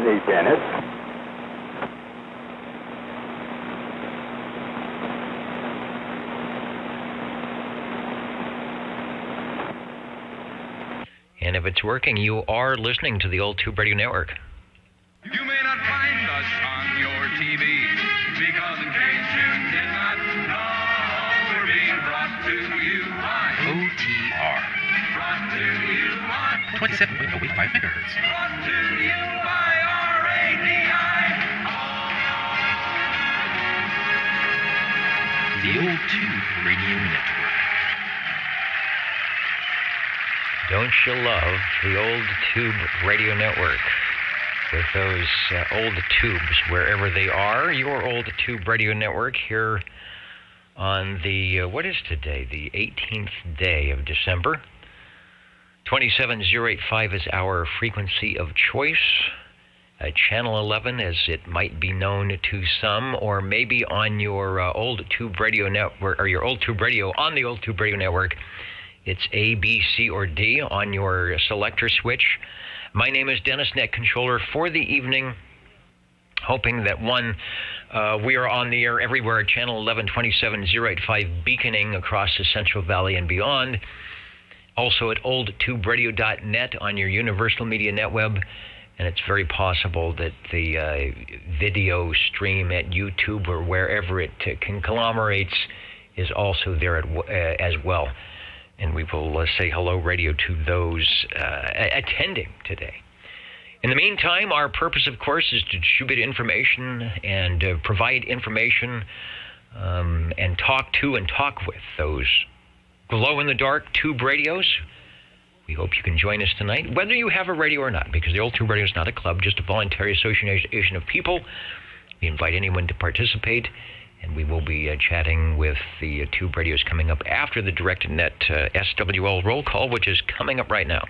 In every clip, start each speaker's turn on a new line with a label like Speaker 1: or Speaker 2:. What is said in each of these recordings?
Speaker 1: Rodney Bennett.
Speaker 2: And if it's working, you are listening to the Old Tube Radio Network.
Speaker 3: You may not find us on your TV, because in case you did not know, we're being brought to you by
Speaker 4: OTR.
Speaker 3: Brought to you by
Speaker 4: 27.085 megahertz.
Speaker 3: Brought to you by RADI.
Speaker 4: The Old Tube Radio Network.
Speaker 2: Don't you love the Old Tube Radio Network? With those old tubes, wherever they are, your Old Tube Radio Network here on the, what is today? The 18th day of December. 27085 is our frequency of choice. Channel 11, as it might be known to some, or maybe on your Old Tube Radio Network, or your Old Tube Radio on the Old Tube Radio Network, it's A, B, C, or D on your selector switch. My name is Dennis, Net Controller for the evening, hoping that we are on the air everywhere, channel 11, 27085, beaconing across the Central Valley and beyond. Also at oldtuberadio.net on your Universal Media Netweb, and it's very possible that the video stream at YouTube or wherever it conglomerates is also there as well. And we will say hello radio to those attending today. In the meantime, our purpose, of course, is to distribute information and provide information and talk to and talk with those glow-in-the-dark tube radios. We hope you can join us tonight, whether you have a radio or not, because the Old Tube Radio is not a club, just a voluntary association of people. We invite anyone to participate. And we will be chatting with the tube radios coming up after the DirectNet SWL roll call, which is coming up right now.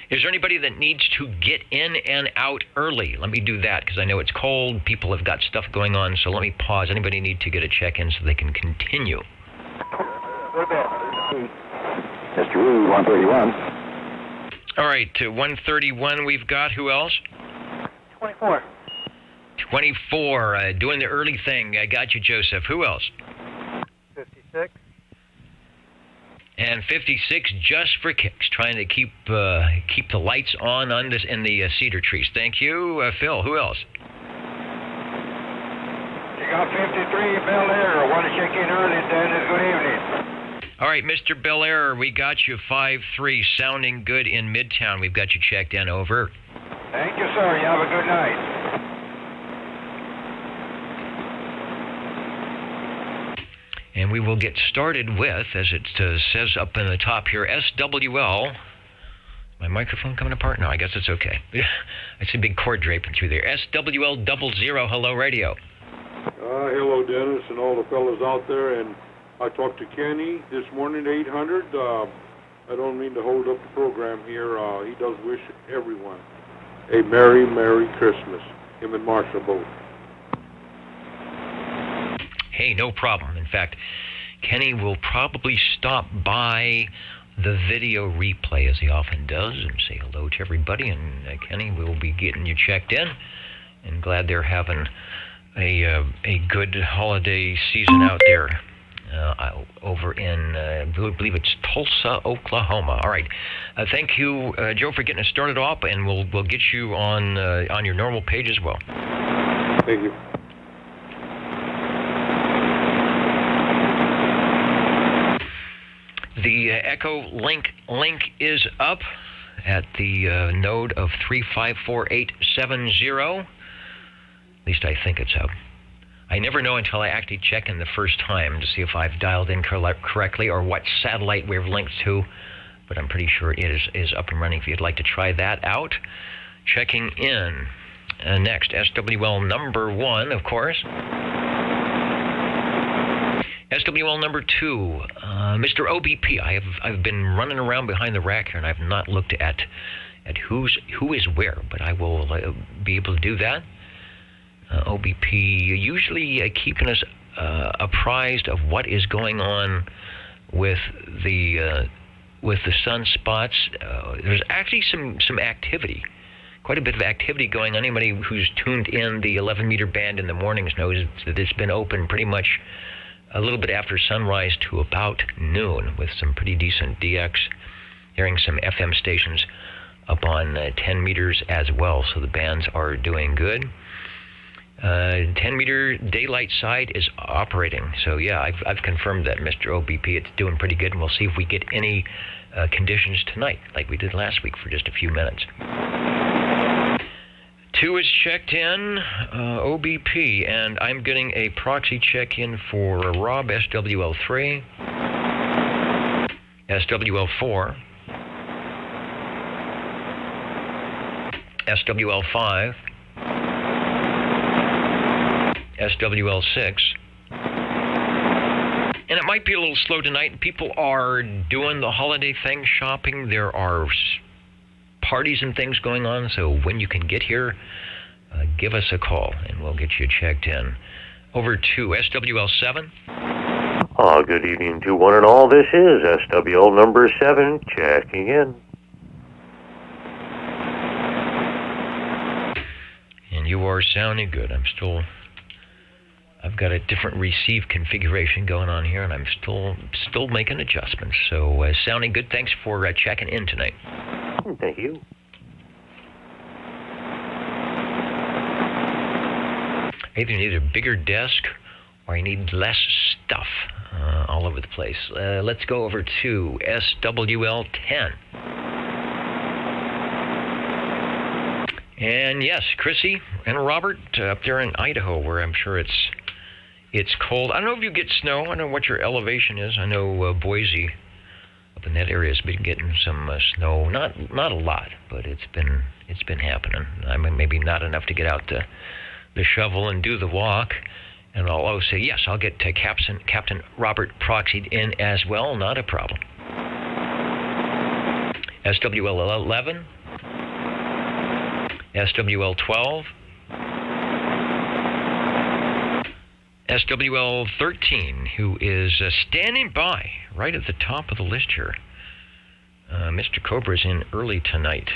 Speaker 2: Is there anybody that needs to get in and out early? Let me do that, because I know it's cold. People have got stuff going on, so let me pause. Anybody need to get a check-in so they can continue?
Speaker 1: Mr. Rue, 131.
Speaker 2: All right, 131 we've got. Who else?
Speaker 5: 24.
Speaker 2: 24, doing the early thing. I got you, Joseph. Who else?
Speaker 5: 56.
Speaker 2: And 56, just for kicks, trying to keep the lights on this in the cedar trees. Thank you, Phil. Who else?
Speaker 1: You got 53, Bel Air. I want to check in early, Dennis. Good evening.
Speaker 2: All right, Mr. Bel Air, we got you 5-3, sounding good in Midtown. We've got you checked in. Over.
Speaker 1: Thank you, sir. You have a good night.
Speaker 2: And we will get started with, as it says up in the top here, SWL. My microphone coming apart? No, I guess it's okay. I see a big cord draping through there. SWL 00, hello radio.
Speaker 6: Hello, Dennis, and all the fellas out there. And I talked to Kenny this morning at 800. I don't mean to hold up the program here. He does wish everyone a Merry, Merry Christmas. Him and Marsha both.
Speaker 2: Hey, no problem. In fact, Kenny will probably stop by the video replay, as he often does, and say hello to everybody. And Kenny will be getting you checked in. And glad they're having a good holiday season out there over in, I believe it's Tulsa, Oklahoma. All right. Thank you, Joe, for getting us started off, and we'll get you on your normal page as well.
Speaker 6: Thank you.
Speaker 2: The Echo link is up at the node of 354870. At least I think it's up. I never know until I actually check in the first time to see if I've dialed in correctly or what satellite we're linked to, but I'm pretty sure it is up and running if you'd like to try that out. Checking in. Next, SWL number 1, of course. SWL number 2, Mr. OBP. I've been running around behind the rack here, and I've not looked at who is where, but I will be able to do that. OBP usually keeping us apprised of what is going on with the with the sunspots. There's actually some activity, quite a bit of activity going on. Anybody who's tuned in the 11-meter band in the mornings knows that it's been open pretty much a little bit after sunrise to about noon, with some pretty decent DX, hearing some FM stations up on 10 meters as well. So the bands are doing good. 10-meter daylight side is operating. So yeah, I've confirmed that, Mr. OBP. It's doing pretty good, and we'll see if we get any conditions tonight, like we did last week for just a few minutes. 2 is checked in, OBP, and I'm getting a proxy check-in for Rob, SWL3, SWL4, SWL5, SWL6, and it might be a little slow tonight. People are doing the holiday thing, shopping. There are parties and things going on, so when you can get here, give us a call and we'll get you checked in. Over to SWL7.
Speaker 7: Good evening to one and all. This is SWL number 7 checking in.
Speaker 2: And you are sounding good. I've got a different receive configuration going on here, and I'm still making adjustments. So sounding good. Thanks for checking in tonight.
Speaker 7: Thank you.
Speaker 2: Either you need a bigger desk or you need less stuff all over the place. Let's go over to SWL10. And yes, Chrissy and Robert up there in Idaho, where I'm sure it's cold. I don't know if you get snow. I don't know what your elevation is. I know Boise up in that area has been getting some snow. Not a lot, but it's been happening. I mean, maybe not enough to get out the shovel and do the walk. And I'll always say, yes, I'll get Captain Robert proxied in as well. Not a problem. SWL11, SWL12, SWL13, who is standing by right at the top of the list here. Mr. Cobra's in early tonight.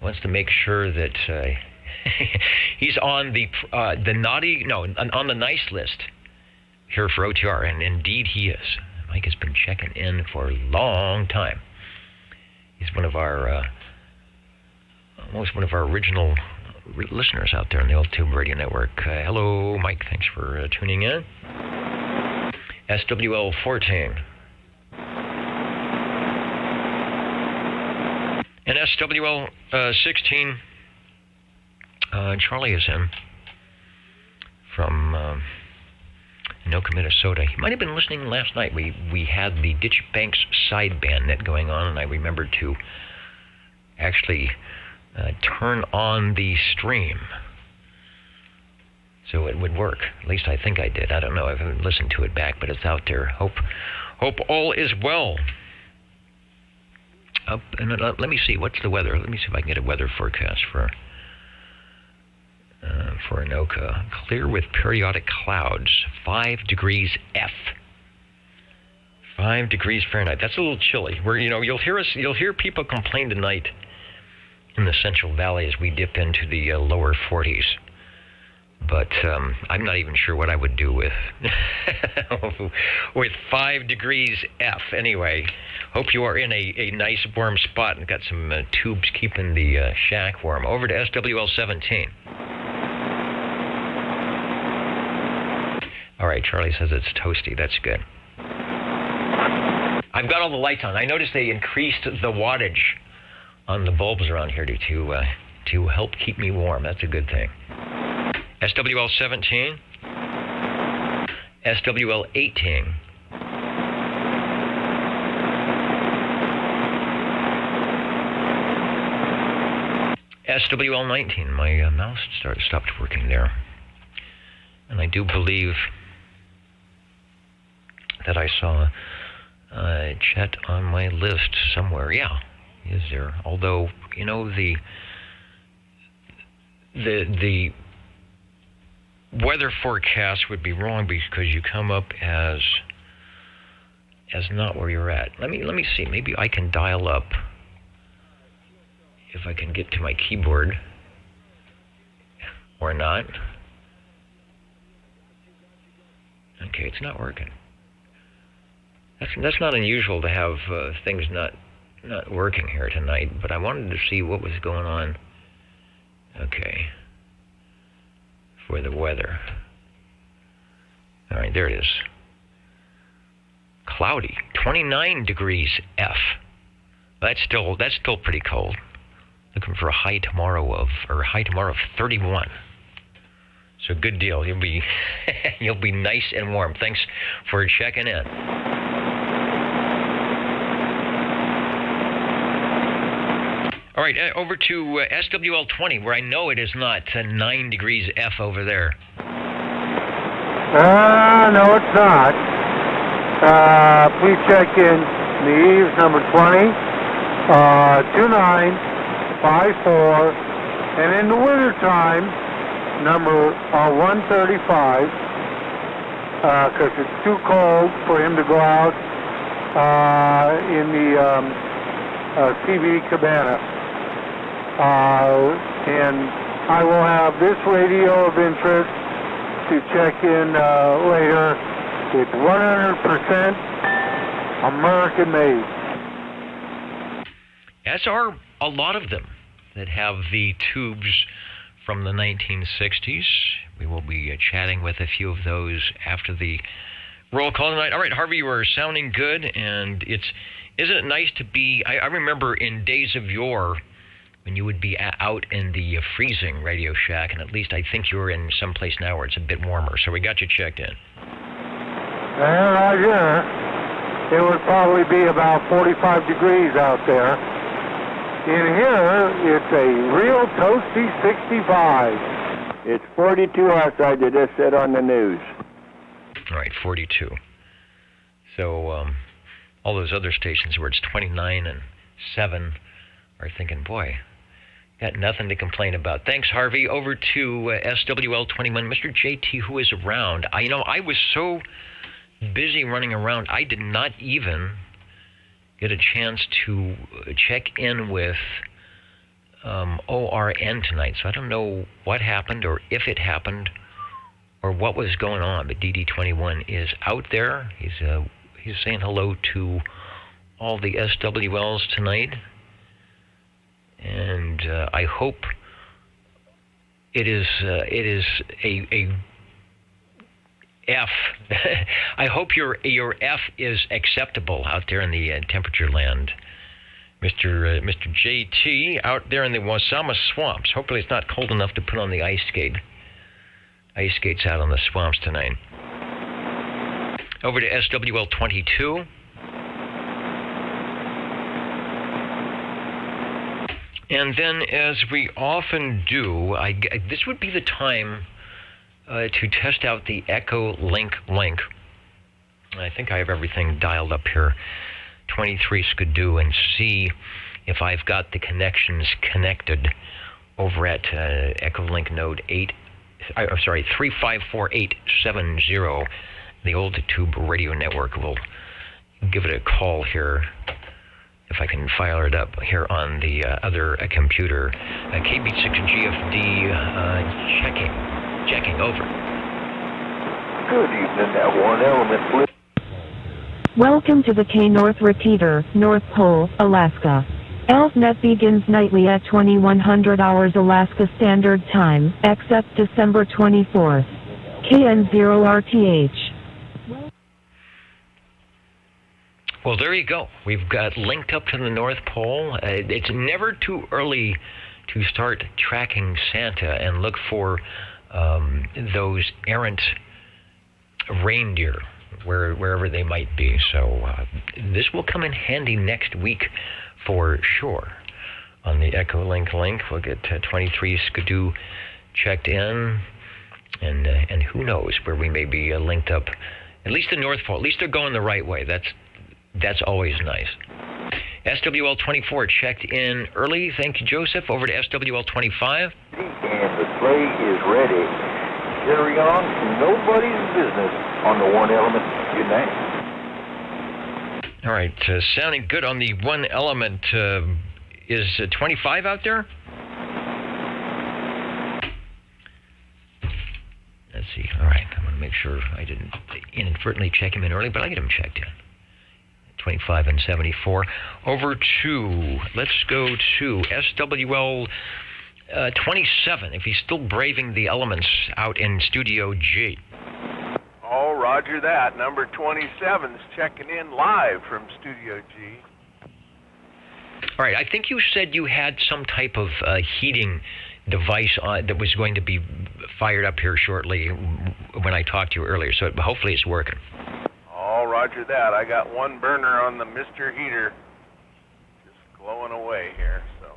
Speaker 2: Wants to make sure that he's on the naughty, no, on the nice list here for OTR, and indeed he is. Mike has been checking in for a long time. He's one of our almost one of our original listeners out there on the Old Tube Radio Network. Hello, Mike. Thanks for tuning in. SWL14. And SWL16, Charlie is in from Anoka, Minnesota. He might have been listening last night. We had the Ditch Banks sideband net going on, and I remembered to actually turn on the stream so it would work. At least I think I did. I don't know. I haven't listened to it back, but it's out there. Hope all is well. And let me see. What's the weather? Let me see if I can get a weather forecast for Anoka. Clear with periodic clouds. 5 degrees F. 5 degrees Fahrenheit. That's a little chilly. You'll hear people complain tonight in the Central Valley as we dip into the lower 40s. But I'm not even sure what I would do with 5 degrees F. Anyway, hope you are in a nice warm spot and got some tubes keeping the shack warm. Over to SWL17. All right, Charlie says it's toasty. That's good. I've got all the lights on. I noticed they increased the wattage on the bulbs around here to help keep me warm. That's a good thing. SWL17, SWL18, SWL19. My mouse stopped working there, and I do believe that I saw Chet on my list somewhere. Yeah. Is there? Although, the weather forecast would be wrong because you come up as as not where you're at. Let me see. Maybe I can dial up if I can get to my keyboard or not. Okay, it's not working. That's not unusual to have things not working here tonight, but I wanted to see what was going on. Okay. For the weather. All right, there it is. Cloudy, 29 degrees F. That's still pretty cold. Looking for a high tomorrow of 31. So good deal. You'll be nice and warm. Thanks for checking in. All right, over to SWL 20, where I know it is not 9 degrees F over there.
Speaker 5: No, it's not. Please check in the eaves, number 20, 2954, and in the wintertime, number 135, because it's too cold for him to go out in the TV cabana. And I will have this radio of interest to check in later. It's 100% American made.
Speaker 2: As are a lot of them that have the tubes from the 1960s. We will be chatting with a few of those after the roll call tonight. All right, Harvey, you are sounding good, and isn't it nice to be, I remember in days of yore, when you would be out in the freezing Radio Shack, and at least I think you're in some place now where it's a bit warmer, so we got you checked in.
Speaker 5: Right here, it would probably be about 45 degrees out there. In here, it's a real toasty 65.
Speaker 8: It's 42 outside. They just said on the news.
Speaker 2: All right, 42. So all those other stations where it's 29 and 7 are thinking, boy, got nothing to complain about. Thanks, Harvey. Over to SWL 21, Mr. JT, who is around. I was so busy running around, I did not even get a chance to check in with ORN tonight, so I don't know what happened or if it happened or what was going on, but DD21 is out there. He's saying hello to all the SWLs tonight, and I hope it is a F. I hope your F is acceptable out there in the temperature land, Mr. JT, out there in the Wasama swamps. Hopefully it's not cold enough to put on the ice skates out on the swamps tonight. Over to SWL 22. And then, as we often do, this would be the time to test out the Echo Link link. I think I have everything dialed up here, 23 Skidoo, and see if I've got the connections connected over at Echo Link node 354-870. The old tube radio network. Will give it a call here if I can fire it up here on the other computer. KB6GFD checking over.
Speaker 8: Good evening, that one element.
Speaker 9: Welcome to the K North Repeater, North Pole, Alaska. ElfNet begins nightly at 2100 hours Alaska Standard Time, except December 24th. KN0RTH.
Speaker 2: Well, there you go. We've got linked up to the North Pole. It's never too early to start tracking Santa and look for those errant reindeer wherever they might be. So this will come in handy next week for sure. On the Echo Link link, we'll get 23 Skidoo checked in, and who knows where we may be linked up. At least the North Pole. At least they're going the right way. That's always nice. SWL 24 checked in early. Thank you, Joseph. Over to SWL 25.
Speaker 8: And the sleigh is ready. Carry on. Nobody's business on the one element. Good night.
Speaker 2: All right, sounding good on the one element. Is 25 out there? Let's see. All right, I want to make sure I didn't inadvertently check him in early, but I get him checked in. 25 and 74. Over to, let's go to SWL 27, if he's still braving the elements out in Studio G.
Speaker 8: Oh, roger that. Number 27's checking in live from Studio G.
Speaker 2: All right, I think you said you had some type of heating device that was going to be fired up here shortly when I talked to you earlier, so hopefully it's working.
Speaker 8: Oh, roger that. I got one burner on the Mr. Heater just glowing away here, so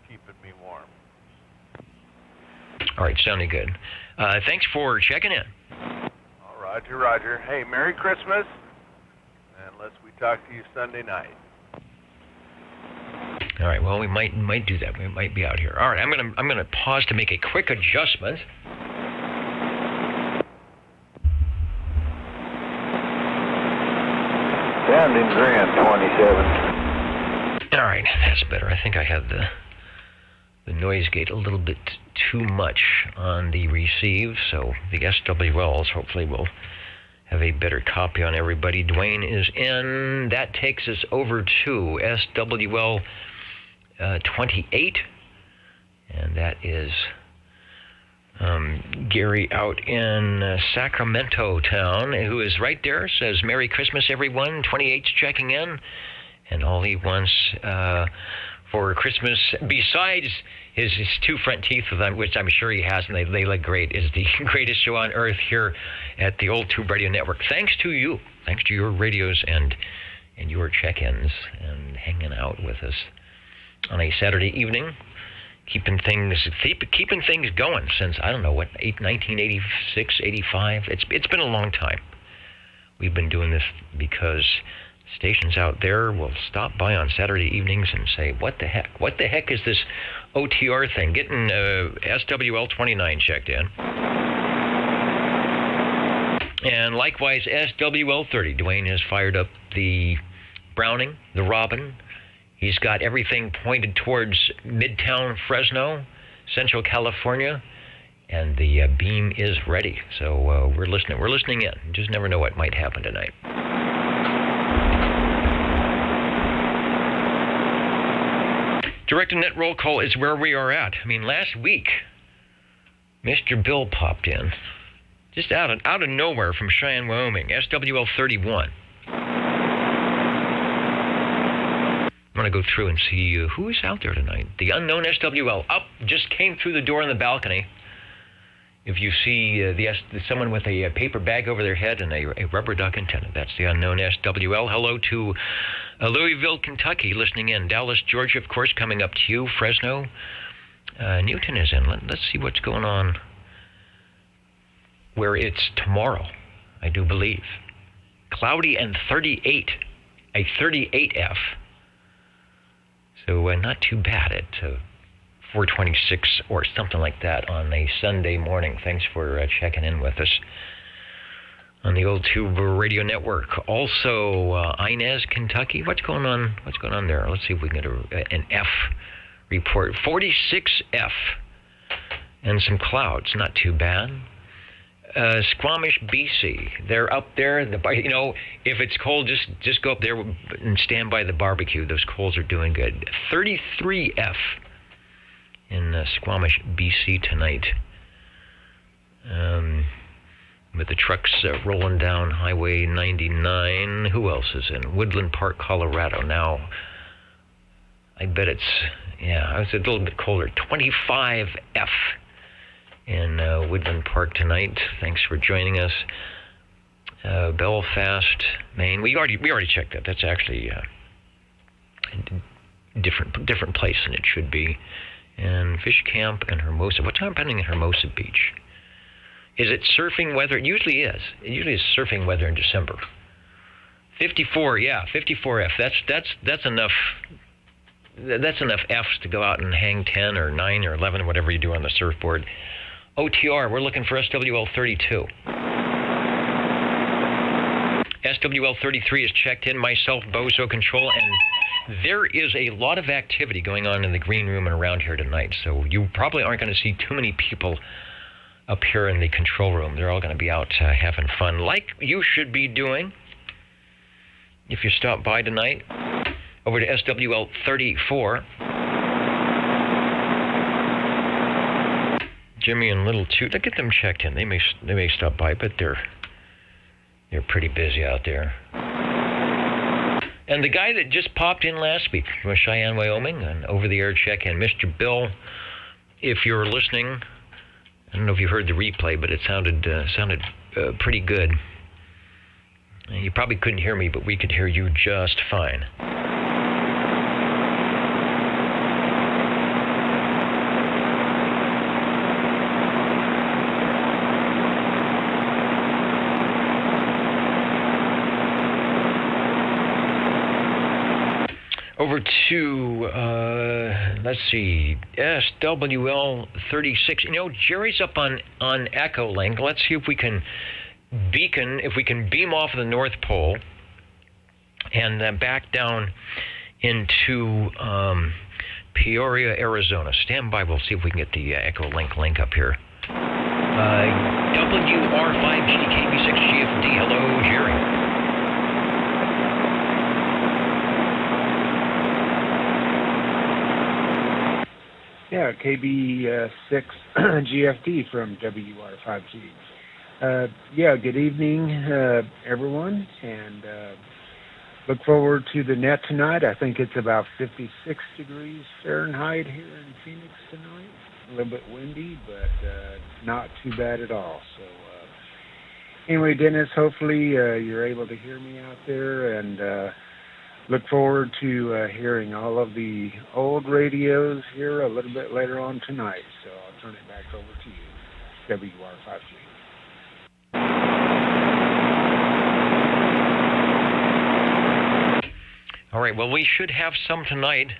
Speaker 8: keeping me warm.
Speaker 2: All right, sounding good. Thanks for checking in.
Speaker 8: Oh, roger, roger. Hey, Merry Christmas, unless we talk to you Sunday night.
Speaker 2: All right. Well, we might do that. We might be out here. All right. I'm gonna pause to make a quick adjustment.
Speaker 8: Sounding grand, 27.
Speaker 2: All right. That's better. I think I had the noise gate a little bit too much on the receive, so the SWLs hopefully will have a better copy on everybody. Dwayne is in. That takes us over to SWL 28, and that is Gary out in Sacramento town, who is right there, says Merry Christmas everyone. 28's checking in, and all he wants for Christmas, besides his two front teeth, which I'm sure he has, and they look great, is the greatest show on earth here at the Old Tube Radio Network. Thanks to you, thanks to your radios and your check-ins and hanging out with us on a Saturday evening, keeping things going since, I don't know, 1986, 85. It's been a long time. We've been doing this because stations out there will stop by on Saturday evenings and say, what the heck? What the heck is this OTR thing? Getting SWL 29 checked in. And likewise, SWL 30. Dwayne has fired up the Browning, the Robin. He's got everything pointed towards Midtown Fresno, Central California, and the beam is ready. So we're listening. We're listening in. You just never know what might happen tonight. Direct and net roll call is where we are at. I mean, last week, Mr. Bill popped in, just out of nowhere from Cheyenne, Wyoming, SWL 31. I'm going to go through and see who is out there tonight. The unknown SWL just came through the door in the balcony. If you see someone with a paper bag over their head and a rubber duck antenna, that's the unknown SWL. Hello to Louisville, Kentucky, listening in. Dallas, Georgia, of course, coming up to you. Fresno. Newton is in. Let's see what's going on where it's tomorrow, I do believe. Cloudy and 38, a 38F. So not too bad at 426 or something like that on a Sunday morning. Thanks for checking in with us on the Old Tube Radio Network. Also, Inez, Kentucky. What's going on? What's going on there? Let's see if we can get an F report. 46F and some clouds. Not too bad. Squamish, BC. They're up there. If it's cold, just go up there and stand by the barbecue. Those coals are doing good. 33F in Squamish, BC tonight. With the trucks rolling down Highway 99. Who else is in? Woodland Park, Colorado. Now, I bet it's a little bit colder. 25F. In Woodland Park tonight. Thanks for joining us. Belfast, Maine. We already checked that. That's actually a different place than it should be. And Fish Camp and Hermosa. What's happening in Hermosa Beach? Is it surfing weather? It usually is. It usually is surfing weather in December. 54, 54F. That's enough. That's enough Fs to go out and hang 10 or 9 or 11 or whatever you do on the surfboard. OTR, we're looking for SWL 32. SWL 33 is checked in, myself, Bozo Control, and there is a lot of activity going on in the green room and around here tonight, so you probably aren't going to see too many people up here in the control room. They're all going to be out having fun, like you should be doing if you stop by tonight. Over to SWL 34. Jimmy and Little Toot, look at them checked in. They may stop by, but they're pretty busy out there. And the guy that just popped in last week from Cheyenne, Wyoming, an over-the-air check-in, Mr. Bill, if you're listening, I don't know if you heard the replay, but it sounded pretty good. You probably couldn't hear me, but we could hear you just fine. Over to, let's see, SWL 36. You know, Jerry's up on Echo Link. Let's see if we can beam off the North Pole and then back down into Peoria, Arizona. Stand by. We'll see if we can get the Echo link up here. WR5G KB6GFD. Hello, Jerry.
Speaker 10: Yeah, KB6 GFD from WR5G. Yeah, good evening, everyone, and look forward to the net tonight. I think it's about 56 degrees Fahrenheit here in Phoenix tonight. A little bit windy, but not too bad at all. So anyway, Dennis, hopefully you're able to hear me out there, and look forward to hearing all of the old radios here a little bit later on tonight. So I'll turn it back over to you, WR5G.
Speaker 2: All right, well, we should have some tonight.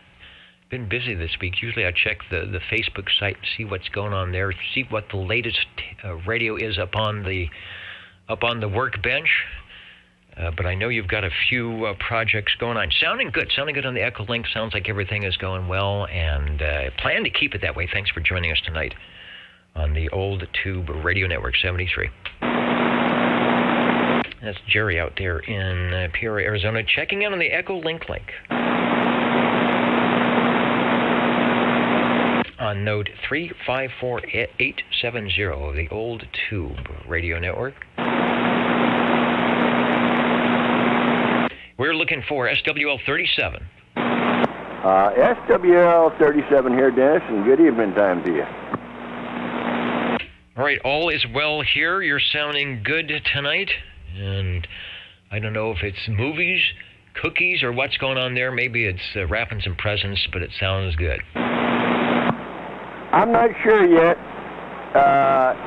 Speaker 2: Been busy this week. Usually I check the Facebook site, see what's going on there, see what the latest radio is up on the workbench. But I know you've got a few projects going on. Sounding good on the Echo Link. Sounds like everything is going well, and plan to keep it that way. Thanks for joining us tonight on the Old Tube Radio Network 73. That's Jerry out there in Peoria, Arizona, checking in on the Echo link. On node 354870 of the Old Tube Radio Network. We're looking for SWL 37.
Speaker 11: SWL 37 here, Dennis, and good evening time to you.
Speaker 2: All right, all is well here. You're sounding good tonight. And I don't know if it's movies, cookies, or what's going on there. Maybe it's wrapping some presents, but it sounds good.
Speaker 11: I'm not sure yet.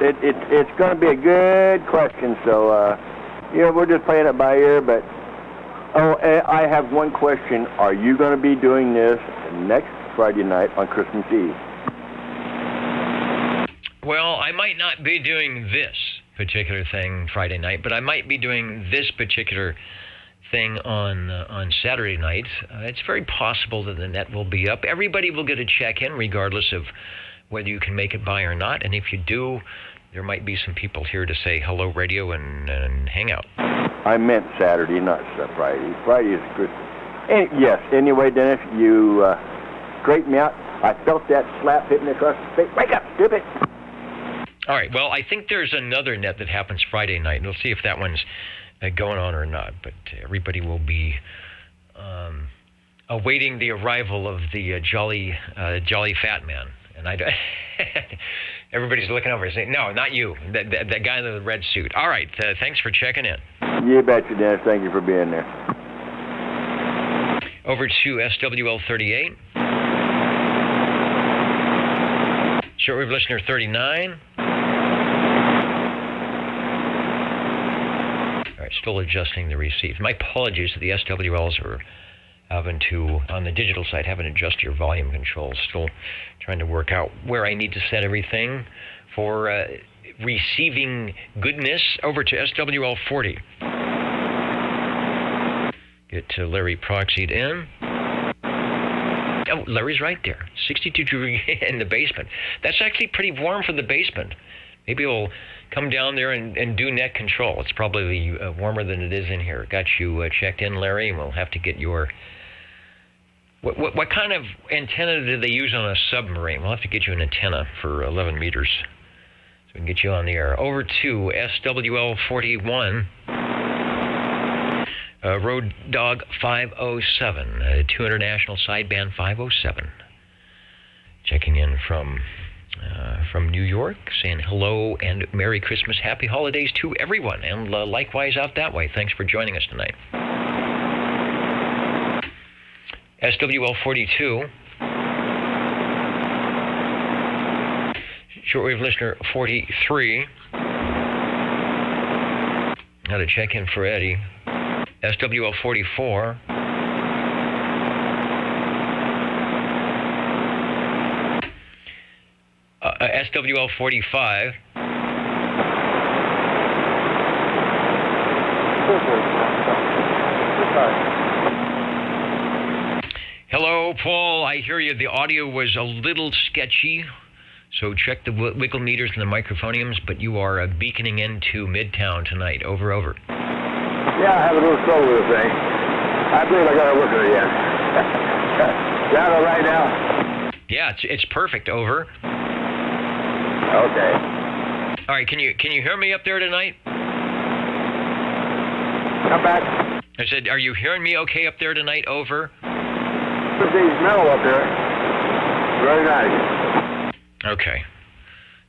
Speaker 11: It's going to be a good question, so we're just playing it by ear. But I have one question: are you going to be doing this next Friday night on Christmas Eve?
Speaker 2: Well, I might not be doing this particular thing Friday night, but I might be doing this particular thing on Saturday night. It's very possible that the net will be up. Everybody will get a check-in regardless of whether you can make it by or not, and if you do, there might be some people here to say hello radio and hang out.
Speaker 11: I meant Saturday, not Friday. Friday is Christmas. Yes, anyway, Dennis, you straightened me out. I felt that slap hitting me across the face. Wake up, stupid!
Speaker 2: All right, well, I think there's another net that happens Friday night, and we'll see if that one's going on or not. But everybody will be awaiting the arrival of the jolly fat man. And everybody's looking over and saying, no, not you, that guy in the red suit. All right, thanks for checking in.
Speaker 11: You betcha, Dennis. Thank you for being there.
Speaker 2: Over to SWL 38. Shortwave listener 39. All right, still adjusting the receive. My apologies to the SWLs for having to, on the digital side, having to adjust your volume controls. Still trying to work out where I need to set everything for receiving goodness. Over to SWL 40. Get Larry proxied in. Oh, Larry's right there. 62 degrees in the basement. That's actually pretty warm for the basement. Maybe we'll come down there and do net control. It's probably warmer than it is in here. Got you checked in, Larry, and we'll have to get your... What kind of antenna do they use on a submarine? We'll have to get you an antenna for 11 meters so we can get you on the air. Over to SWL 41, Road Dog 507, 2 International Sideband 507. Checking in from New York, saying hello and Merry Christmas, Happy Holidays to everyone, and likewise out that way. Thanks for joining us tonight. SWL 42, shortwave listener 43. Got to check in for Eddie. SWL 44. SWL 45. Hello, Paul. I hear you. The audio was a little sketchy, so check the wiggle meters and the microphoniums, but you are beaconing into Midtown tonight. Over.
Speaker 11: Yeah, I have a little trouble with the thing. I believe I got to look at it again. Got it right now?
Speaker 2: Yeah, it's perfect. Over.
Speaker 11: Okay.
Speaker 2: All right, can you hear me up there tonight?
Speaker 11: Come back.
Speaker 2: I said, are you hearing me okay up there tonight? Over.
Speaker 11: Everything's metal up there. Very nice.
Speaker 2: Okay.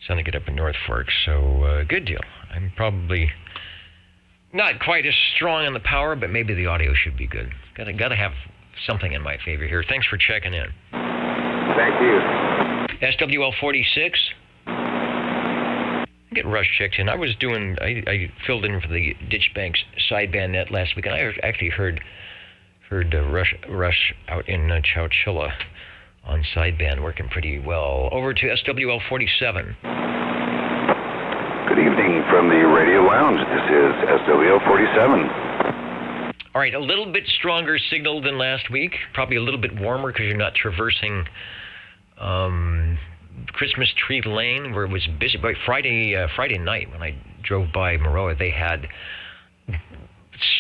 Speaker 2: Sounding good up in North Fork, so good deal. I'm probably not quite as strong on the power, but maybe the audio should be good. Gotta have something in my favor here. Thanks for checking in.
Speaker 11: Thank you.
Speaker 2: SWL 46. Get Rush checked in. I filled in for the Ditchbanks sideband net last week, and I actually heard Rush out in Chowchilla on sideband working pretty well. Over to SWL 47.
Speaker 12: Good evening from the Radio Lounge. This is SWL 47.
Speaker 2: All right, a little bit stronger signal than last week. Probably a little bit warmer because you're not traversing Christmas Tree Lane, where it was busy. But Friday night when I drove by Maroa, they had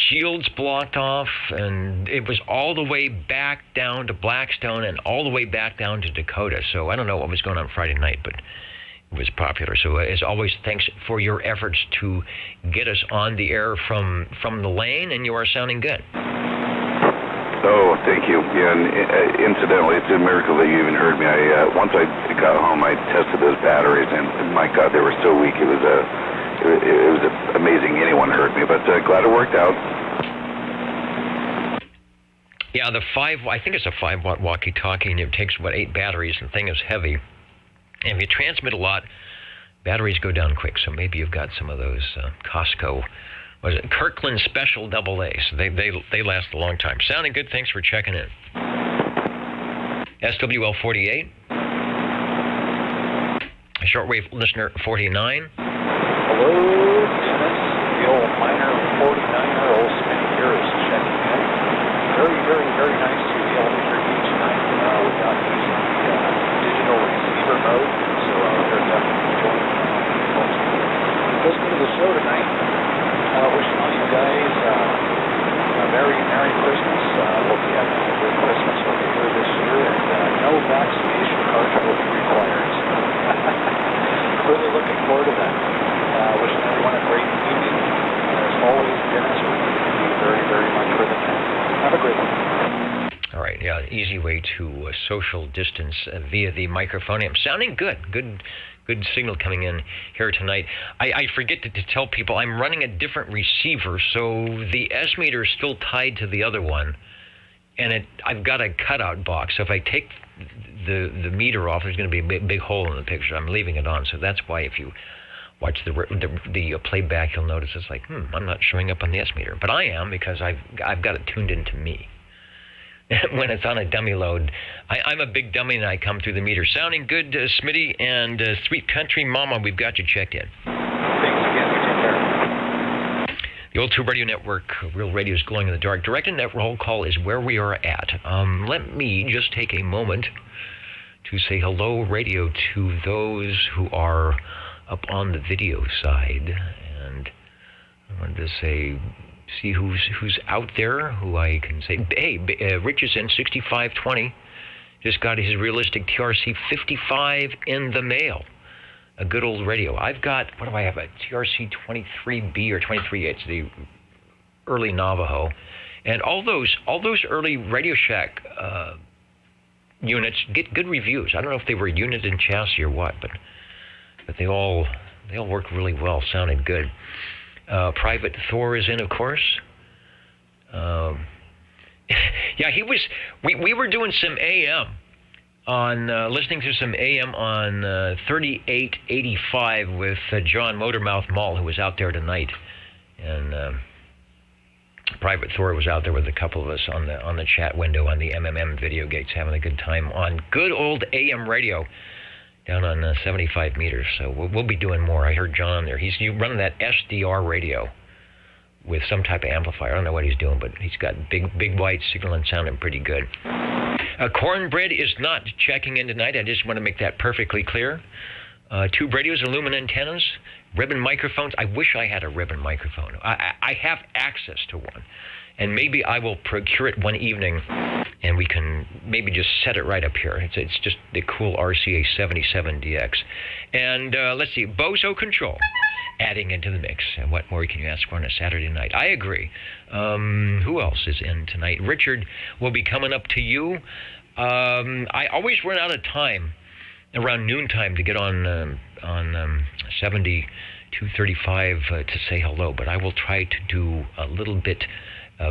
Speaker 2: shields blocked off, and it was all the way back down to Blackstone and all the way back down to Dakota. So I don't know what was going on Friday night, but it was popular. So as always, thanks for your efforts to get us on the air from the lane, and you are sounding good.
Speaker 12: Oh, thank you. Yeah, and incidentally, it's a miracle that you even heard me. Once I got home, I tested those batteries, and my God, they were so weak. It was amazing anyone heard me, but glad it worked out.
Speaker 2: Yeah, I think it's a 5-watt walkie-talkie, and it takes, 8 batteries, and the thing is heavy. And if you transmit a lot, batteries go down quick, so maybe you've got some of those Costco, Kirkland Special AA, so they last a long time. Sounding good, thanks for checking in. SWL 48. Shortwave listener 49.
Speaker 13: Hello, Dennis. The old miner 49er, old Smitty here is checking in. Very, very, very nice to be able to hear you tonight without using the digital receiver mode. So we're definitely enjoying listening to the show tonight. Wishing all you guys a very Merry Christmas. Hope you have a good Christmas over here this year, and no vaccination cards will be required. Really looking forward to that. Wishing everyone a great evening. As always, Dennis, we thank you very, very much for the time. Have a great one.
Speaker 2: All right, yeah, easy way to social distance via the microphone. I'm sounding good. Good signal coming in here tonight. I forget to tell people I'm running a different receiver, so the S meter is still tied to the other one, and I've got a cutout box. So if I take the meter off, there's going to be a big hole in the picture. I'm leaving it on, so that's why if you watch the playback, you'll notice it's like, I'm not showing up on the S meter, but I am because I've got it tuned into me. When it's on a dummy load, I'm a big dummy and I come through the meter. Sounding good, Smitty, and Sweet Country Mama, we've got you checked in.
Speaker 13: Thanks again. You take care.
Speaker 2: The Old Tube Radio Network, Real Radio is Glowing in the Dark. Directed net roll call is where we are at. Let me just take a moment to say hello, radio, to those who are up on the video side. And I wanted to say, see who's out there, who I can say, hey, Rich is in 6520. Just got his realistic TRC 55 in the mail. A good old radio. I've got, what do I have, a TRC 23B or 23, it's the early Navajo. And all those early Radio Shack units get good reviews. I don't know if they were unit and chassis or what, but they all work really well, sounded good. Private Thor is in, of course. Yeah, he was, we were doing some AM on, listening to some AM on 3885 with John Motormouth Mall, who was out there tonight. And Private Thor was out there with a couple of us on the chat window on the MMM video gates, having a good time on good old AM radio down on 75 meters. So we'll be doing more. I heard John there. He's running that SDR radio with some type of amplifier. I don't know what he's doing, but he's got big white signal and sounding pretty good. Cornbread is not checking in tonight. I just want to make that perfectly clear. Tube radios, aluminum antennas, ribbon microphones. I wish I had a ribbon microphone. I have access to one. And maybe I will procure it one evening, and we can maybe just set it right up here. It's just the cool RCA 77DX. And let's see, Bozo Control, adding into the mix. And what more can you ask for on a Saturday night? I agree. Who else is in tonight? Richard will be coming up to you. I always run out of time around noontime to get on 7235 to say hello, but I will try to do a little bit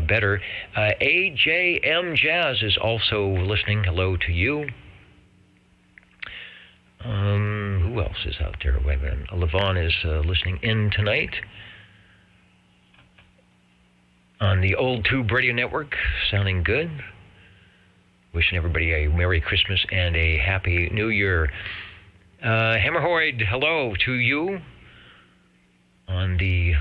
Speaker 2: better. AJM Jazz is also listening. Hello to you. Who else is out there? Wait a minute. Levon is listening in tonight on the Old Tube Radio Network. Sounding good. Wishing everybody a Merry Christmas and a Happy New Year. Hammerhoid, hello to you on the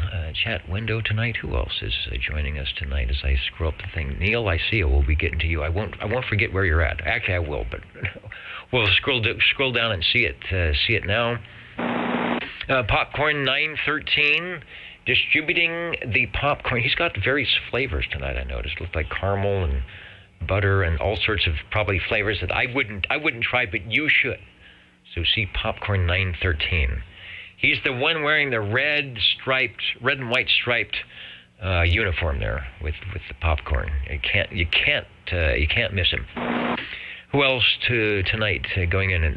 Speaker 2: chat window tonight. Who else is joining us tonight as I scroll up the thing? Neil, I see you. We'll be getting to you. I won't forget where you're at. Actually, I will, but we'll scroll down and see it now. Popcorn 913, distributing the popcorn. He's got various flavors tonight, I noticed. Looks like caramel and butter and all sorts of probably flavors that I wouldn't try, but you should. So see Popcorn 913. He's the one wearing the red and white striped uniform there with the popcorn. You can't miss him. Who else tonight going in?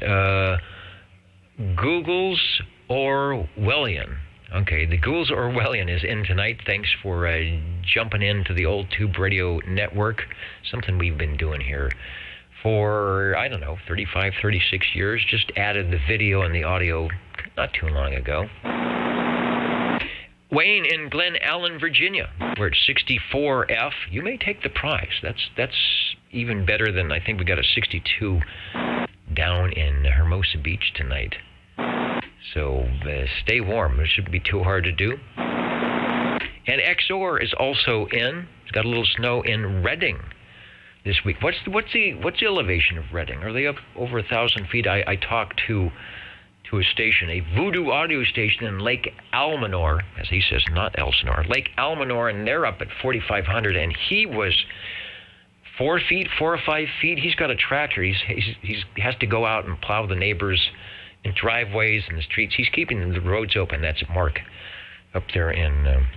Speaker 2: Google's Orwellian. Okay, the Google's Orwellian is in tonight. Thanks for jumping into the Old Tube Radio Network. Something we've been doing here for, I don't know, 35, 36 years. Just added the video and the audio not too long ago. Wayne in Glen Allen, Virginia. We're at 64F. You may take the prize. That's even better than, I think we got a 62 down in Hermosa Beach tonight. So stay warm. It shouldn't be too hard to do. And XOR is also in. It's got a little snow in Redding this week. What's the elevation of Redding? Are they up over 1,000 feet? I talked to a station, a Voodoo audio station in Lake Almanor, as he says, not Elsinore, Lake Almanor, and they're up at 4,500, and he was 4 or 5 feet. He's got a tractor. He has to go out and plow the neighbors' in driveways and the streets. He's keeping the roads open. That's Mark up there in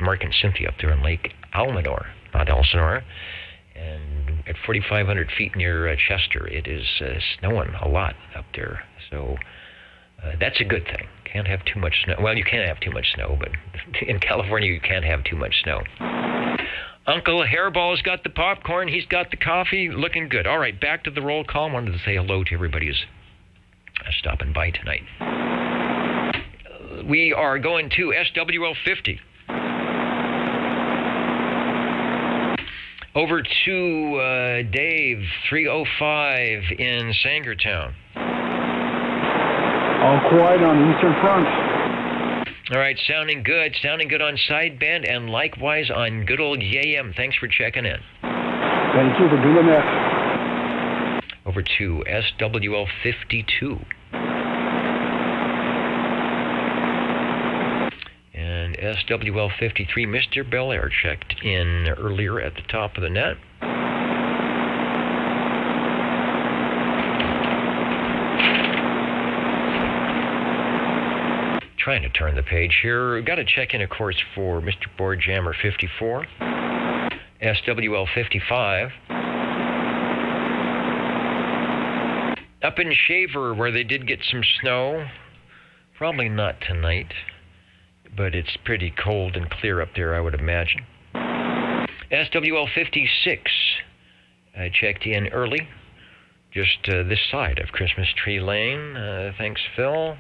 Speaker 2: Mark and Cynthia up there in Lake Almanor, not Elsinore. And at 4,500 feet near Chester, it is snowing a lot up there. So that's a good thing. Can't have too much snow. Well, you can't have too much snow, but in California you can't have too much snow. Uncle Hairball's got the popcorn. He's got the coffee. Looking good. All right, back to the roll call. Wanted to say hello to everybody who's stopping by tonight. We are going to SWL 50. Over to Dave, 305 in Sangertown.
Speaker 14: All quiet on the Eastern Front.
Speaker 2: All right, sounding good on sideband and likewise on good old YAM. Thanks for checking in.
Speaker 14: Thank you for doing that.
Speaker 2: Over to SWL 52. And SWL 53, Mr. Belair checked in earlier at the top of the net. Trying to turn the page here. We've got to check in, of course, for Mr. Board Jammer 54, SWL 55. Up in Shaver, where they did get some snow, probably not tonight, but it's pretty cold and clear up there, I would imagine. SWL 56, I checked in early, just this side of Christmas Tree Lane. Thanks, Phil.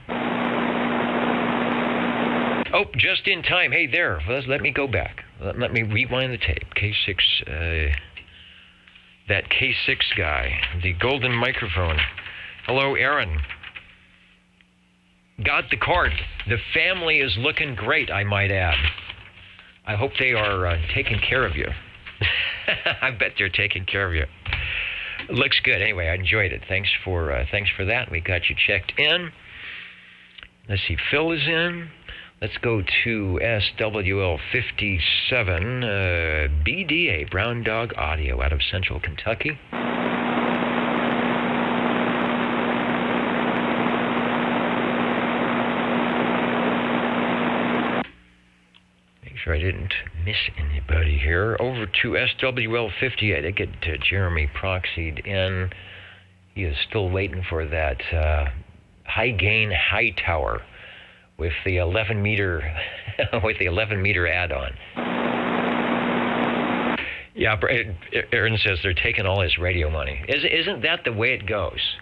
Speaker 2: Oh, just in time. Hey, there. Let me go back. Let me rewind the tape. K6, that K6 guy, the golden microphone. Hello, Aaron. Got the card. The family is looking great, I might add. I hope they are taking care of you. I bet they're taking care of you. It looks good. Anyway, I enjoyed it. Thanks for that. We got you checked in. Let's see. Phil is in. Let's go to SWL 57, BDA, Brown Dog Audio, out of Central Kentucky. Make sure I didn't miss anybody here. Over to SWL 58. I get Jeremy proxied in. He is still waiting for that high gain high tower with the 11 meter add-on. Yeah, Aaron says they're taking all his radio money. Isn't that the way it goes?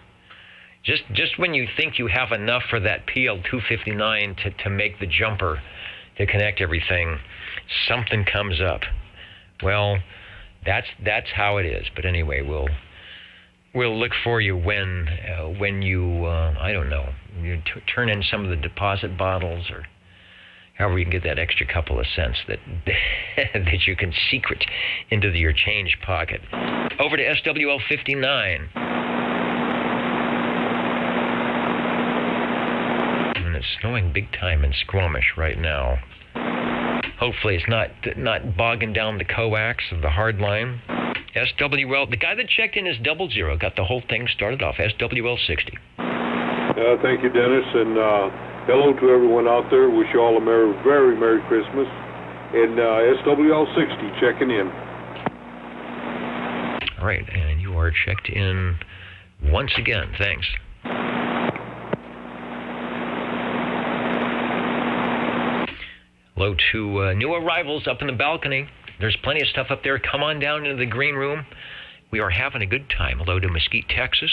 Speaker 2: Just when you think you have enough for that PL259 to make the jumper to connect everything, something comes up. Well, that's how it is. But anyway, we'll look for you when you I don't know, you turn in some of the deposit bottles, or however you can get that extra couple of cents that that you can secret into your change pocket. Over to SWL 59. And it's snowing big time in Squamish right now. Hopefully it's not bogging down the coax of the hard line. SWL, the guy that checked in is 00, got the whole thing started off. SWL 60.
Speaker 6: Thank you, Dennis, and hello to everyone out there. Wish you all a very Merry Christmas. And SWL 60 checking in.
Speaker 2: All right, and you are checked in once again. Thanks. Hello to new arrivals up in the balcony. There's plenty of stuff up there. Come on down into the green room. We are having a good time. Hello to Mesquite, Texas.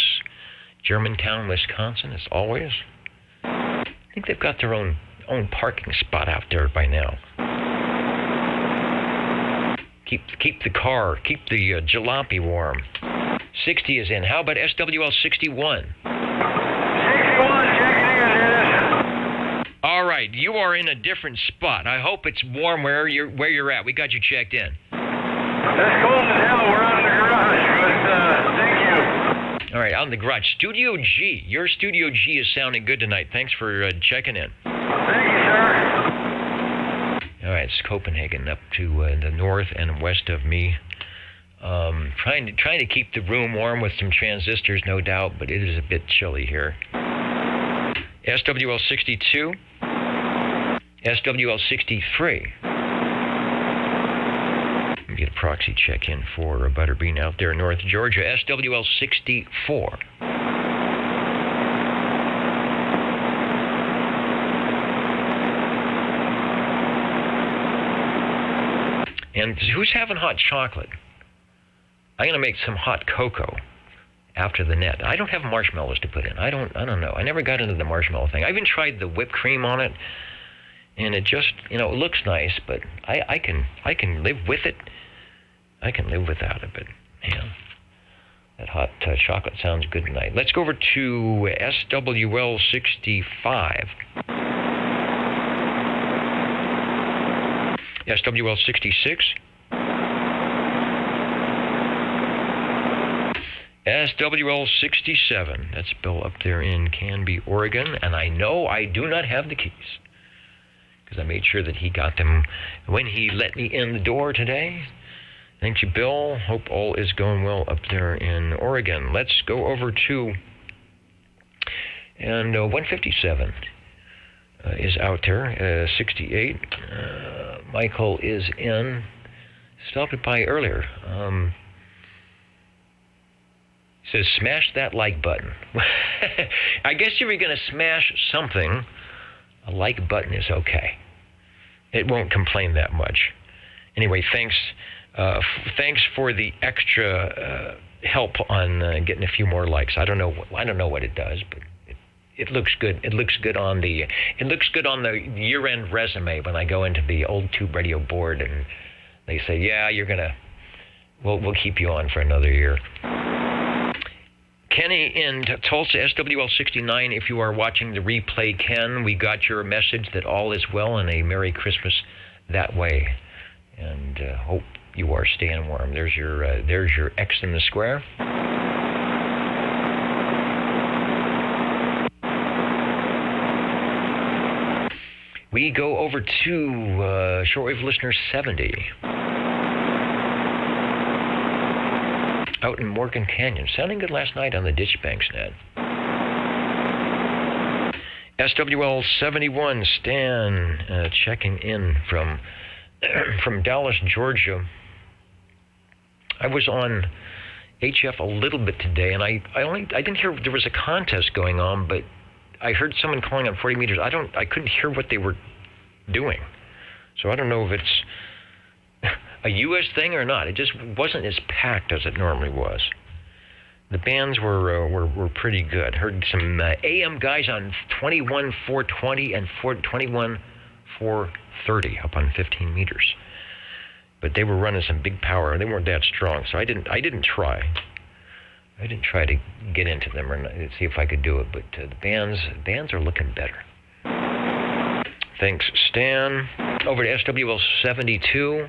Speaker 2: Germantown, Wisconsin, as always. I think they've got their own parking spot out there by now. Keep the car, keep the jalopy warm. 60 is in. How about SWL 61?
Speaker 1: 61, checking in, Dennis.
Speaker 2: All right, you are in a different spot. I hope it's warm where you're at. We got you checked in.
Speaker 1: It's cold as hell. We're out in the garage, but thank you.
Speaker 2: All right, out in the garage. Studio G. Your Studio G is sounding good tonight. Thanks for checking in.
Speaker 1: Thank you, sir.
Speaker 2: All right, it's Copenhagen up to the north and west of me. Trying to keep the room warm with some transistors, no doubt, but it is a bit chilly here. SWL 62, SWL 63. Get a proxy check in for Butterbean out there in North Georgia. SWL 64. And who's having hot chocolate? I'm going to make some hot cocoa after the net. I don't have marshmallows to put in. I don't know. I never got into the marshmallow thing. I even tried the whipped cream on it, and it just, it looks nice, but I can live with it. I can live without it, but that hot chocolate sounds good tonight. Let's go over to SWL 65. SWL 66. SWL 67. That's Bill up there in Canby, Oregon. And I know I do not have the keys, because I made sure that he got them when he let me in the door today. Thank you, Bill. Hope all is going well up there in Oregon. Let's go over to, and 157 is out there. 68. Michael is in. Stopped by earlier. Says, smash that like button. I guess if you're going to smash something, a like button is okay. It won't complain that much. Anyway, thanks for the extra help on getting a few more likes. I don't know what it does, but it looks good. It looks good on the year-end resume when I go into the old Tube Radio board and they say, yeah, we'll keep you on for another year. Kenny in Tulsa, SWL 69, if you are watching the replay, Ken, we got your message that all is well and a Merry Christmas that way. And hope you are staying warm. There's your X in the square. We go over to shortwave listener 70. Out in Morgan Canyon. Sounding good last night on the Ditch Banks net. SWL 71, Stan, checking in from Dallas, Georgia. I was on HF a little bit today, and I didn't hear there was a contest going on, but I heard someone calling on 40 meters. I couldn't hear what they were doing, so I don't know if it's a U.S. thing or not. It just wasn't as packed as it normally was. The bands were pretty good. Heard some AM guys on 21-420 and 21-430 up on 15 meters, but they were running some big power and they weren't that strong. So I didn't try. I didn't try to get into them or see if I could do it. But the bands are looking better. Thanks, Stan. Over to SWL 72.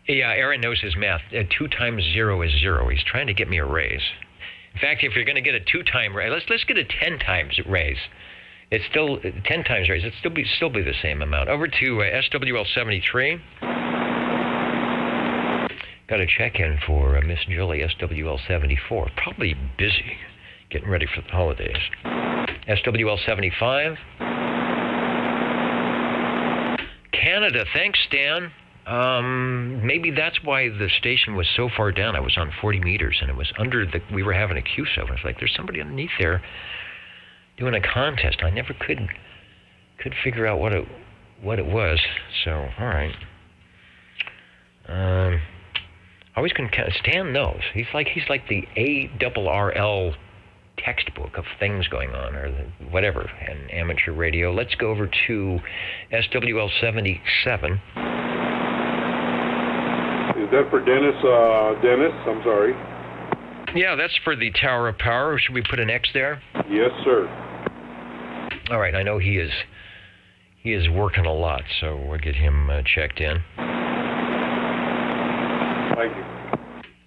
Speaker 2: Yeah, Aaron knows his math. 2 times 0 is 0. He's trying to get me a raise. In fact, if you're going to get a 2-time raise, let's get a 10 times raise. It's still 10 times raise. It'd still be the same amount. Over to SWL 73. Got a check-in for Miss Julie, SWL 74. Probably busy getting ready for the holidays. SWL 75. Canada. Thanks, Stan. Maybe that's why the station was so far down. I was on 40 meters, and it was we were having a QSO, and it's like, there's somebody underneath there doing a contest. I never could figure out what it was. So, all right. Always can count. Stan knows. He's like the ARRL textbook of things going on, or whatever, and amateur radio. Let's go over to SWL 77.
Speaker 6: Is that for Dennis? Dennis, I'm sorry.
Speaker 2: Yeah, that's for the Tower of Power. Should we put an X there?
Speaker 6: Yes, sir.
Speaker 2: All right, I know he is working a lot, so we'll get him checked in.
Speaker 6: Thank you.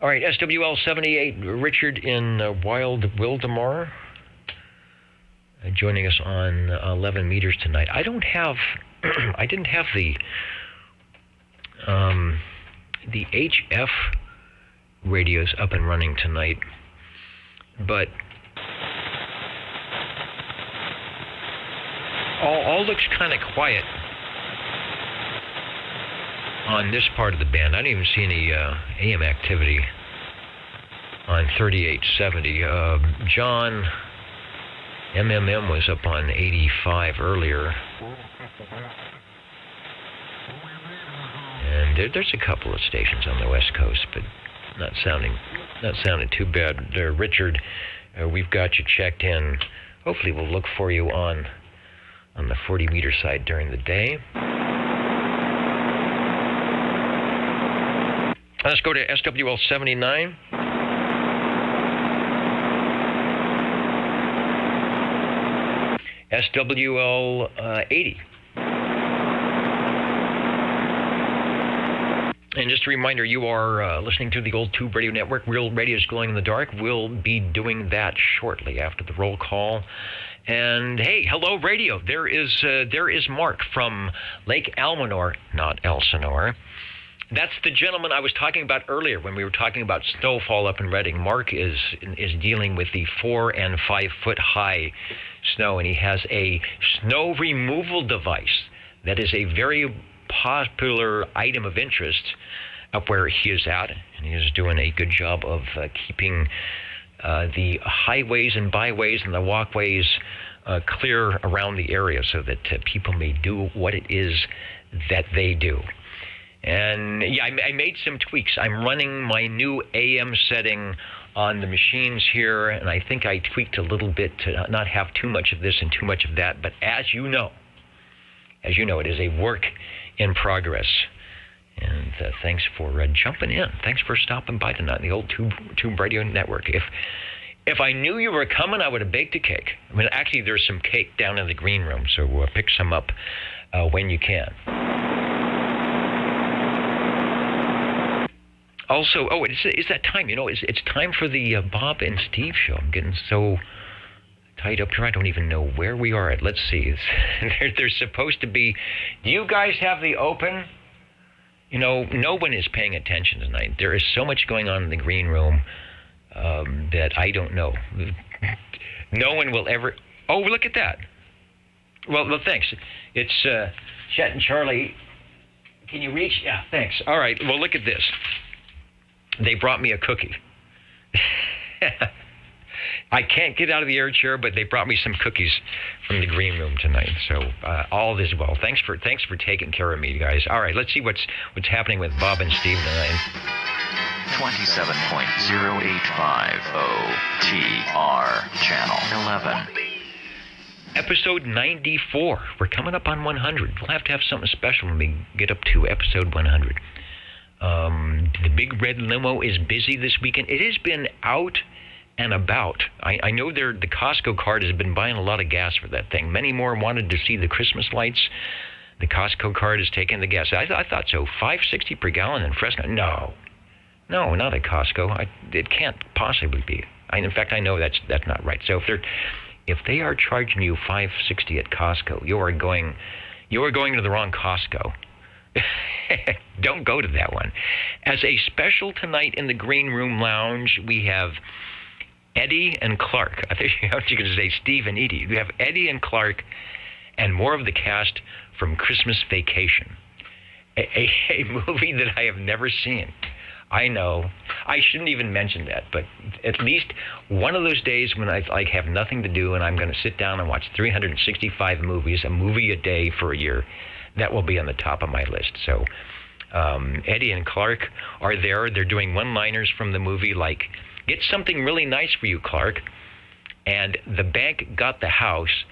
Speaker 2: All right, SWL 78, Richard in Wild Wildemar, joining us on 11 meters tonight. I didn't have the HF radios up and running tonight, but all looks kind of quiet on this part of the band. I didn't even see any AM activity on 3870. John MMM was up on 85 earlier. And there's a couple of stations on the West Coast, but not sounding too bad. Richard, we've got you checked in. Hopefully we'll look for you on the 40 meter side during the day. Let's go to SWL 79. SWL 80. And just a reminder, you are listening to the Old Tube Radio Network. Real Radio is Glowing in the Dark. We'll be doing that shortly after the roll call. And hey, hello radio. There is Mark from Lake Almanor, not Elsinore. That's the gentleman I was talking about earlier when we were talking about snowfall up in Redding. Mark is dealing with the 4 and 5 foot high snow, and he has a snow removal device that is a very popular item of interest up where he is at, and he is doing a good job of keeping the highways and byways and the walkways clear around the area so that people may do what it is that they do. And yeah, I made some tweaks. I'm running my new AM setting on the machines here, and I think I tweaked a little bit to not have too much of this and too much of that. But as you know, it is a work in progress. And thanks for jumping in. Thanks for stopping by tonight, the Old Tube Radio Network. If I knew you were coming, I would have baked a cake. I mean, actually, there's some cake down in the green room, so pick some up when you can. Also, it's that time. It's time for the Bob and Steve show. I'm getting so tied up here. I don't even know where we are at. Let's see. They're supposed to be. Do you guys have the open? No one is paying attention tonight. There is so much going on in the green room that I don't know. No one will ever. Oh, look at that. Well, thanks. It's Chet and Charlie. Can you reach? Yeah, thanks. All right. Well, look at this. They brought me a cookie. I can't get out of the air chair, but they brought me some cookies from the green room tonight. So all is well. Thanks for taking care of me, guys. All right, let's see what's happening with Bob and Steve tonight.
Speaker 4: 27.0850 TR Channel 11.
Speaker 2: Episode 94. We're coming up on 100. We'll have to have something special when we get up to episode 100. The big red limo is busy this weekend. It has been out and about. I know the Costco card has been buying a lot of gas for that thing. Many more wanted to see the Christmas lights. The Costco card is taking the gas. I thought so. $5.60 per gallon in Fresno. No, not at Costco. It can't possibly be. In fact, I know that's not right. So if they are charging you $5.60 at Costco, you are going to the wrong Costco. Don't go to that one. As a special tonight in the Green Room Lounge, we have Eddie and Clark. I think you're going to say Steve and Edie. We have Eddie and Clark and more of the cast from Christmas Vacation, a movie that I have never seen. I know. I shouldn't even mention that, but at least one of those days when I have nothing to do and I'm going to sit down and watch 365 movies, a movie a day for a year, that will be on the top of my list. So Eddie and Clark are there. They're doing one-liners from the movie like, "Get something really nice for you, Clark." And the bank got the house,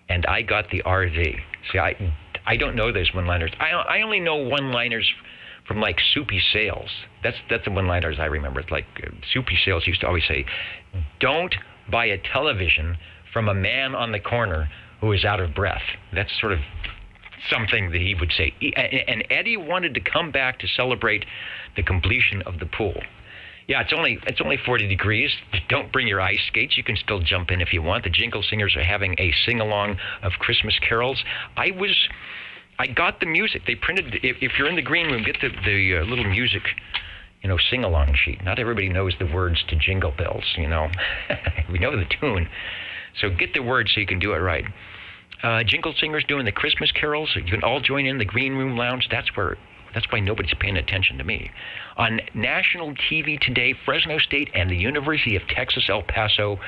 Speaker 2: and I got the RV. See, I don't know those one-liners. I only know one-liners from like Soupy Sales. That's the one-liners I remember. It's like Soupy Sales used to always say, "Don't buy a television from a man on the corner who is out of breath." That's sort of something that he would say. And Eddie wanted to come back to celebrate the completion of the pool. Yeah, it's only 40 degrees. Don't bring your ice skates. You can still jump in if you want. The Jingle Singers are having a sing-along of Christmas carols. I got the music. They printed. If you're in the green room, get the little music, sing-along sheet. Not everybody knows the words to Jingle Bells. We know the tune, so get the words so you can do it right. Jingle Singers doing the Christmas carols. You can all join in the Green Room Lounge. That's why nobody's paying attention to me. On national TV today, Fresno State and the University of Texas, El Paso,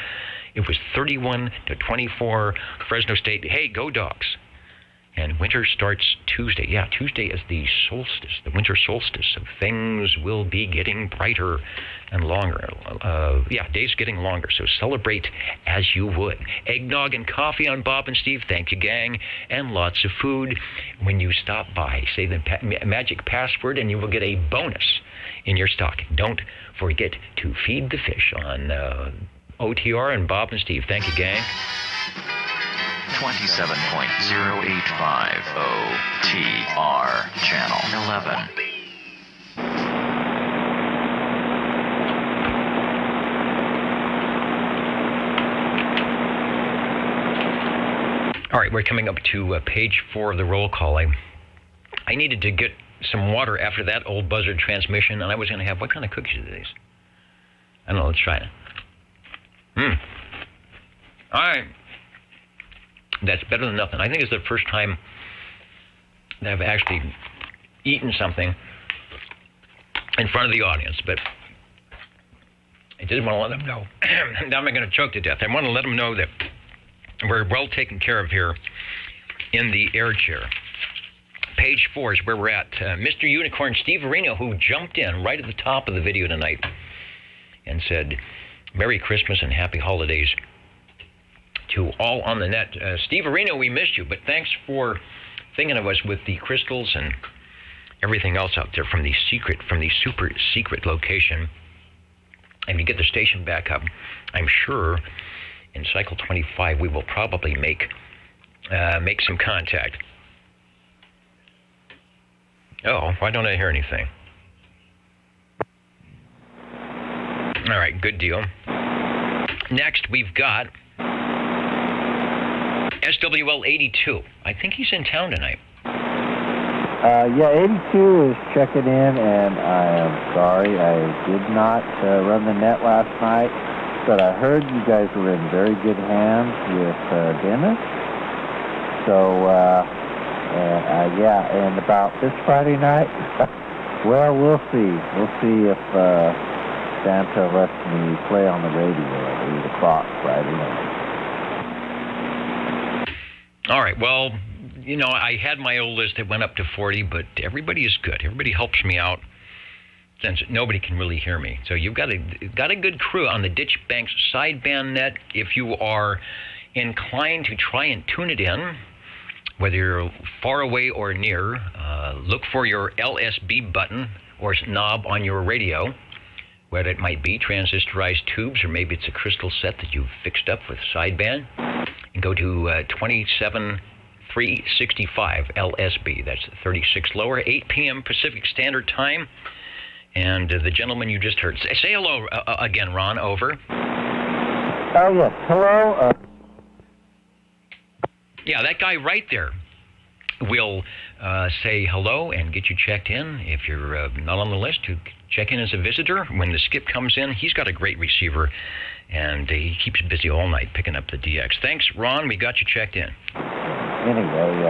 Speaker 2: it was 31-24. Fresno State, hey, go Dogs. And winter starts Tuesday. Yeah, Tuesday is the solstice, the winter solstice. So things will be getting brighter and longer. Days getting longer. So celebrate as you would. Eggnog and coffee on Bob and Steve. Thank you, gang. And lots of food when you stop by. Say the magic password and you will get a bonus in your stocking. Don't forget to feed the fish on OTR and Bob and Steve. Thank you, gang.
Speaker 4: 27.0850 TR Channel 11.
Speaker 2: All right, we're coming up to page 4 of the roll call. I needed to get some water after that old buzzard transmission, and I was going to have, what kind of cookies are these? I don't know, let's try it. All right. That's better than nothing. I think it's the first time that I've actually eaten something in front of the audience, but I didn't want to let them know. Now I'm going to choke to death. I want to let them know that we're well taken care of here in the air chair. Page 4 is where we're at. Mr. Unicorn Steve Areno, who jumped in right at the top of the video tonight and said, Merry Christmas and Happy Holidays to all on the net. Steve Areno, we missed you, but thanks for thinking of us with the crystals and everything else out there from the super secret location. And to get the station back up, I'm sure in cycle 25 we will probably make some contact. Oh, why don't I hear anything? All right, good deal. Next, we've got SWL 82. I think he's in town tonight.
Speaker 15: Yeah, 82 is checking in, and I am sorry I did not run the net last night, but I heard you guys were in very good hands with Dennis. So, and about this Friday night, well, we'll see. We'll see if Santa lets me play on the radio at 8 o'clock Friday night.
Speaker 2: All right, well, you know, I had my old list that went up to 40, but everybody is good. Everybody helps me out since nobody can really hear me. So you've got a good crew on the Ditch Banks sideband net. If you are inclined to try and tune it in, whether you're far away or near, look for your LSB button or knob on your radio, whether it might be transistorized tubes or maybe it's a crystal set that you've fixed up with sideband, and go to 27365 LSB. That's 36 lower, 8 p.m. Pacific Standard Time. And the gentleman you just heard, say hello again, Ron, over.
Speaker 15: Oh, yes. Hello.
Speaker 2: Yeah, that guy right there will say hello and get you checked in. If you're not on the list, to check in as a visitor. When the skip comes in, he's got a great receiver, and he keeps busy all night picking up the DX. Thanks, Ron. We got you checked in.
Speaker 15: Anyway,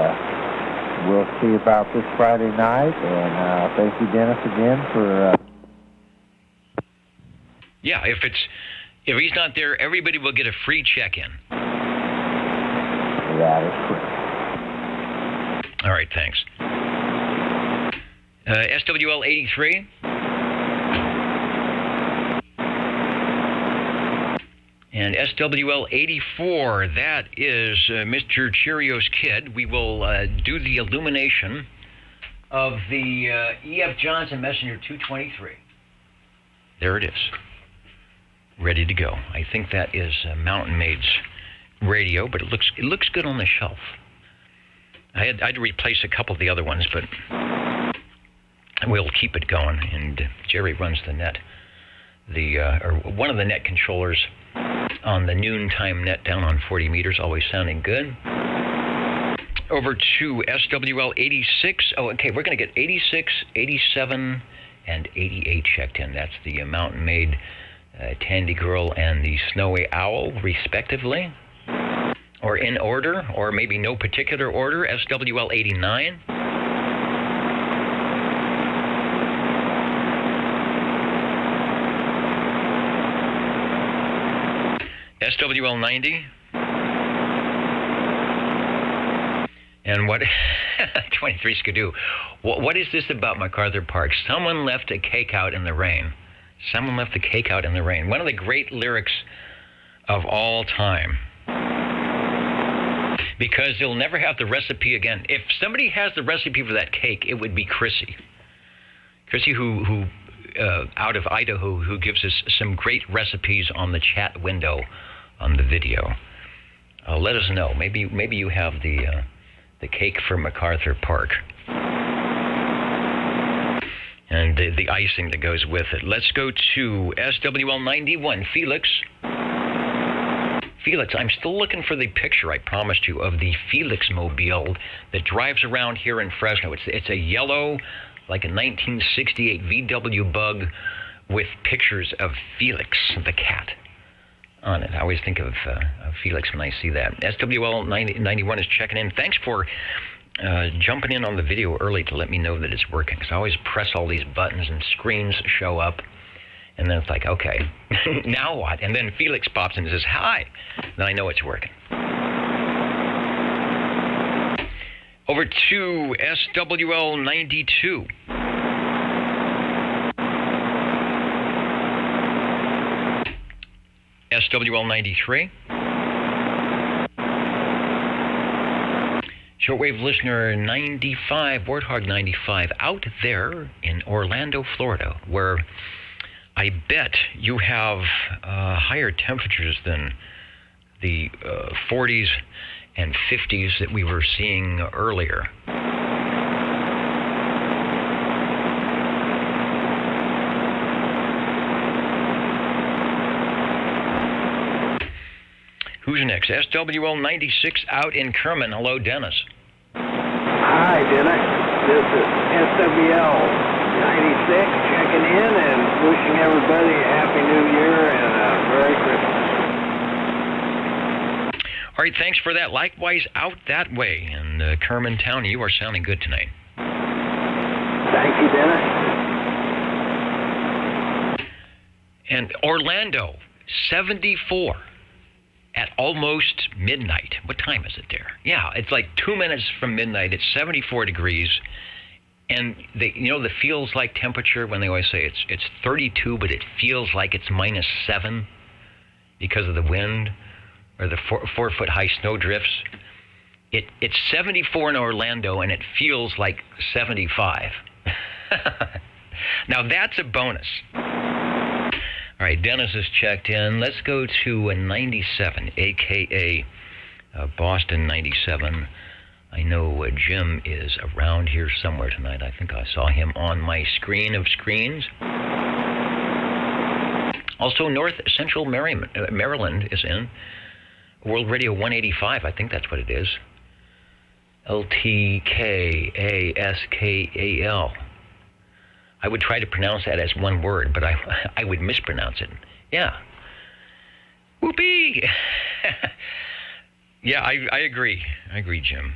Speaker 15: we'll see about this Friday night, and thank you, Dennis, again for...
Speaker 2: Yeah, if he's not there, everybody will get a free check-in.
Speaker 15: That is correct.
Speaker 2: All right, thanks. SWL 83. And SWL 84, that is Mr. Cheerios Kid. We will do the illumination of the E.F. Johnson Messenger 223. There it is. Ready to go. I think that is Mountain Maid's radio, but it looks good on the shelf. I had to replace a couple of the other ones, but we'll keep it going. And Jerry runs the net, or one of the net controllers on the noontime net down on 40 meters, always sounding good. Over to SWL 86. Oh, okay, we're going to get 86, 87, and 88 checked in. That's the Mountain Maid, Tandy Girl, and the Snowy Owl, respectively. Or in order, or maybe no particular order, SWL 89. SWL 90. And what 23 Skidoo. What is this about MacArthur Park? Someone left a cake out in the rain. Someone left the cake out in the rain. One of the great lyrics of all time. Because they'll never have the recipe again. If somebody has the recipe for that cake, it would be Chrissy. Chrissy, who out of Idaho, who gives us some great recipes on the chat window on the video. let us know. Maybe you have the cake for MacArthur Park. And the icing that goes with it. Let's go to SWL91. Felix. Felix, I'm still looking for the picture I promised you of the Felix Mobile that drives around here in Fresno. It's a yellow, like a 1968 VW Bug with pictures of Felix, the cat, on it. I always think of Felix when I see that. SWL91 is checking in. Thanks for jumping in on the video early to let me know that it's working, because I always press all these buttons and screens show up, and then it's like, okay, now what? And then Felix pops in and says, hi. Then I know it's working. Over to SWL92. SWL93. Shortwave listener 95, Warthog 95, out there in Orlando, Florida, where I bet you have higher temperatures than the 40s and 50s that we were seeing earlier. Who's next? SWL96 out in Kerman. Hello, Dennis.
Speaker 16: Hi, Dennis. This is SWL96 checking in and wishing everybody a Happy New Year and a Merry Christmas.
Speaker 2: All right, thanks for that. Likewise, out that way in Kerman Town. You are sounding good tonight.
Speaker 16: Thank you, Dennis.
Speaker 2: And Orlando, 74. At almost midnight. What time is it there? Yeah, it's like 2 minutes from midnight. It's 74 degrees. And the feels like temperature, when they always say it's 32, but it feels like it's -7 because of the wind or the 4-foot high snow drifts. It's 74 in Orlando, and it feels like 75. Now that's a bonus. All right, Dennis has checked in. Let's go to 97, a.k.a. Boston 97. I know Jim is around here somewhere tonight. I think I saw him on my screen of screens. Also, North Central Maryland is in. World Radio 185, I think that's what it is. LTKASKAL. I would try to pronounce that as one word, but I would mispronounce it. Yeah. Whoopee! Yeah, I agree. I agree, Jim.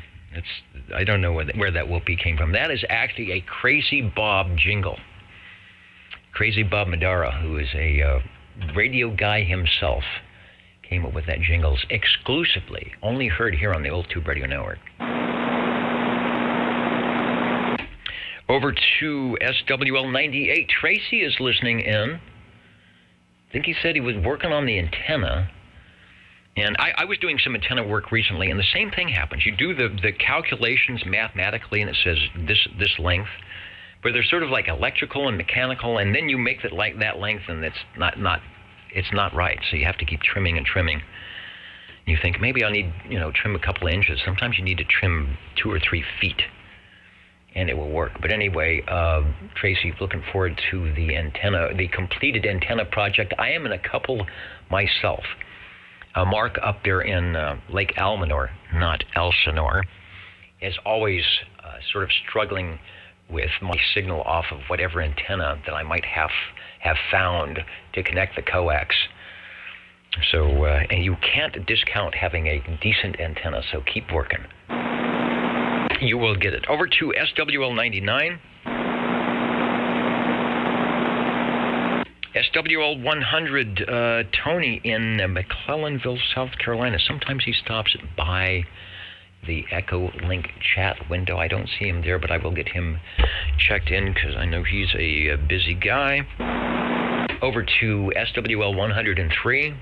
Speaker 2: I don't know where that whoopee came from. That is actually a Crazy Bob jingle. Crazy Bob Madara, who is a radio guy himself, came up with that jingles exclusively, only heard here on the Old Tube Radio Network. Over to SWL98. Tracy is listening in. I think he said he was working on the antenna. And I was doing some antenna work recently, and the same thing happens. You do the calculations mathematically, and it says this length, but they're sort of like electrical and mechanical, and then you make that length, and it's not right. So you have to keep trimming and trimming. You think maybe I'll need trim a couple of inches. Sometimes you need to trim 2 or 3 feet. And it will work. But anyway, Tracy, looking forward to the completed antenna project. I am in a couple myself. Mark up there in Lake Almanor, not Elsinore, is always sort of struggling with my signal off of whatever antenna that I might have found to connect the coax. So, and you can't discount having a decent antenna, so keep working. You will get it. Over to SWL99. SWL100, Tony in McClellanville, South Carolina. Sometimes he stops by the Echo Link chat window. I don't see him there, but I will get him checked in because I know he's a busy guy. Over to SWL103.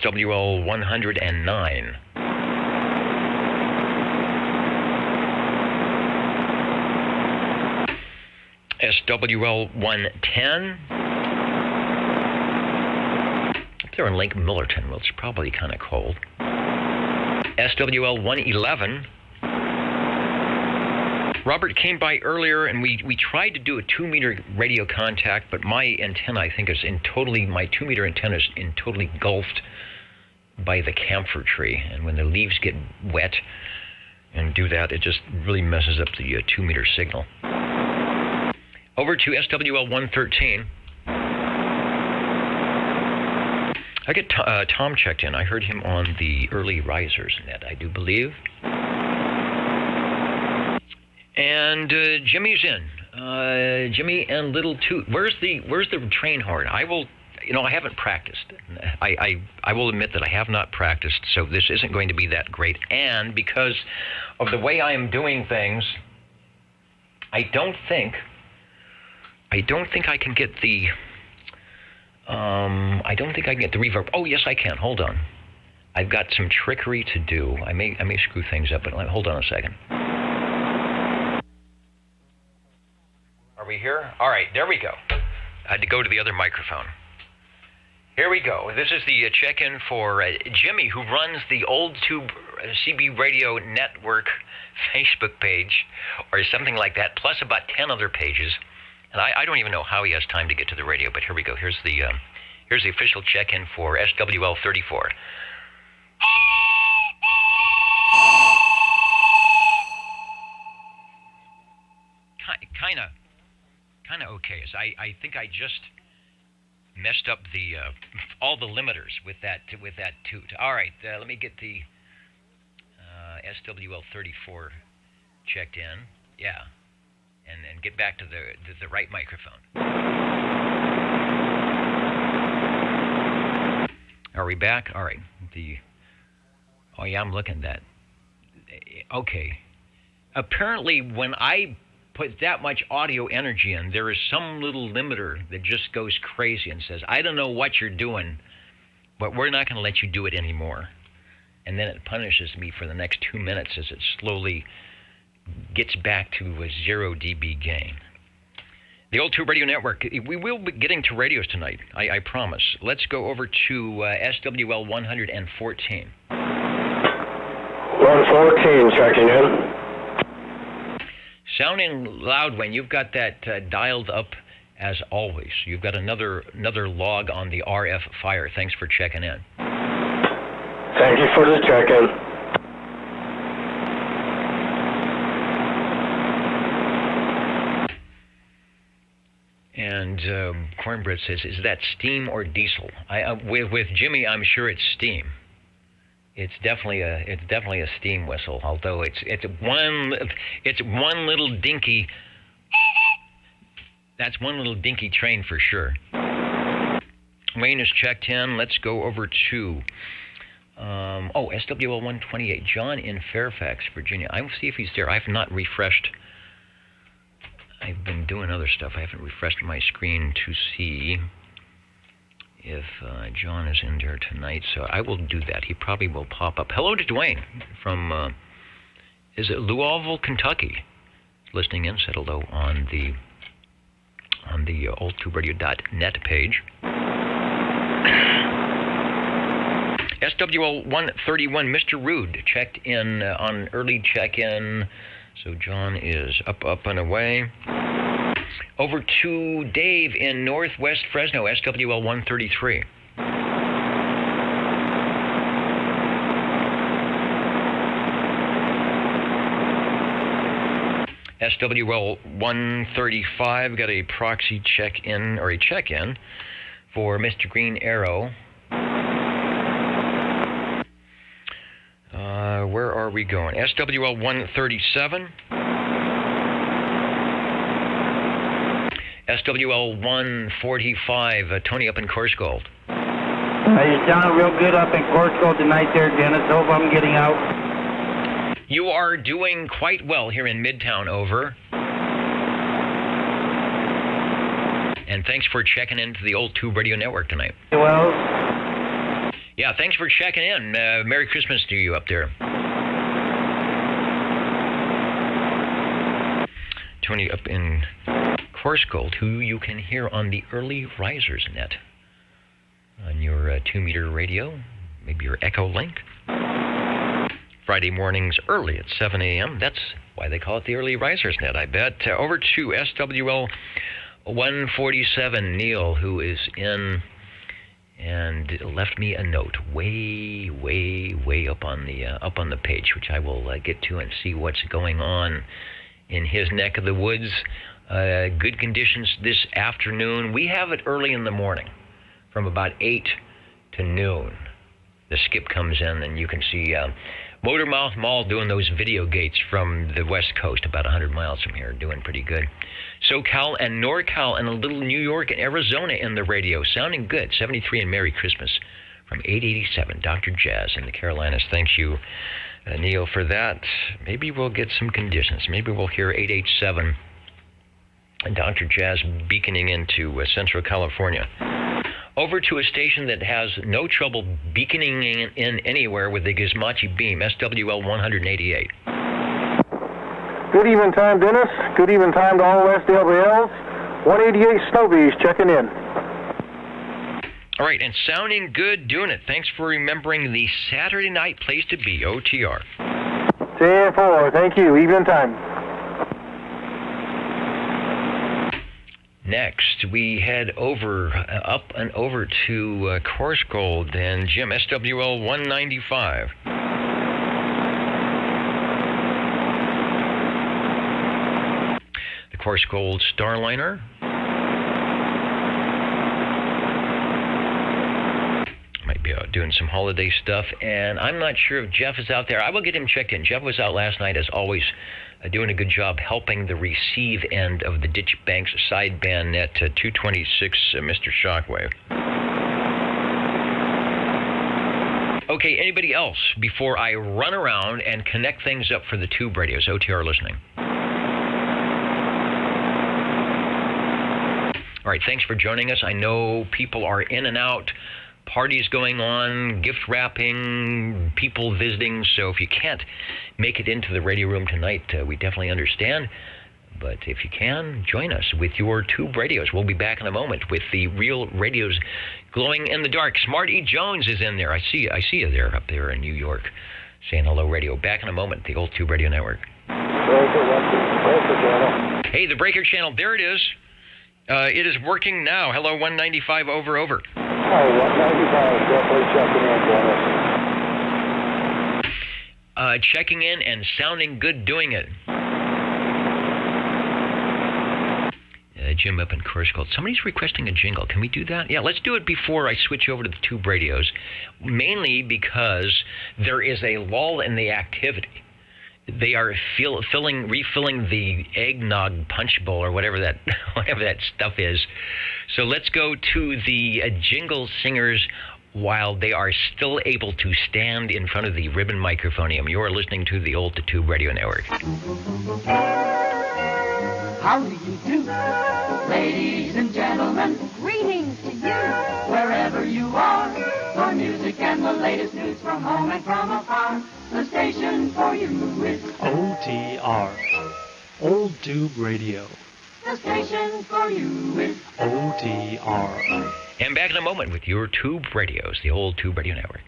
Speaker 2: SWL 109. SWL 110. there in Lake Millerton. Well, it's probably kind of cold. SWL 111. Robert came by earlier, and we tried to do a 2-meter radio contact, but my antenna, I think, my 2-meter antenna is totally engulfed by the camphor tree. And when the leaves get wet and do that, it just really messes up the 2-meter signal. Over to SWL 113. I get Tom checked in. I heard him on the early risers net, I do believe. And Jimmy's in. Jimmy and Little Toot. Where's the train horn? I haven't practiced. I will admit that I have not practiced, so this isn't going to be that great. And because of the way I am doing things, I don't think I can get the reverb. Oh, yes, I can. Hold on. I've got some trickery to do. I may screw things up, but hold on a second. Are we here? All right, there we go. I had to go to the other microphone. Here we go. This is the check-in for Jimmy, who runs the Old Tube CB Radio Network Facebook page, or something like that, plus about 10 other pages. And I don't even know how he has time to get to the radio, but here we go. Here's the official check-in for SWL 34. Kind of okay. So I think I just messed up the all the limiters with that toot. All right, let me get the SWL 34 checked in. Yeah. And get back to the right microphone. Are we back? All right. Oh yeah, I'm looking at that. Okay. Apparently, when I put that much audio energy in, there is some little limiter that just goes crazy and says, "I don't know what you're doing, but we're not going to let you do it anymore." And then it punishes me for the next 2 minutes as it slowly gets back to a 0 dB gain. The Old Tube Radio Network. We will be getting to radios tonight, I promise. Let's go over to SWL 114.
Speaker 17: 114 checking in.
Speaker 2: Sounding loud, Wayne. You've got that dialed up as always. You've got another log on the RF fire. Thanks for checking in.
Speaker 17: Thank you for the check-in.
Speaker 2: And Cornbread says, "Is that steam or diesel?" With Jimmy, I'm sure it's steam. It's definitely a steam whistle. Although it's one little dinky. That's one little dinky train for sure. Wayne is checked in. Let's go over to SWL 128. John in Fairfax, Virginia. I will see if he's there. I have not refreshed. I've been doing other stuff. I haven't refreshed my screen to see if John is in there tonight, so I will do that. He probably will pop up. Hello to Dwayne from, is it Louisville, Kentucky? Listening in, said hello on the oldtuberadio.net page. SWL 131, Mr. Rude checked in on early check-in. So John is up and away. Over to Dave in Northwest Fresno, SWL 133. SWL 135, got a proxy check-in, or a check-in, for Mr. Green Arrow. Where are we going? SWL 137. SWL 145, Tony up in Coarsegold.
Speaker 18: You sound real good up in Coarsegold tonight there, Dennis. Hope I'm getting out.
Speaker 2: You are doing quite well here in Midtown, over. And thanks for checking into the Old Tube Radio Network tonight.
Speaker 18: Well.
Speaker 2: Yeah, thanks for checking in. Merry Christmas to you up there. Tony up in Coarsegold, who you can hear on the Early Risers net. on your 2-meter radio, maybe your Echo Link. Friday mornings early at 7 a.m. That's why they call it the Early Risers Net, I bet. Over to SWL 147, Neil, who is in and left me a note way up on the page, which I will get to and see what's going on in his neck of the woods. Good conditions this afternoon. We have it early in the morning, from about 8 to noon. The skip comes in, and you can see Motormouth Mall doing those video gates from the West Coast, about 100 miles from here, doing pretty good. SoCal and NorCal and a little New York and Arizona in the radio, sounding good. 73 and Merry Christmas from 887. Dr. Jazz in the Carolinas. Thank you, Neil, for that. Maybe we'll get some conditions. Maybe we'll hear 887 and Dr. Jazz beaconing into Central California. Over to a station that has no trouble beaconing in anywhere with the Gizmochi beam, SWL 188.
Speaker 5: Good evening time, Dennis. Good evening time to all SWLs. 188 Snowbees checking in.
Speaker 2: All right, and sounding good, doing it. Thanks for remembering the Saturday night place to be, OTR.
Speaker 5: 10-4, thank you. Evening time.
Speaker 2: Next, we head up and over to Coarse Gold and Jim, SWL 195. The Coarse Gold Starliner. Might be out doing some holiday stuff, and I'm not sure if Jeff is out there. I will get him checked in. Jeff was out last night, as always, doing a good job helping the receive end of the Ditch Banks sideband net 226, Mr. Shockwave. Okay, anybody else before I run around and connect things up for the tube radios? OTR listening. All right, thanks for joining us. I know people are in and out. Parties going on, gift wrapping, people visiting. So if you can't make it into the radio room tonight, we definitely understand. But if you can, join us with your tube radios. We'll be back in a moment with the real radios glowing in the dark. Smart E. Jones is in there. I see you there, up there in New York, saying hello, radio. Back in a moment, the old Tube Radio Network.
Speaker 16: Breaker channel.
Speaker 2: Hey, the breaker channel, there it is. It is working now. Hello, 195, over.
Speaker 16: Hi, 195, definitely checking in, Dennis.
Speaker 2: Checking in and sounding good doing it. Jim up in Coarse Gold. Somebody's requesting a jingle. Can we do that? Yeah, let's do it before I switch over to the tube radios, mainly because there is a lull in the activity. They are refilling the eggnog punch bowl or whatever that stuff is. So let's go to the jingle singers while they are still able to stand in front of the ribbon microphonium. You are listening to the old Tube Radio Network.
Speaker 19: How do you do, ladies and gentlemen? Greetings to you, wherever you are. For music and the latest news from home and from afar, the station for you is
Speaker 20: OTR, Old Tube Radio.
Speaker 19: The station for you is
Speaker 20: OTR.
Speaker 2: And back in a moment with your tube radios, the old Tube Radio Network.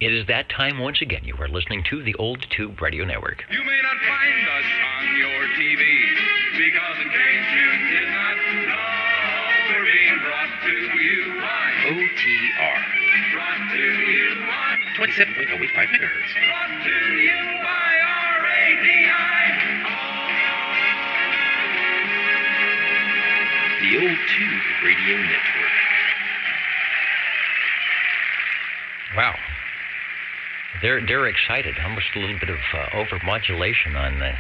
Speaker 2: It is that time once again. You are listening to the Old Tube Radio Network.
Speaker 3: You may not find us on your TV, because in case you did not know, we're being brought to you by
Speaker 21: OTR.
Speaker 3: Brought to you by
Speaker 21: 27.085 megahertz.
Speaker 3: Brought to you by RADI.
Speaker 21: The Old Tube Radio Network.
Speaker 2: Wow. They're excited. Almost a little bit of overmodulation on the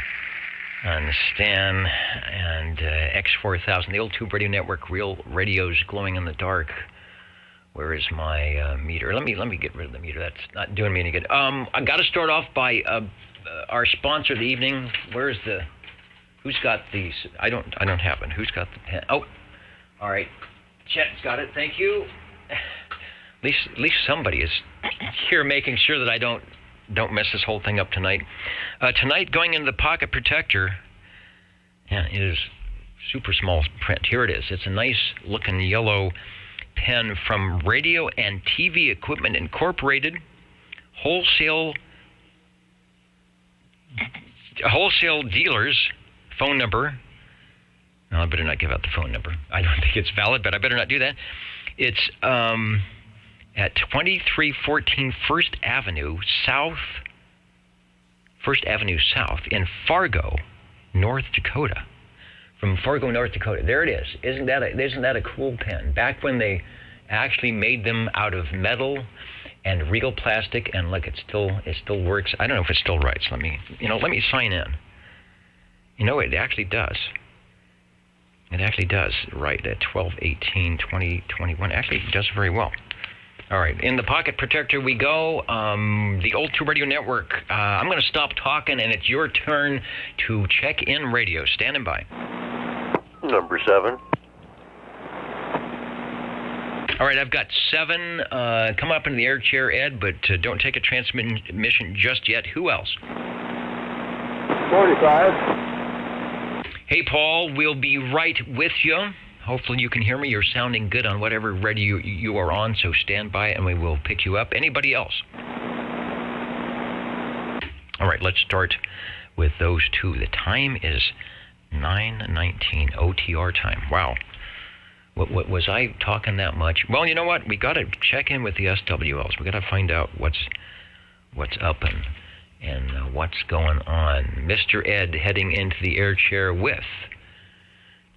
Speaker 2: Stan and X4000. The Old Tube Radio Network, real radios glowing in the dark. Where is my meter? Let me get rid of the meter. That's not doing me any good. I got to start off by our sponsor of the evening. Who's got these? I don't have it. Who's got the pen? Oh, all right. Chet's got it. Thank you. At least somebody is here making sure that I don't mess this whole thing up tonight. Tonight, going into the pocket protector, yeah, it is super small print. Here it is. It's a nice looking yellow pen from Radio and TV Equipment Incorporated, wholesale dealers. Phone number. No, I better not give out the phone number. I don't think it's valid, but I better not do that. It's at 2314 First Avenue South in Fargo, North Dakota. From Fargo, North Dakota. There it is. Isn't that a cool pen? Back when they actually made them out of metal and real plastic, and look, it still works. I don't know if it still writes. Let me sign in. It actually does. It actually does write at 12/18/2021. Actually, it does very well. All right, in the pocket protector we go. The Old Tube Radio Network. I'm going to stop talking, and it's your turn to check in radio. Standing by.
Speaker 7: Number 7.
Speaker 2: All right, I've got 7. Come up into the air chair, Ed, but don't take a transmission just yet. Who else?
Speaker 5: 45.
Speaker 2: Hey, Paul, we'll be right with you. Hopefully you can hear me. You're sounding good on whatever radio you are on, so stand by and we will pick you up. Anybody else? All right, let's start with those two. The time is 9:19 OTR time. Wow. What was I talking that much? Well, you know what? We got to check in with the SWLs. We got to find out what's up and what's going on. Mr. Ed heading into the air chair with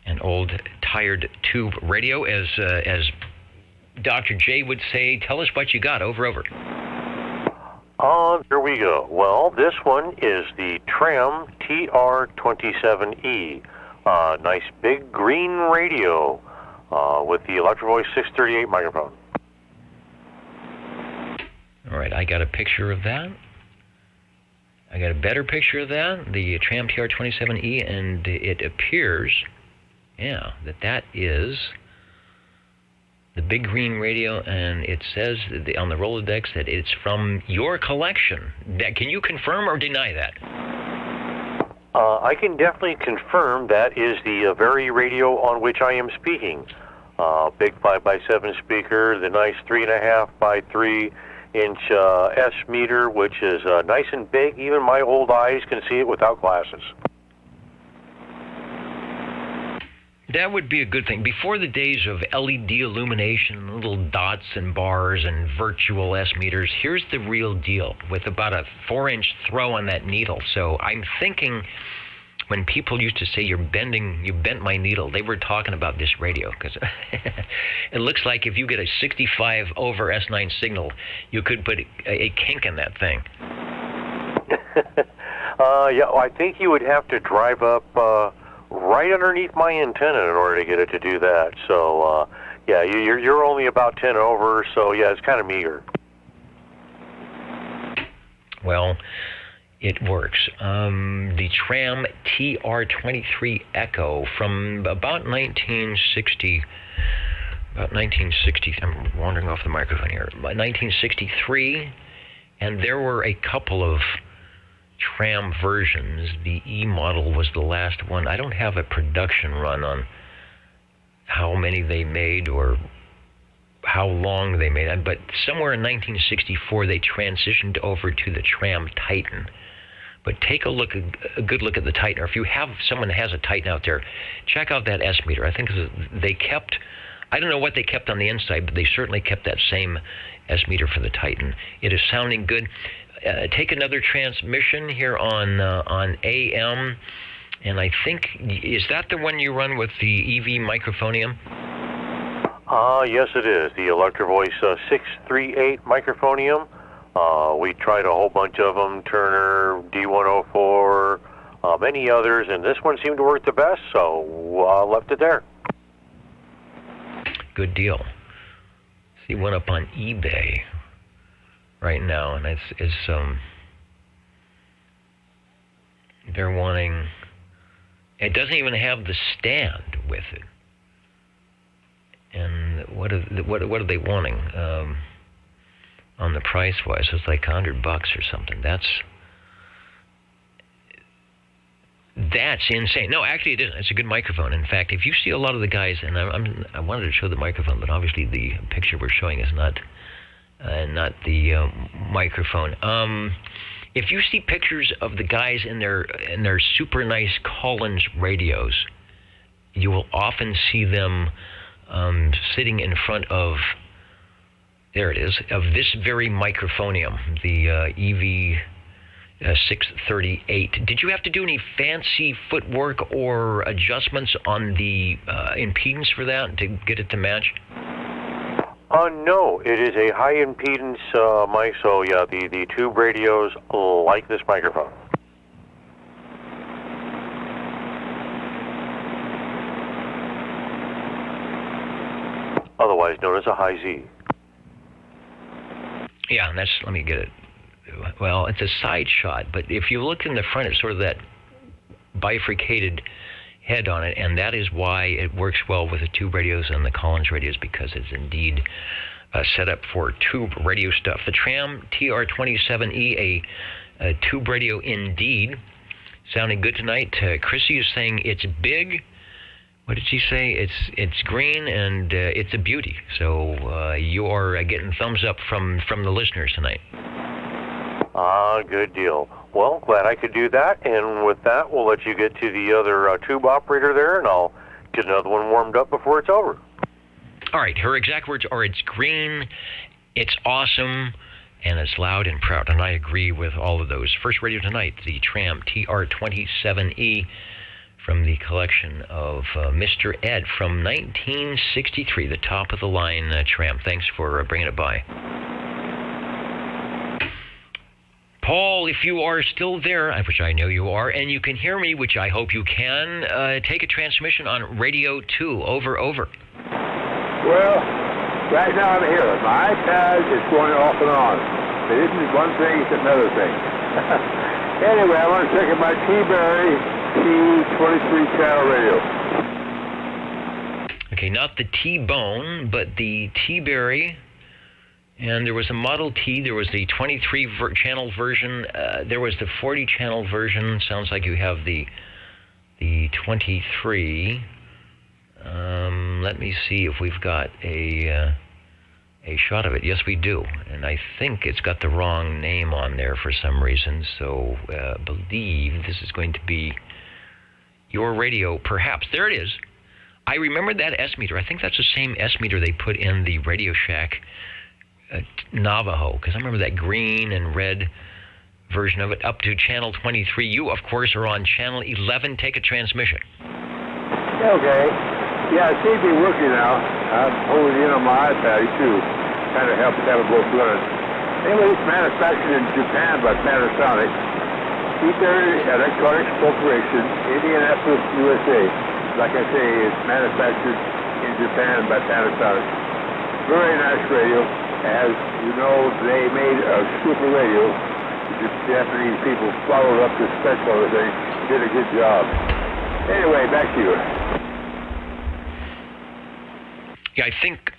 Speaker 2: an old tired tube radio, as Dr. J would say. Tell us what you got. Over.
Speaker 7: Here we go. Well, this one is the Tram TR27E. Nice big green radio with the Electro Voice 638 microphone.
Speaker 2: All right, I got a picture of that. I got a better picture of that, the Tram TR27E, and it appears, that is the big green radio, and it says on the Rolodex that it's from your collection. Can you confirm or deny that?
Speaker 7: I can definitely confirm that is the very radio on which I am speaking. Big 5x7 speaker, the nice 3.5 by 3 inch S meter, which is nice and big. Even my old eyes can see it without glasses.
Speaker 2: That would be a good thing. Before the days of LED illumination, little dots and bars and virtual S meters, here's the real deal with about a 4-inch throw on that needle. So I'm thinking when people used to say you bent my needle, they were talking about this radio, because it looks like if you get a 65 over S9 signal, you could put a kink in that thing.
Speaker 7: I think you would have to drive up right underneath my antenna in order to get it to do that. So, you're only about 10 over, so it's kind of meager.
Speaker 2: Well, it works. The Tram TR23 Echo from about 1960. I'm wandering off the microphone here. 1963, and there were a couple of Tram versions. The E model was the last one. I don't have a production run on how many they made or how long they made it, but somewhere in 1964 they transitioned over to the Tram Titan. But take a good look at the Titan, or if you have someone that has a Titan out there, check out that S meter. I think they kept, I don't know what they kept on the inside, but they certainly kept that same S meter for the Titan. It is sounding good. Take another transmission here on AM, and I think, is that the one you run with the EV microphonium?
Speaker 7: Yes, it is. The Electro-Voice 638 microphonium. We tried a whole bunch of them, Turner, D104, many others, and this one seemed to work the best, so left it there.
Speaker 2: Good deal. See one up on eBay right now, and it's they're wanting, it doesn't even have the stand with it. And what are they wanting on the price wise? It's like $100 or something. That's insane. No, actually it isn't. It's a good microphone. In fact, if you see a lot of the guys, and I wanted to show the microphone, but obviously the picture we're showing is not the microphone. If you see pictures of the guys in their super nice Collins radios, you will often see them sitting in front of, there it is, of this very microphonium, the EV 638. Did you have to do any fancy footwork or adjustments on the impedance for that to get it to match?
Speaker 7: No, it is a high impedance mic, so yeah, the tube radios like this microphone. Otherwise known as a high Z.
Speaker 2: Yeah, and that's, let me get it. Well, it's a side shot, but if you look in the front, it's sort of that bifurcated head on it, and that is why it works well with the tube radios and the Collins radios, because it's indeed set up for tube radio stuff. The Tram TR27E, a tube radio indeed, sounding good tonight. Chrissy is saying it's big. What did she say? It's green and it's a beauty. So you are getting thumbs up from the listeners tonight.
Speaker 7: Good deal. Well, glad I could do that. And with that, we'll let you get to the other tube operator there, and I'll get another one warmed up before it's over.
Speaker 2: All right. Her exact words are, it's green, it's awesome, and it's loud and proud. And I agree with all of those. First radio tonight, the Tram TR27E from the collection of Mr. Ed from 1963, the top of the line Tram. Thanks for bringing it by. Paul, if you are still there, which I know you are, and you can hear me, which I hope you can, take a transmission on Radio 2. Over.
Speaker 5: Well, right now I'm here. My iPad is going off and on. It isn't one thing, it's another thing. Anyway, I want to check out my T-Berry T23 channel radio.
Speaker 2: Okay, not the T-Bone, but the T-Berry. And there was a Model T, there was the 23-channel version, there was the 40-channel version. Sounds like you have the 23. Let me see if we've got a shot of it. Yes, we do. And I think it's got the wrong name on there for some reason, so I believe this is going to be your radio, perhaps. There it is. I remember that S meter. I think that's the same S meter they put in the Radio Shack Navajo, because I remember that green and red version of it, up to channel 23. You, of course, are on channel 11. Take a transmission.
Speaker 5: Okay. Yeah, it seems to be working now. I'm holding in on my iPad, too. Kind of helps have it both running. Anyway, it's manufactured in Japan by Panasonic. T-Berry Electronics Corporation, Indianapolis, USA. Like I say, it's manufactured in Japan by Panasonic. Very nice radio. As you know, they made a super radio. The Japanese people followed up the spec on the thing, did a good job. Anyway, back to you.
Speaker 2: Yeah, I think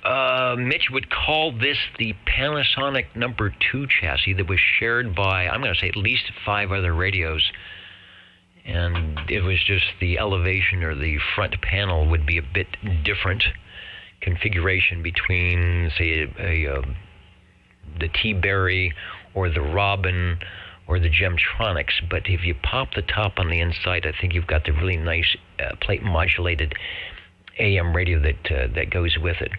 Speaker 2: Mitch would call this the Panasonic number 2 chassis that was shared by, I'm going to say, at least 5 other radios. And it was just the elevation or the front panel would be a bit different. configuration between, say, the T-Berry or the Robin or the Gemtronics, but if you pop the top on the inside, I think you've got the really nice plate modulated AM radio that goes with it.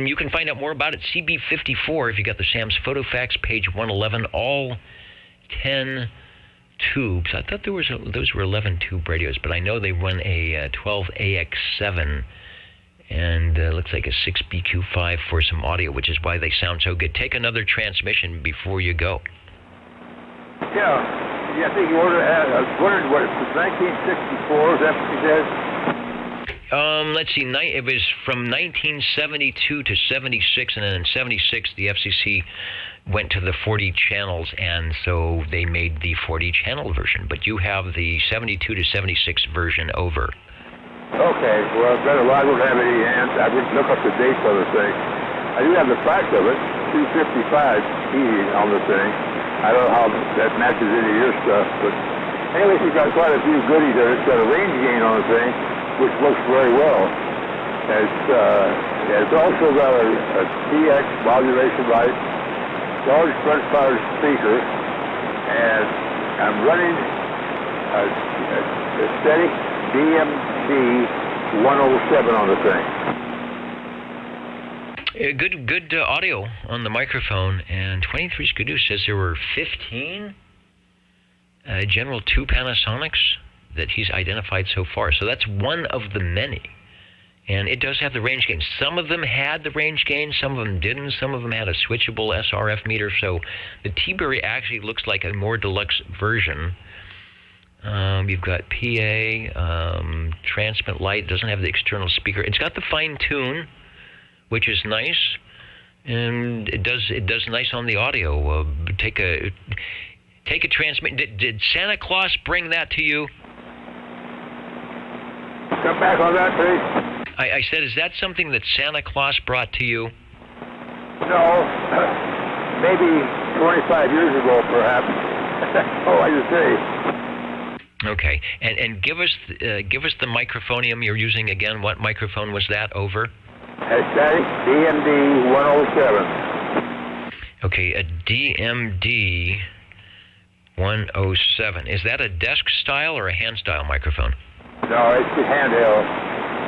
Speaker 2: You can find out more about it, CB54, if you got the Sam's Photofax, page 111, all 10 tubes. I thought those were 11 tube radios, but I know they run a 12AX7 and looks like a 6BQ5 for some audio, which is why they sound so good. Take another transmission before you go.
Speaker 11: Yeah, I think you ordered. I was wondering what it was. 1964. Is that what you said?
Speaker 2: Let's see. It was from 1972 to 76, and then in 76, the FCC went to the 40 channels, and so they made the 40 channel version. But you have the 72 to 76 version over.
Speaker 11: Okay. Well, better. I don't have any hands. I didn't look up the dates on the thing. I do have the fact of it. 255 heating on the thing. I don't know how that matches into your stuff, but anyway, you've got quite a few goodies there. It's got a range gain on the thing, which looks very well. It's also got a TX modulation light, large front fire speaker, and I'm running a steady DMD 107 on the thing.
Speaker 2: Good audio on the microphone, and 23 Skidoo says there were 15 General 2 Panasonics that he's identified so far. So that's one of the many. And it does have the range gain. Some of them had the range gain, some of them didn't. Some of them had a switchable SRF meter. So the T-Berry actually looks like a more deluxe version. You've got PA, transmit light, doesn't have the external speaker. It's got the fine tune, which is nice, and it does nice on the audio. Take a transmit. Did Santa Claus bring that to you?
Speaker 11: Come back on that, please.
Speaker 2: I said, is that something that Santa Claus brought to you?
Speaker 11: No, maybe 25 years ago, perhaps. Oh, I just say.
Speaker 2: Okay, and give us the microphonium you're using again. What microphone was that over?
Speaker 11: Static DMD 107.
Speaker 2: Okay, a DMD 107. Is that a desk style or a hand style microphone?
Speaker 11: No, it's the handheld.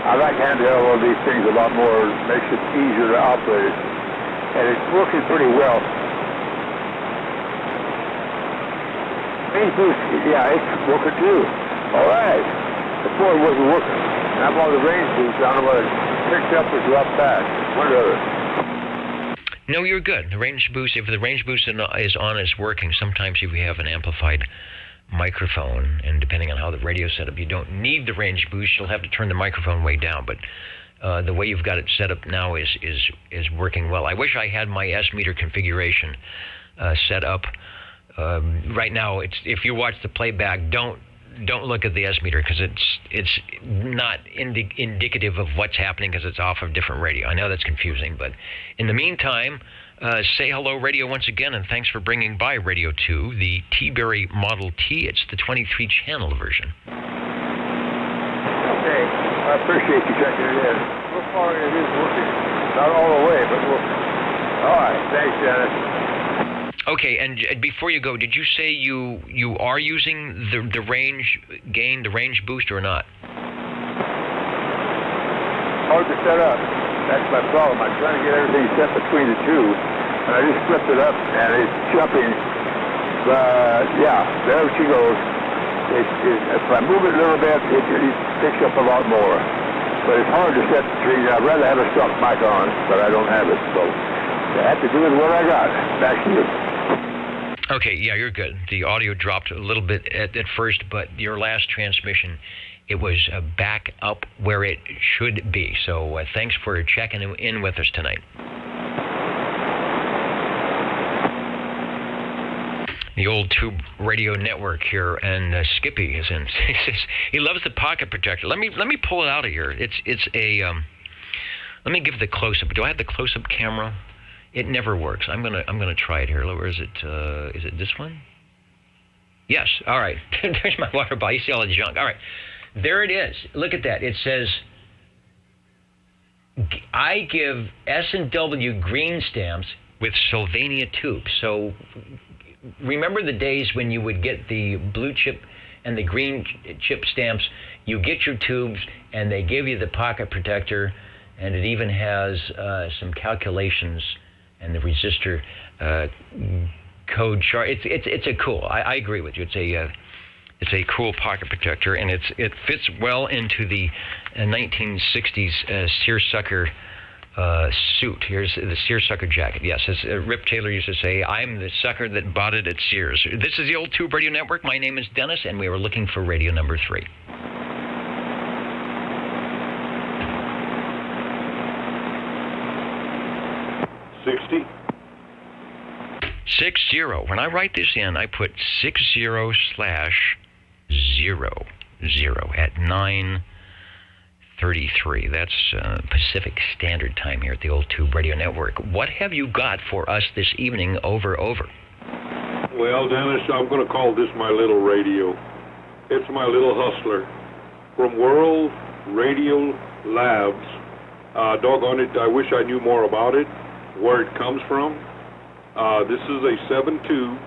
Speaker 11: I like handheld on these things a lot more. It makes it easier to operate it. And it's working pretty well. Range boost, yeah, it's working too. All right. Before it wasn't working. I'm on the range boost. I don't know what it picked up or dropped back. One or the other.
Speaker 2: No, you're good. The range boost, if the range boost is on, it's working. Sometimes if you have an amplified microphone, and depending on how the radio's set up, you don't need the range boost. You'll have to turn the microphone way down. But the way you've got it set up now is working well. I wish I had my S-meter configuration set up. Right now, if you watch the playback, don't look at the S-meter, because it's not indicative of what's happening, because it's off of different radio. I know that's confusing, but in the meantime, say hello, radio, once again, and thanks for bringing by Radio 2, the T-Berry Model T. It's the 23-channel version.
Speaker 11: Okay, I appreciate you checking it in. So far, it is working. Not all the way, but working. All right, thanks, Dennis.
Speaker 2: Okay, and before you go, did you say you are using the range gain, the range boost, or not?
Speaker 11: Hard to set up. That's my problem. I'm trying to get everything set between the two, and I just flipped it up, and it's jumping. Yeah, there she goes. If I move it a little bit, it picks up a lot more. But it's hard to set the trees. I'd rather have a stock mic on, but I don't have it, so I have to do with what I got. Back to you.
Speaker 2: Okay, yeah, you're good. The audio dropped a little bit at first, but your last transmission, it was back up where it should be. So thanks for checking in with us tonight. The old Tube Radio Network here, and Skippy is in. He loves the pocket protector. Let me pull it out of here. It's a. Let me give the close-up. Do I have the close-up camera? It never works. I'm gonna try it here. Where is it? Is it this one? Yes. All right. There's my water bottle. You see all the junk. All right. There it is. Look at that. It says I give S&W green stamps with Sylvania tubes. So remember the days when you would get the blue chip and the green chip stamps? You get your tubes, and they give you the pocket protector, and it even has some calculations and the resistor code chart. It's a cool. I agree with you. It's a cool pocket protector, and it fits well into the 1960s seersucker suit. Here's the seersucker jacket. Yes, as Rip Taylor used to say, I'm the sucker that bought it at Sears. This is the Old Tube Radio Network. My name is Dennis, and we were looking for radio number 3.
Speaker 6: $60.
Speaker 2: 60. When I write this in, I put 60/00 at 9:33. That's Pacific Standard Time here at the Old Tube Radio Network. What have you got for us this evening, over?
Speaker 6: Well, Dennis, I'm going to call this my little radio. It's my little hustler. From World Radio Labs. Doggone it, I wish I knew more about it, where it comes from. This is a 7-tube.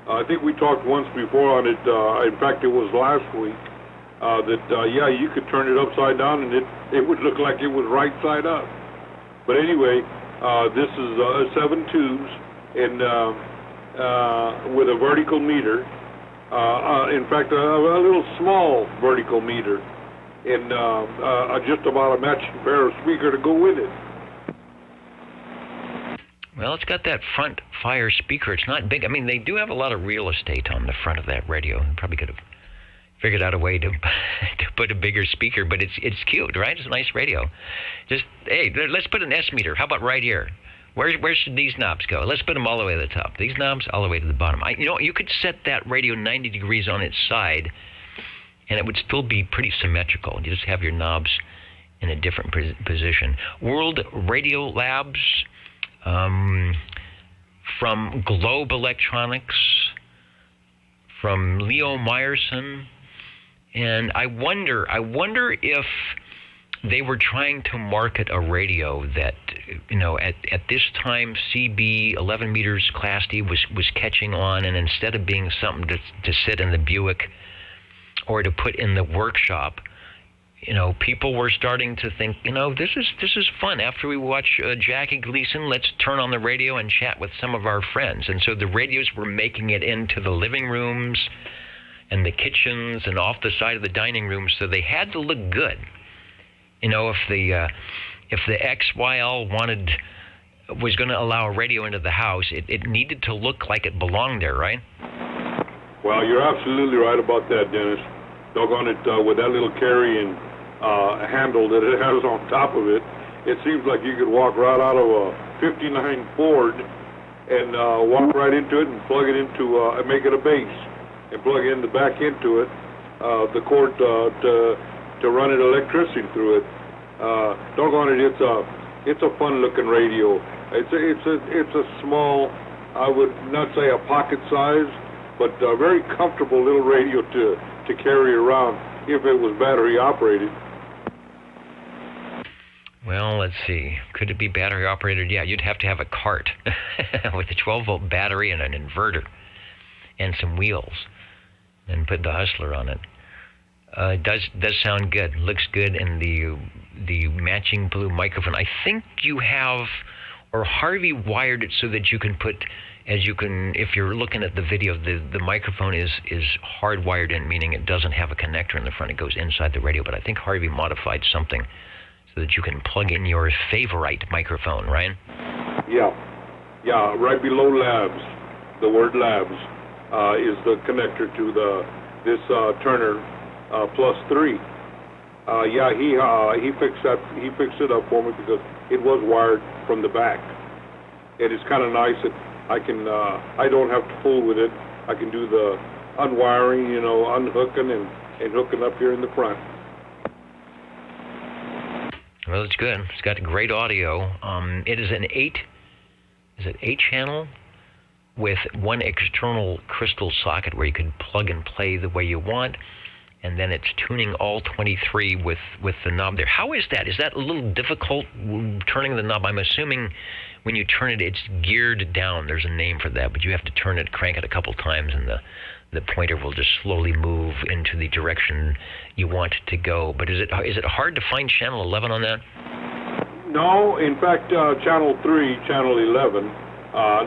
Speaker 6: I think we talked once before on it. In fact, it was last week. You could turn it upside down and it would look like it was right side up. But anyway, this is 7 tubes and with a vertical meter. In fact, a little small vertical meter, and just about a matching pair of speaker to go with it.
Speaker 2: Well, it's got that front fire speaker. It's not big. I mean, they do have a lot of real estate on the front of that radio. Probably could have figured out a way to put a bigger speaker, but it's cute, right? It's a nice radio. Just, hey, let's put an S meter. How about right here? Where should these knobs go? Let's put them all the way to the top. These knobs all the way to the bottom. You could set that radio 90 degrees on its side, and it would still be pretty symmetrical. You just have your knobs in a different position. World Radio Labs, from Globe Electronics, from Leo Meyerson, and I wonder if they were trying to market a radio that, at this time, CB 11 meters Class D was catching on, and instead of being something to sit in the Buick or to put in the workshop, people were starting to think, this is fun. After we watch Jackie Gleason, let's turn on the radio and chat with some of our friends. And so the radios were making it into the living rooms and the kitchens and off the side of the dining room, so they had to look good. If the XYL was going to allow a radio into the house, it needed to look like it belonged there, right?
Speaker 6: Well, you're absolutely right about that, Dennis. Doggone it, with that little carrying handle that it has on top of it, it seems like you could walk right out of a 59 Ford and walk right into it and plug it into, make it a base, and plug in the back into it, the cord to run it electricity through it. Doggone it, it's a fun-looking radio. It's a small, I would not say a pocket size, but a very comfortable little radio to carry around if it was battery operated.
Speaker 2: Well, let's see. Could it be battery operated? Yeah, you'd have to have a cart with a 12-volt battery and an inverter and some wheels, and put the Hustler on it. It does sound good. Looks good, and the matching blue microphone. I think you have, or Harvey wired it so that you can put, if you're looking at the video, the microphone is hardwired in, meaning it doesn't have a connector in the front. It goes inside the radio. But I think Harvey modified something so that you can plug in your favorite microphone, right?
Speaker 6: Yeah, right below Labs, the word Labs is the connector to this Turner Plus 3. He fixed that. He fixed it up for me because it was wired from the back, and it's kind of nice that I can. I don't have to fool with it. I can do the unwiring, unhooking and hooking up here in the front.
Speaker 2: Well, it's good. It's got great audio. It is an 8-channel with one external crystal socket where you can plug and play the way you want. and then it's tuning all 23 with the knob there. How is that? Is that a little difficult turning the knob? I'm assuming when you turn it, it's geared down. There's a name for that, but you have to turn it, crank it a couple times, and the pointer will just slowly move into the direction you want it to go. But is it hard to find channel 11 on that?
Speaker 6: No, in fact, channel 3, channel 11.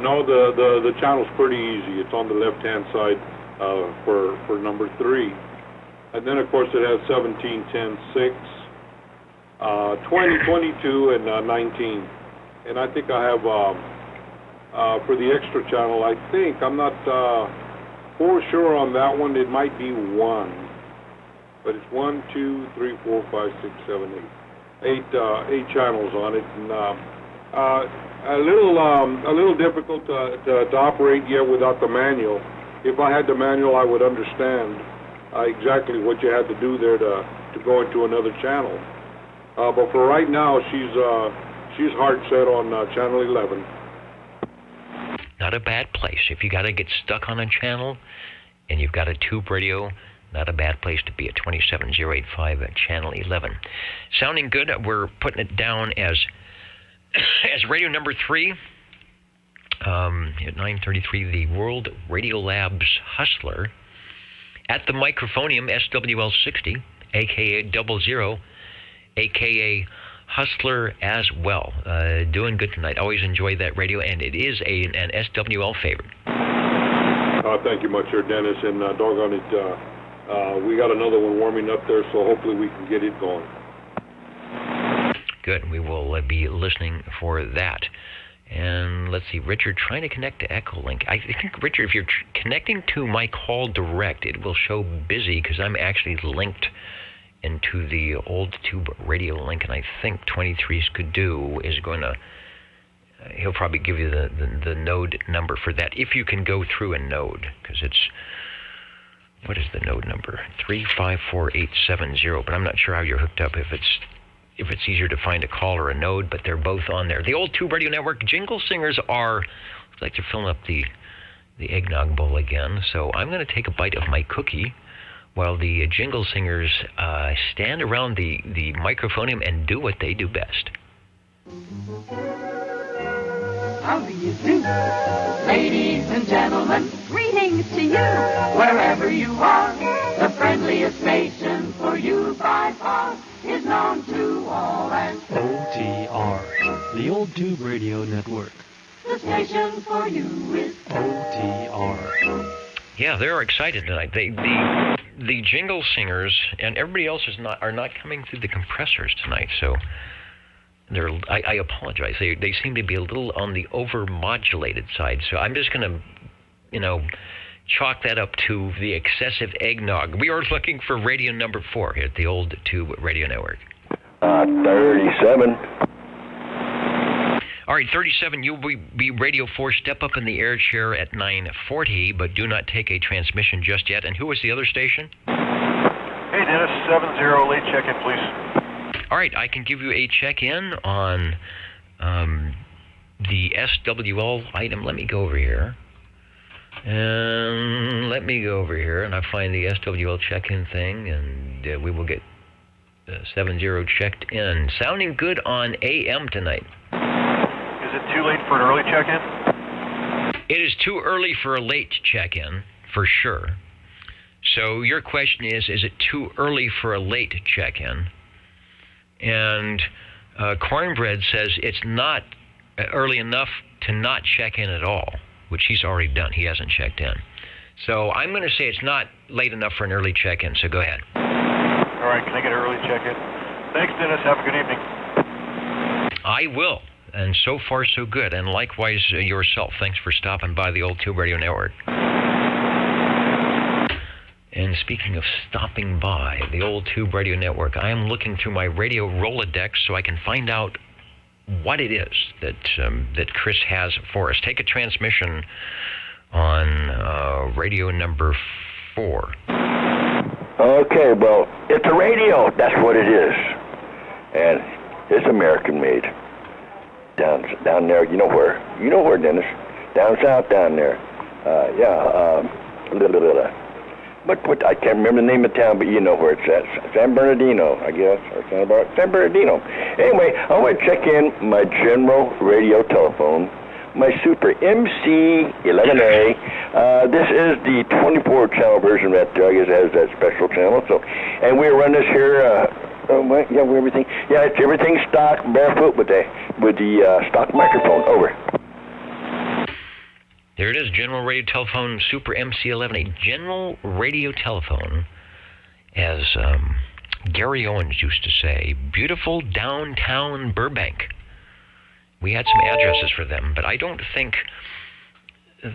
Speaker 6: No, the channel's pretty easy. It's on the left-hand side for number 3. And then, of course, it has 17, 10, 6, 20, 22, and 19. And I think I have, for the extra channel, I'm not for sure on that one, it might be 1. But it's 1, 2, 3, 4, 5, 6, 7, 8. 8 channels on it. And a little difficult to operate yet without the manual. If I had the manual, I would understand exactly what you had to do there to go into another channel. But for right now, she's hard set on channel 11.
Speaker 2: Not a bad place. If you got to get stuck on a channel and you've got a tube radio, not a bad place to be at 27085 at channel 11. Sounding good. We're putting it down as radio number 3 at 9:33. The World Radio Labs Hustler at the Microphonium SWL60, aka 00, aka Hustler as well. Doing good tonight. Always enjoy that radio, and it is an SWL favorite.
Speaker 6: Thank you much, sir, Dennis, and doggone it, we got another one warming up there, so hopefully we can get it going.
Speaker 2: Good. We will be listening for that. And let's see, Richard, trying to connect to Echolink. I think, Richard, if you're connecting to my call direct, it will show busy because I'm actually linked into the old tube radio link, and I think 23's could do is going to, he'll probably give you the node number for that, if you can go through a node, because it's, what is the node number? 354870, but I'm not sure how you're hooked up, if it's easier to find a call or a node, but they're both on there. The old Tube Radio Network Jingle Singers are, looks like they're filling up the eggnog bowl again, so I'm going to take a bite of my cookie while the Jingle Singers stand around the microphonium and do what they do best.
Speaker 19: How do you do? Ladies and gentlemen, greetings to you. Wherever you are, the friendliest station for you by far is known to all as
Speaker 20: OTR, the Old Tube Radio Network.
Speaker 19: The station for you is
Speaker 20: OTR.
Speaker 2: Yeah, they're excited tonight. The Jingle Singers and everybody else are not coming through the compressors tonight, so I apologize. They seem to be a little on the over-modulated side, so I'm just going to, chalk that up to the excessive eggnog. We are looking for radio number 4 at the old Tube Radio Network.
Speaker 11: 37.
Speaker 2: All right, 37, you will be Radio 4. Step up in the air chair at 9:40, but do not take a transmission just yet. And who was the other station?
Speaker 9: Hey, Dennis, 70, late check-in, please.
Speaker 2: All right, I can give you a check-in on the SWL item. Let me go over here. And I find the SWL check-in thing, and we will get 70 checked in. Sounding good on AM tonight.
Speaker 9: Is it too late for an early check-in?
Speaker 2: It is too early for a late check-in, for sure. So your question is it too early for a late check-in? And Cornbread says it's not early enough to not check in at all, which he's already done. He hasn't checked in. So I'm going to say it's not late enough for an early check-in, so go ahead.
Speaker 9: All right, can I get an early check-in? Thanks, Dennis. Have a good evening.
Speaker 2: I will. And so far, so good. And likewise yourself. Thanks for stopping by the old Tube Radio Network. And speaking of stopping by the old Tube Radio Network, I am looking through my radio Rolodex so I can find out what it is that Chris has for us. Take a transmission on radio number 4.
Speaker 11: Okay, well, it's a radio. That's what it is. And it's American-made. Down there, you know where, Dennis? Down south, down there. I can't remember the name of the town, but you know where it's at. San Bernardino, I guess, or San Bernardino. Anyway, I want to check in my general radio telephone, my Super MC11A. This is the 24-channel version that I guess has that special channel. So, and we run this here. It's everything stock, barefoot with the stock microphone. Over.
Speaker 2: There it is, General Radio Telephone Super MC11, a general radio telephone, as Gary Owens used to say, beautiful downtown Burbank. We had some addresses for them, but I don't think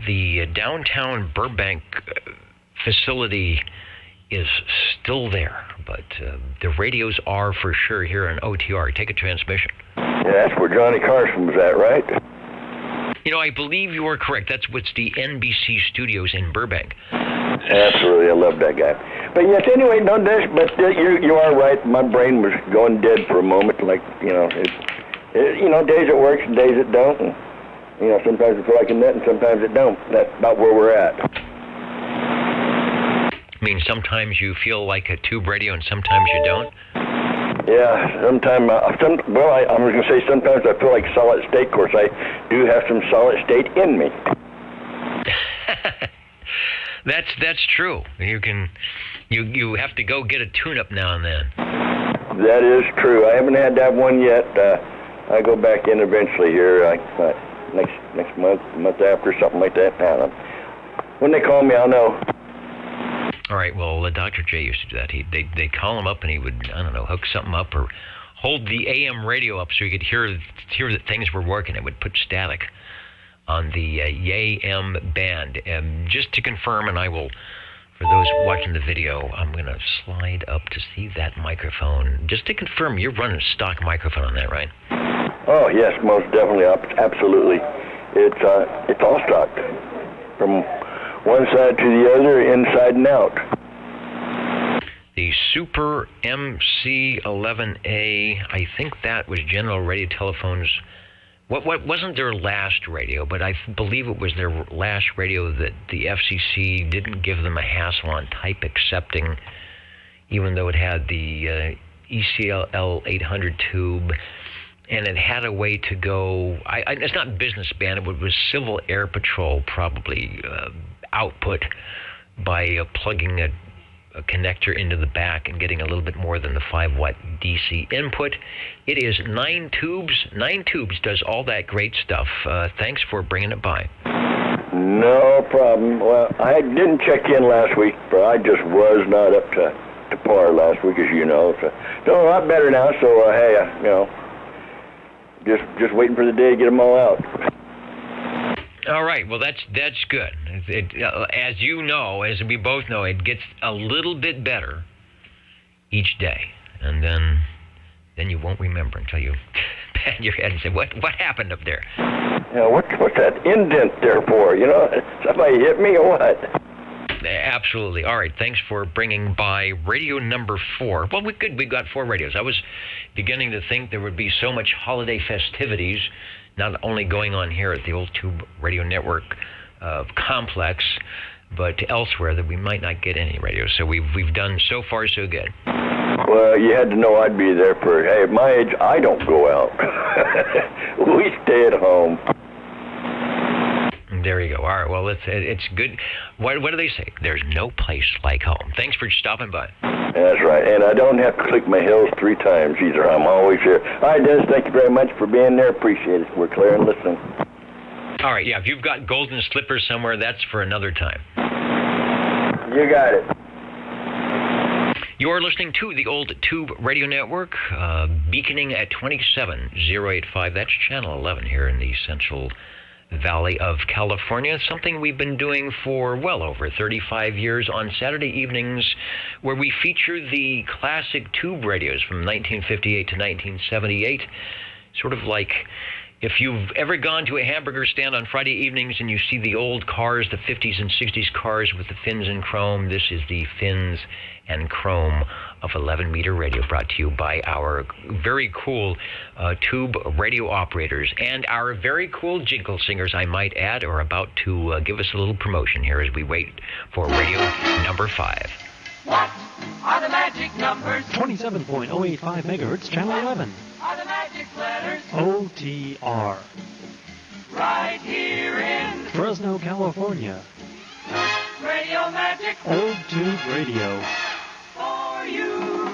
Speaker 2: the downtown Burbank facility is still there. But the radios are for sure here on OTR. Take a transmission.
Speaker 11: Yeah, that's where Johnny Carson was at, right?
Speaker 2: You know, I believe you are correct. That's what's the NBC studios in Burbank.
Speaker 11: Absolutely, I love that guy. But yes, anyway, you are right. My brain was going dead for a moment. Like, days it works and days it don't. And, sometimes I feel like a nut and sometimes it don't. That's about where we're at.
Speaker 2: I mean, sometimes you feel like a tube radio and sometimes you don't?
Speaker 11: Yeah, sometimes, I was going to say sometimes I feel like solid state. Of course, I do have some solid state in me.
Speaker 2: That's true. You have to go get a tune-up now and then.
Speaker 11: That is true. I haven't had that one yet. I go back in eventually here, next month after, something like that. When they call me, I'll know.
Speaker 2: All right, well, Dr. J used to do that. They'd call him up and he would, I don't know, hook something up or hold the AM radio up so you could hear that things were working. It would put static on the AM band. Just to confirm, and I will, for those watching the video, I'm going to slide up to see that microphone. Just to confirm, you're running a stock microphone on that, right?
Speaker 11: Oh, yes, most definitely, absolutely. It's all stock. From one side to the other, inside and out.
Speaker 2: The Super MC11A, I think that was General Radio Telephone's. What wasn't their last radio, but I believe it was their last radio that the FCC didn't give them a hassle on type accepting, even though it had the ECL 800 tube, and it had a way to go. It's not business band; it was Civil Air Patrol probably output by plugging a connector into the back and getting a little bit more than the 5-watt DC input. It is 9 tubes. 9 tubes does all that great stuff. Thanks for bringing it by.
Speaker 11: No problem. Well, I didn't check in last week, but I just was not up to par last week, as you know. So doing a lot better now. So hey, just waiting for the day to get them all out.
Speaker 2: All right. Well, that's good. As you know, as we both know, it gets a little bit better each day, and then you won't remember until you pat your head and say, "What happened up there?"
Speaker 11: Yeah, what's that indent there for? Somebody hit me or what?
Speaker 2: Absolutely. All right. Thanks for bringing by radio number 4. Well, we got 4 radios. I was beginning to think there would be so much holiday festivities, not only going on here at the Old Tube Radio Network complex, but elsewhere, that we might not get any radio. So we've done so far so good.
Speaker 11: Well, you had to know I'd be there for. Hey, at my age, I don't go out. We stay at home.
Speaker 2: There you go. All right. Well, it's good. What do they say? There's no place like home. Thanks for stopping by.
Speaker 11: That's right. And I don't have to click my heels 3 times either. I'm always here. All right, Dennis, thank you very much for being there. Appreciate it. We're clear and listening.
Speaker 2: All right. Yeah, if you've got golden slippers somewhere, that's for another time.
Speaker 11: You got it.
Speaker 2: You're listening to the Old Tube Radio Network, beaconing at 27085. That's Channel 11 here in the Central Valley of California, something we've been doing for well over 35 years on Saturday evenings, where we feature the classic tube radios from 1958 to 1978, sort of like If you've ever gone to a hamburger stand on Friday evenings and you see the old cars, the 50s and 60s cars with the fins and chrome, this is the fins and chrome of 11-meter radio, brought to you by our very cool tube radio operators. And our very cool jingle singers, I might add, are about to give us a little promotion here as we wait for radio number 5.
Speaker 19: What are the magic numbers?
Speaker 20: 27.085 megahertz, channel 11.
Speaker 19: Are the magic letters?
Speaker 20: OTR.
Speaker 19: Right here in
Speaker 20: Fresno, California.
Speaker 19: Radio Magic.
Speaker 20: Old Tube Radio.
Speaker 19: For you.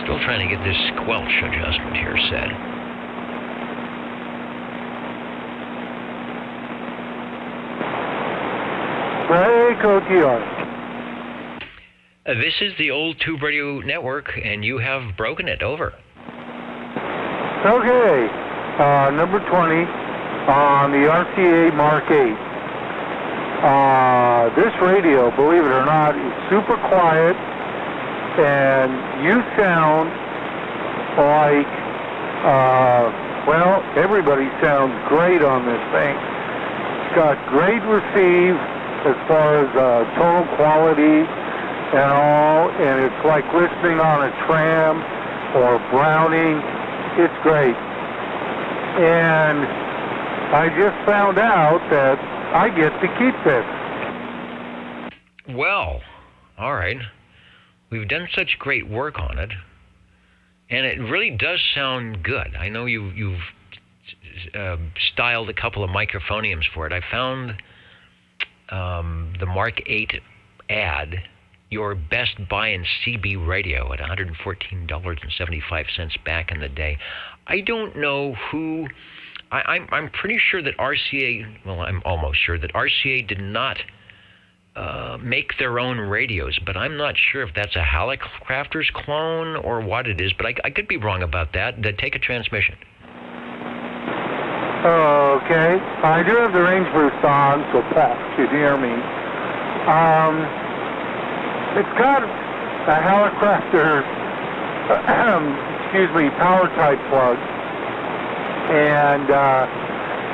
Speaker 2: Still trying to get this squelch adjustment here set.
Speaker 5: Break OTR.
Speaker 2: This is the Old Tube Radio Network, and you have broken it. Over.
Speaker 5: Okay, number 20 on the RCA Mark 8. This radio, believe it or not, is super quiet, and you sound like, well, everybody sounds great on this thing. It's got great receive as far as total quality and all, and it's like listening on a tram or Browning. It's great. And I just found out that I get to keep this.
Speaker 2: Well, all right. We've done such great work on it, and it really does sound good. I know you've styled a couple of microphoniums for it. I found the Mark 8 ad, your best buy in CB radio, at $114.75 back in the day. I don't know who. I'm pretty sure that RCA. Well, I'm almost sure that RCA did not make their own radios, but I'm not sure if that's a Hallicrafters clone or what it is, but I could be wrong about that. Take a transmission.
Speaker 5: Okay. I do have the range boost on, so perhaps you hear me. It's got a Hallicrafters, power type plug, and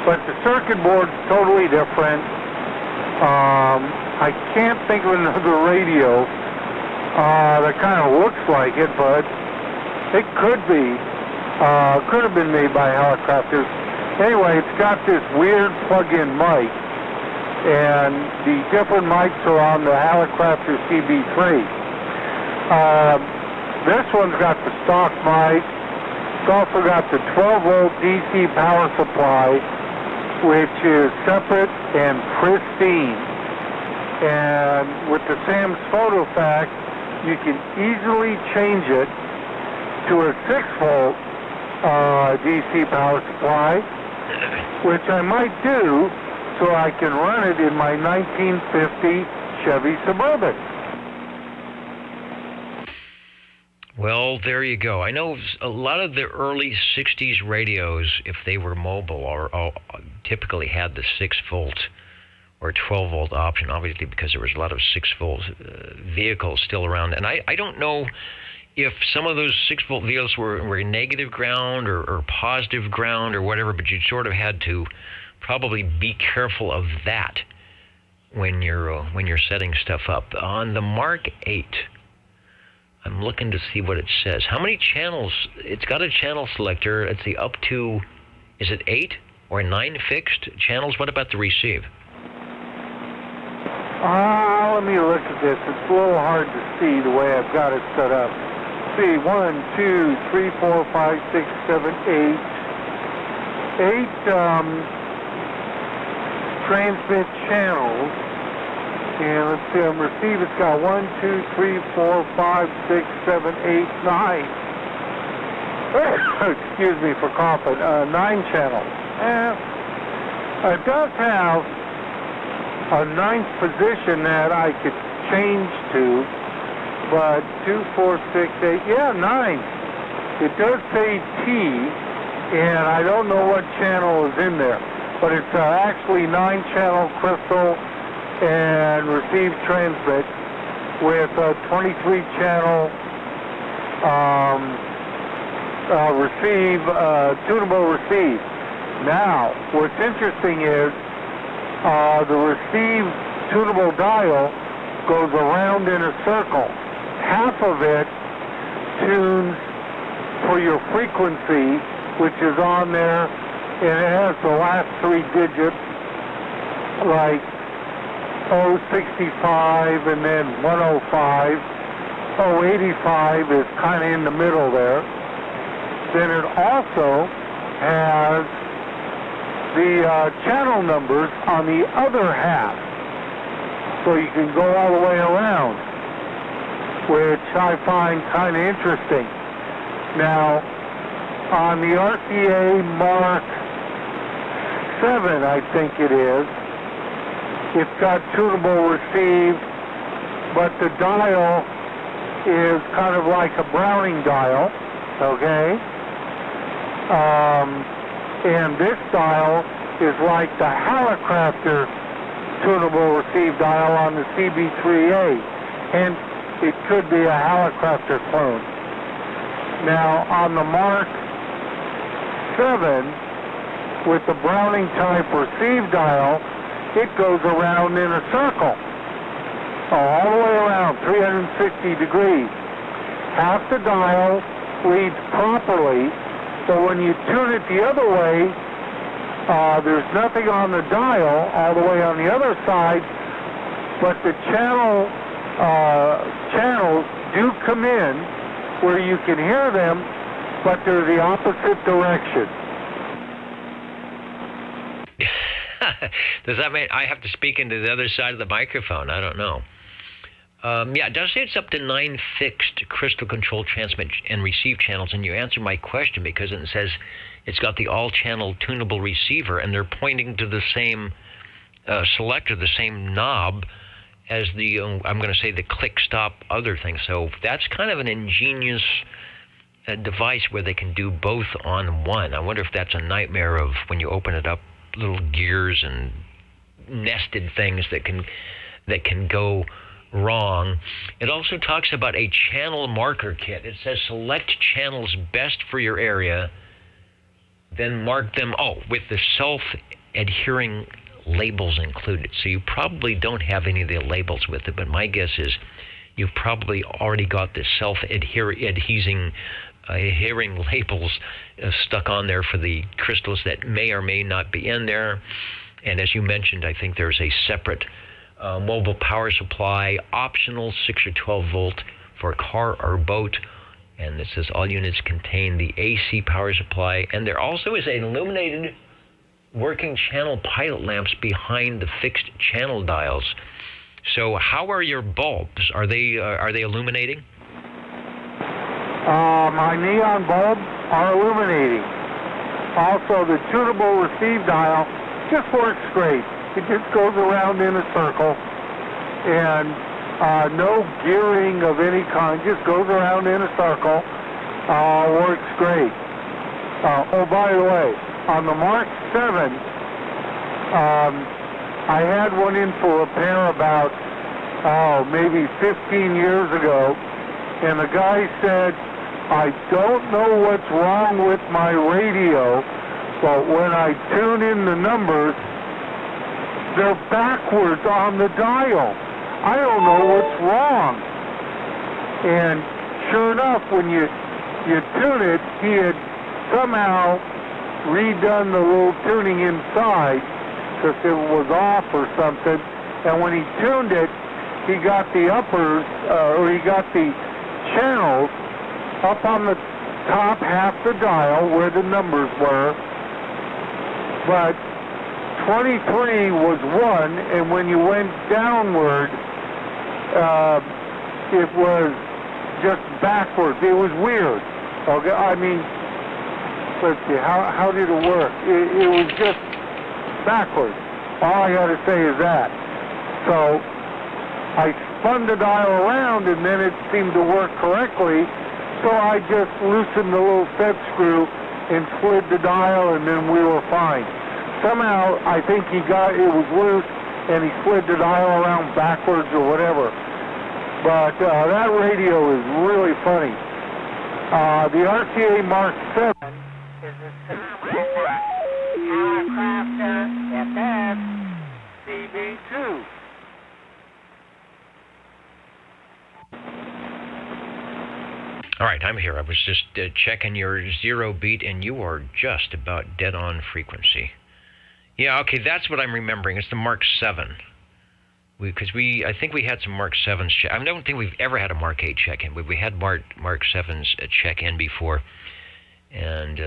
Speaker 5: but the circuit board's totally different. I can't think of another radio that kind of looks like it, but it could be. Could have been made by Hallicrafters. Anyway, it's got this weird plug-in mic, and the different mics are on the Hallicrafters CB3. This one's got the stock mic. It's also got the 12-volt DC power supply, which is separate and pristine. And with the Sam's Photo Fact, you can easily change it to a 6-volt DC power supply, which I might do so I can run it in my 1950 Chevy Suburban.
Speaker 2: Well, there you go. I know a lot of the early 60s radios, if they were mobile, or typically had the 6-volt or 12-volt option, obviously because there was a lot of 6-volt vehicles still around. And I don't know if some of those 6-volt vehicles were negative ground or positive ground or whatever, but you sort of had to probably be careful of that when you're setting stuff up. On the Mark 8, I'm looking to see what it says. How many channels? It's got a channel selector. It's the up to, is it 8 or 9 fixed channels? What about the receive?
Speaker 5: Let me look at this. It's a little hard to see the way I've got it set up. Let's see, 1, 2, 3, 4, 5, 6, 7, 8. 8 transmit channels. And let's see, on receive, it's got 1, 2, 3, 4, 5, 6, 7, 8, 9. Excuse me for coughing. 9 channels. It does have a ninth position that I could change to, but 2, 4, 6, 8, yeah, 9. It does say T, and I don't know what channel is in there, but it's actually 9-channel crystal and receive transmit with a 23-channel tunable receive. Now, what's interesting is the receive tunable dial goes around in a circle. Half of it tunes for your frequency, which is on there, and it has the last 3 digits, like 065 and then 105. 085 is kind of in the middle there. Then it also has the channel numbers on the other half, so you can go all the way around, which I find kind of interesting. Now, on the RCA Mark 7, I think it is, it's got tunable receive, but the dial is kind of like a Browning dial, okay? And this dial is like the Hallicrafter tunable receive dial on the CB3A, and it could be a Hallicrafter clone. Now, on the Mark 7, with the Browning type receive dial, it goes around in a circle, all the way around, 360 degrees. Half the dial reads properly, but when you tune it the other way, there's nothing on the dial all the way on the other side, but the channels do come in where you can hear them, but they're the opposite direction.
Speaker 2: Does that mean I have to speak into the other side of the microphone? I don't know. Yeah, it does say it's up to 9 fixed crystal control transmit and receive channels, and you answer my question because it says it's got the all-channel tunable receiver, and they're pointing to the same selector, the same knob as the, I'm going to say, the click-stop other thing. So that's kind of an ingenious device where they can do both on one. I wonder if that's a nightmare of when you open it up, little gears and nested things that can go wrong. It also talks about a channel marker kit. It says select channels best for your area, then mark them, with the self-adhering labels included. So you probably don't have any of the labels with it, but my guess is you've probably already got the self-adhering labels stuck on there for the crystals that may or may not be in there. And as you mentioned, I think there's a separate mobile power supply, optional 6 or 12 volt for a car or boat. And it says all units contain the AC power supply. And there also is an illuminated working channel pilot lamps behind the fixed channel dials. So how are your bulbs? Are they illuminating?
Speaker 5: My neon bulbs are illuminating. Also, the tunable receive dial just works great. It just goes around in a circle, and no gearing of any kind, just goes around in a circle. Works great. By the way, on the Mark 7, I had one in for repair about, maybe 15 years ago, and the guy said, I don't know what's wrong with my radio, but when I tune in the numbers, they're backwards on the dial. I don't know what's wrong. And sure enough, when you tune it, he had somehow redone the little tuning inside because it was off or something. And when he tuned it, he got the uppers, or he got the channels up on the top half the dial where the numbers were. But 23 was 1, and when you went downward, it was just backwards. It was weird. Okay, I mean, let's see, how did it work? It was just backwards. All I got to say is that. So I spun the dial around, and then it seemed to work correctly. So I just loosened the little set screw and slid the dial, and then we were fine. Somehow, I think it was loose, and he slid the dial around backwards or whatever. But that radio is really funny. The RCA Mark 7 is a Crafter FS CB2.
Speaker 2: All right, I'm here. I was just checking your 0 beat, and you are just about dead on frequency. Yeah, okay, that's what I'm remembering. It's the Mark 7. Because I think we had some Mark 7s check. I don't think we've ever had a Mark 8 check-in. We had Mark 7s check-in before, and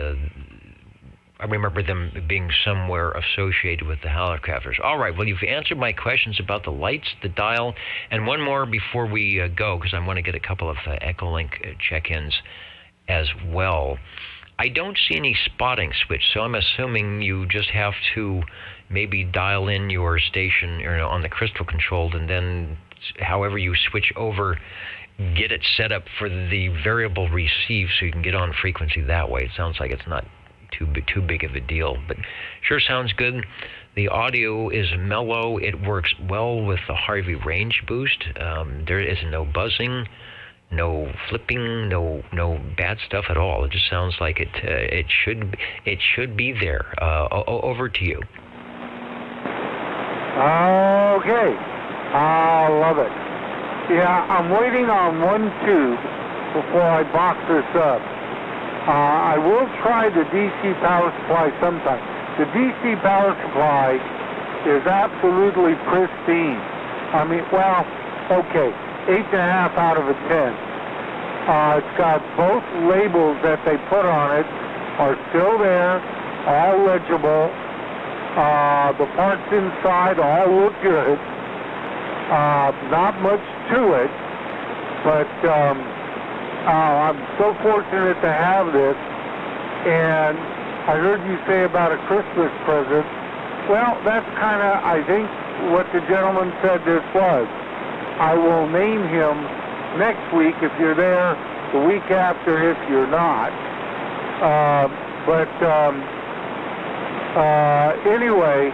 Speaker 2: I remember them being somewhere associated with the Hallicrafters. All right, well, you've answered my questions about the lights, the dial, and one more before we go, because I want to get a couple of Echolink check-ins as well. I don't see any spotting switch, so I'm assuming you just have to maybe dial in your station on the crystal controlled, and then however you switch over, get it set up for the variable receive so you can get on frequency that way. It sounds like it's not too big of a deal, but sure sounds good. The audio is mellow. It works well with the Harvey range boost. There is no buzzing, no flipping, no bad stuff at all. It just sounds like it should be there. Over to you.
Speaker 5: Okay, I love it. Yeah, I'm waiting on one tube before I box this up. I will try the DC power supply sometime. The DC power supply is absolutely pristine. I mean, well, okay, 8.5 out of a 10. It's got both labels that they put on it are still there, all legible. The parts inside all look good. Not much to it, but I'm so fortunate to have this. And I heard you say about a Christmas present. Well, that's kind of, I think, what the gentleman said this was. I will name him next week if you're there, the week after if you're not. Anyway,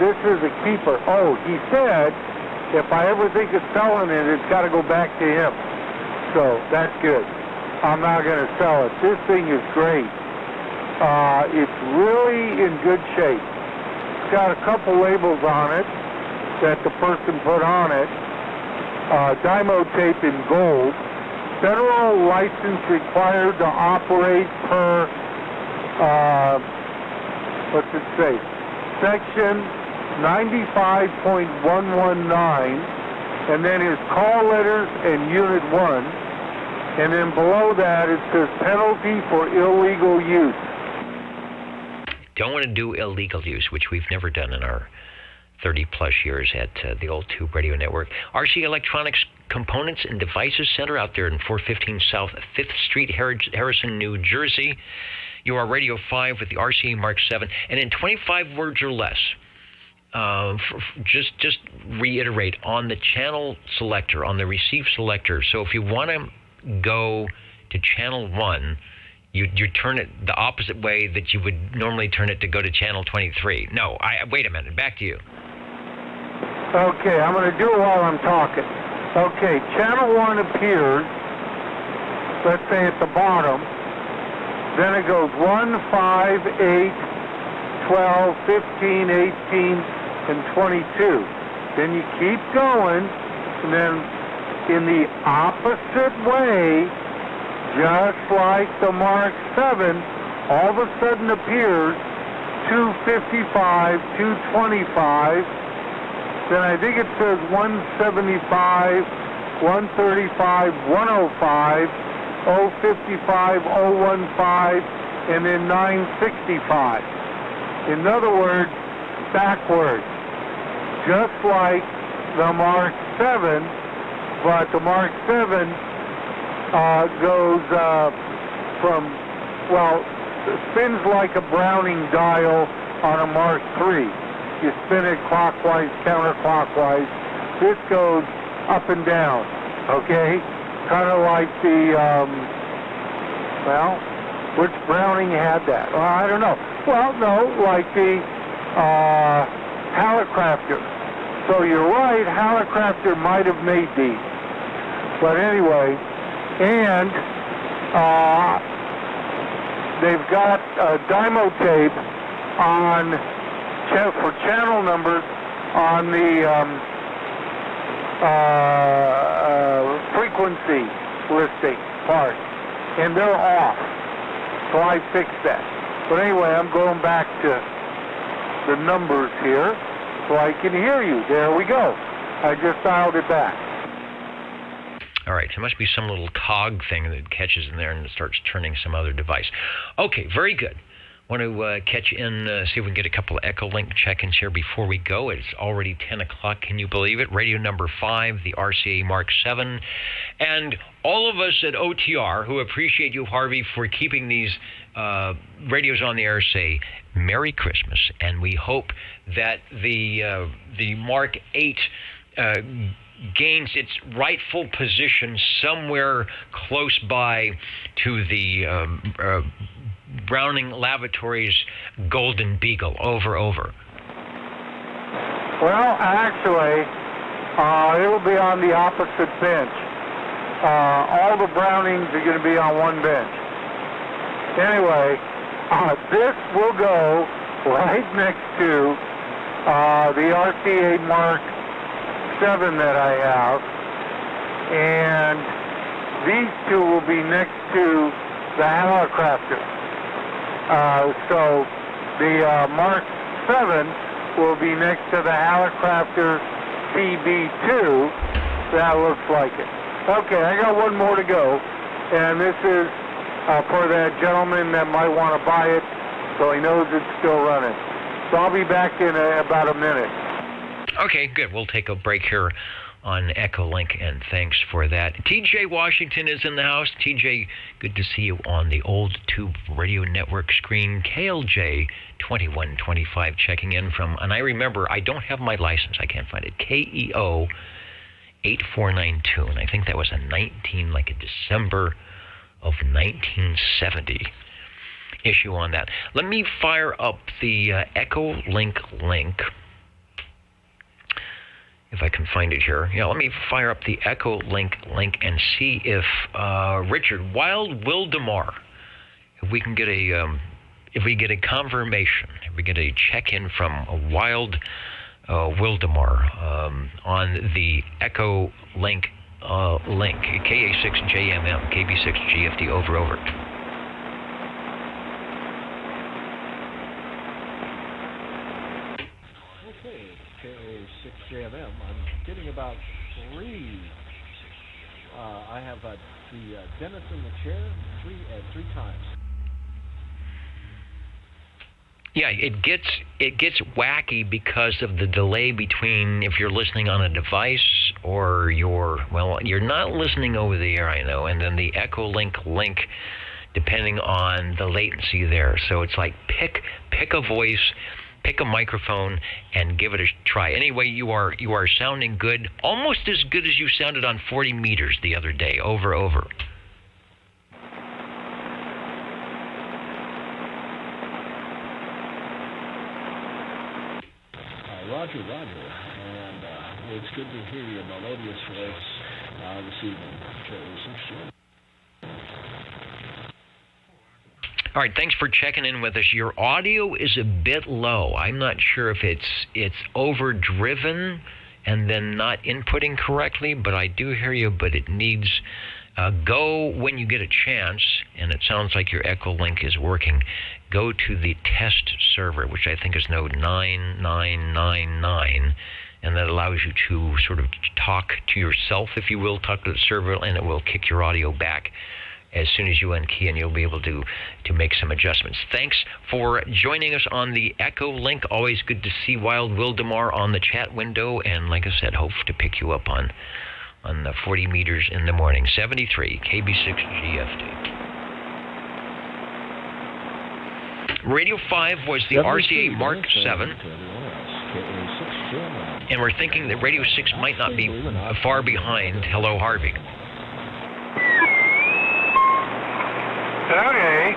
Speaker 5: this is a keeper. Oh, he said if I ever think of selling it, it's got to go back to him. So that's good. I'm not going to sell it. This thing is great. It's really in good shape. It's got a couple labels on it that the person put on it. Dymo tape in gold. Federal license required to operate per, what's it say? Section 95.119. And then his call letters and Unit 1. And then below that it says penalty for illegal use.
Speaker 2: Don't want to do illegal use, which we've never done in our 30-plus years at the Old Tube Radio Network. RC Electronics Components and Devices Center out there in 415 South 5th Street, Harrison, New Jersey. You are Radio 5 with the RCA Mark 7. And in 25 words or less, just reiterate on the channel selector, on the receive selector. So if you want to go to channel 1, you turn it the opposite way that you would normally turn it to go to channel 23. No, wait a minute, back to you.
Speaker 5: Okay, I'm going to do it while I'm talking. Okay, channel 1 appears, let's say at the bottom. Then it goes 1, 5, 8, 12, 15, 18, and 22. Then you keep going, and then in the opposite way, just like the Mark 7, all of a sudden appears 255, 225, then I think it says 175, 135, 105, 055, 015, and then 965. In other words, backwards. Just like the Mark 7, but the Mark 7 goes from, well, spins like a Browning dial on a Mark 3. you spin it clockwise, counterclockwise. This goes up and down, okay? Kind of like the, which Browning had that? Well, I don't know. Well, no, like the Hallicrafter. So you're right, Hallicrafter might have made these. But anyway, and they've got a Dymo tape on for channel numbers on the frequency listing part, and they're off. So I fixed that. But anyway, I'm going back to the numbers here so I can hear you. There we go. I just dialed it back.
Speaker 2: All right, so there must be some little cog thing that catches in there and it starts turning some other device. Okay, very good. Want to catch in, see if we can get a couple of Echolink check-ins here before we go. It's already 10 o'clock, can you believe it? Radio number 5, the RCA Mark 7. And all of us at OTR, who appreciate you, Harvey, for keeping these radios on the air, say Merry Christmas. And we hope that the Mark 8 gains its rightful position somewhere close by to the Browning Lavatory's Golden Beagle. Over.
Speaker 5: Well, actually, it'll be on the opposite bench. All the Brownings are going to be on one bench. Anyway, this will go right next to the RCA Mark 7 that I have, and these two will be next to the Hallicrafter. So the Mark 7 will be next to the Hallicrafter CB2. That looks like it. Okay, I got one more to go, and this is for that gentleman that might want to buy it, so he knows it's still running. So I'll be back in about a minute.
Speaker 2: Okay, good. We'll take a break here on Echolink, and thanks for that. TJ Washington is in the house. TJ, good to see you on the Old Tube Radio Network screen. KLJ 2125 checking in from, and I remember, I don't have my license, I can't find it, KEO 8492, and I think that was a December of 1970 issue on that. Let me fire up the Echolink link, if I can find it here. Yeah, let me fire up the Echolink link and see if Richard Wild Wildemar, if we can get a confirmation, if we get a check-in from Wild Wildemar on the Echolink link, KA6JMM, KB6GFD, over.
Speaker 8: JMM. I'm getting about 3. I have the Dennis in the chair 3 times.
Speaker 2: Yeah, it gets wacky because of the delay between if you're listening on a device or you're not listening over the air, I know, and then the Echolink link, depending on the latency there. So it's like pick a voice, pick a microphone, and give it a try. Anyway, you are sounding good, almost as good as you sounded on 40 meters the other day. Over.
Speaker 8: Roger, and it's good to hear your melodious voice this evening.
Speaker 2: All right, thanks for checking in with us. Your audio is a bit low. I'm not sure if it's overdriven and then not inputting correctly, but I do hear you, but it needs go when you get a chance, and it sounds like your Echolink is working. Go to the test server, which I think is node 9999, and that allows you to sort of talk to yourself, if you will, talk to the server, and it will kick your audio back as soon as you unkey, and you'll be able to make some adjustments. Thanks for joining us on the Echolink. Always good to see Wild Wildemar on the chat window, and like I said, hope to pick you up on the 40 meters in the morning. 73 KB6GFD. Radio 5 was the RCA Mark 7.
Speaker 8: a 6 channel.
Speaker 2: And we're thinking that Radio 6 might not be far behind Hello Harvey.
Speaker 5: Okay.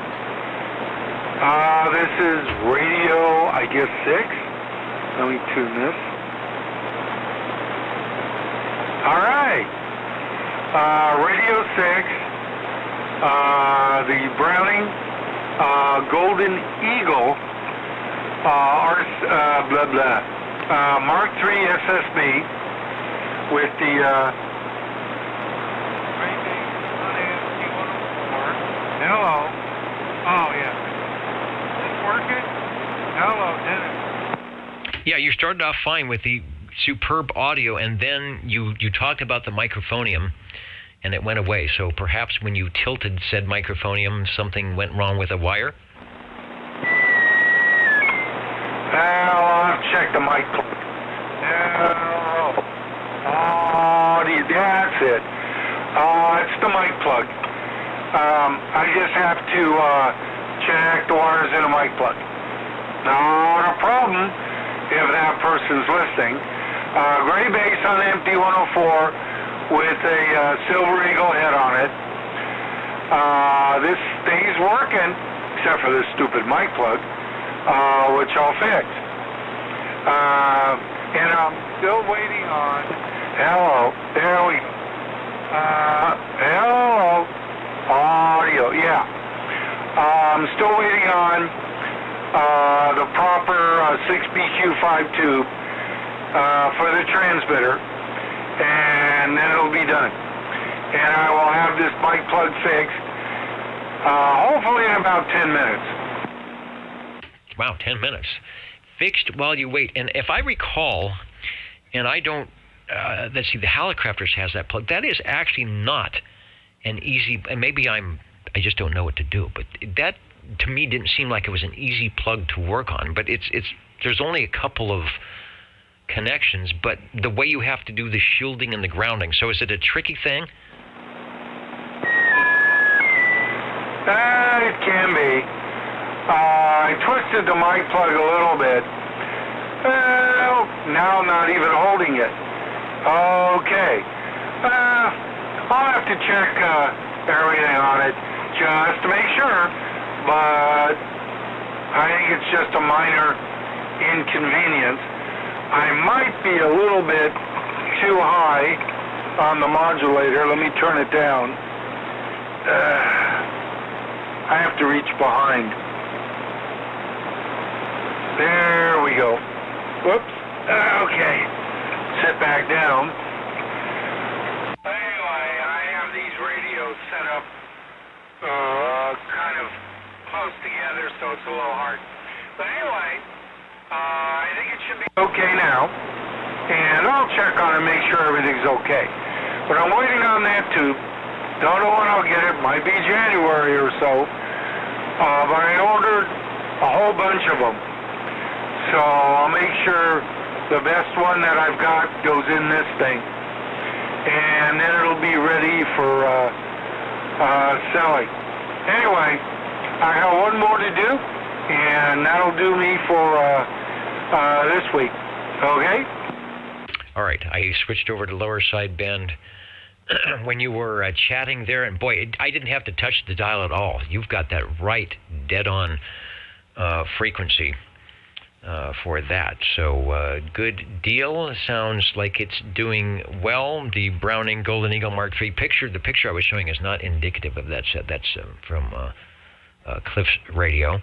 Speaker 5: This is Radio, I guess, 6. Let me tune this. All right. Radio 6. The Browning Golden Eagle Mark III SSB with the hello. Oh, yeah. Is this working? Hello, Dennis.
Speaker 2: Yeah, you started off fine with the superb audio, and then you talked about the microphonium, and it went away. So perhaps when you tilted said microphonium, something went wrong with a wire?
Speaker 5: I'll have to check the mic. That's it. It's the mic plug. I just have to check the wires in the mic plug. Not a problem if that person's listening. Gray base on MT-104 with a Silver Eagle head on it. This thing's working, except for this stupid mic plug, which I'll fix. And I'm still waiting on... Hello, there we go. Hello, audio, yeah. I'm still waiting on the proper 6BQ5 tube for the transmitter, and then it'll be done. And I will have this mic plug fixed, hopefully in about 10 minutes.
Speaker 2: Wow, 10 minutes. Fixed while you wait. And if I recall, and I don't, let's see, the Hallicrafters has that plug. That is actually not an easy, and maybe I just don't know what to do, but that to me didn't seem like it was an easy plug to work on. But there's only a couple of connections, but the way you have to do the shielding and the grounding. So is it a tricky thing?
Speaker 5: It can be. I twisted the mic plug a little bit. Well, now I'm not even holding it. Okay. I'll have to check everything on it just to make sure, but I think it's just a minor inconvenience. I might be a little bit too high on the modulator. Let me turn it down. I have to reach behind. There we go. Whoops. Okay. Sit back down. Anyway, I have these radios set up kind of close together, so it's a little hard. But anyway, I think it should be okay now. And I'll check on it and make sure everything's okay. But I'm waiting on that tube. Don't know when I'll get it. Might be January or so. But I ordered a whole bunch of them. So I'll make sure the best one that I've got goes in this thing. And then it'll be ready for selling. Anyway, I have one more to do, and that'll do me for this week. Okay?
Speaker 2: All right. I switched over to lower sideband when you were chatting there, and boy, I didn't have to touch the dial at all. You've got that right dead-on frequency for that. So good deal. Sounds like it's doing well. The Browning Golden Eagle Mark III the picture I was showing is not indicative of that set. That's from Cliff's radio.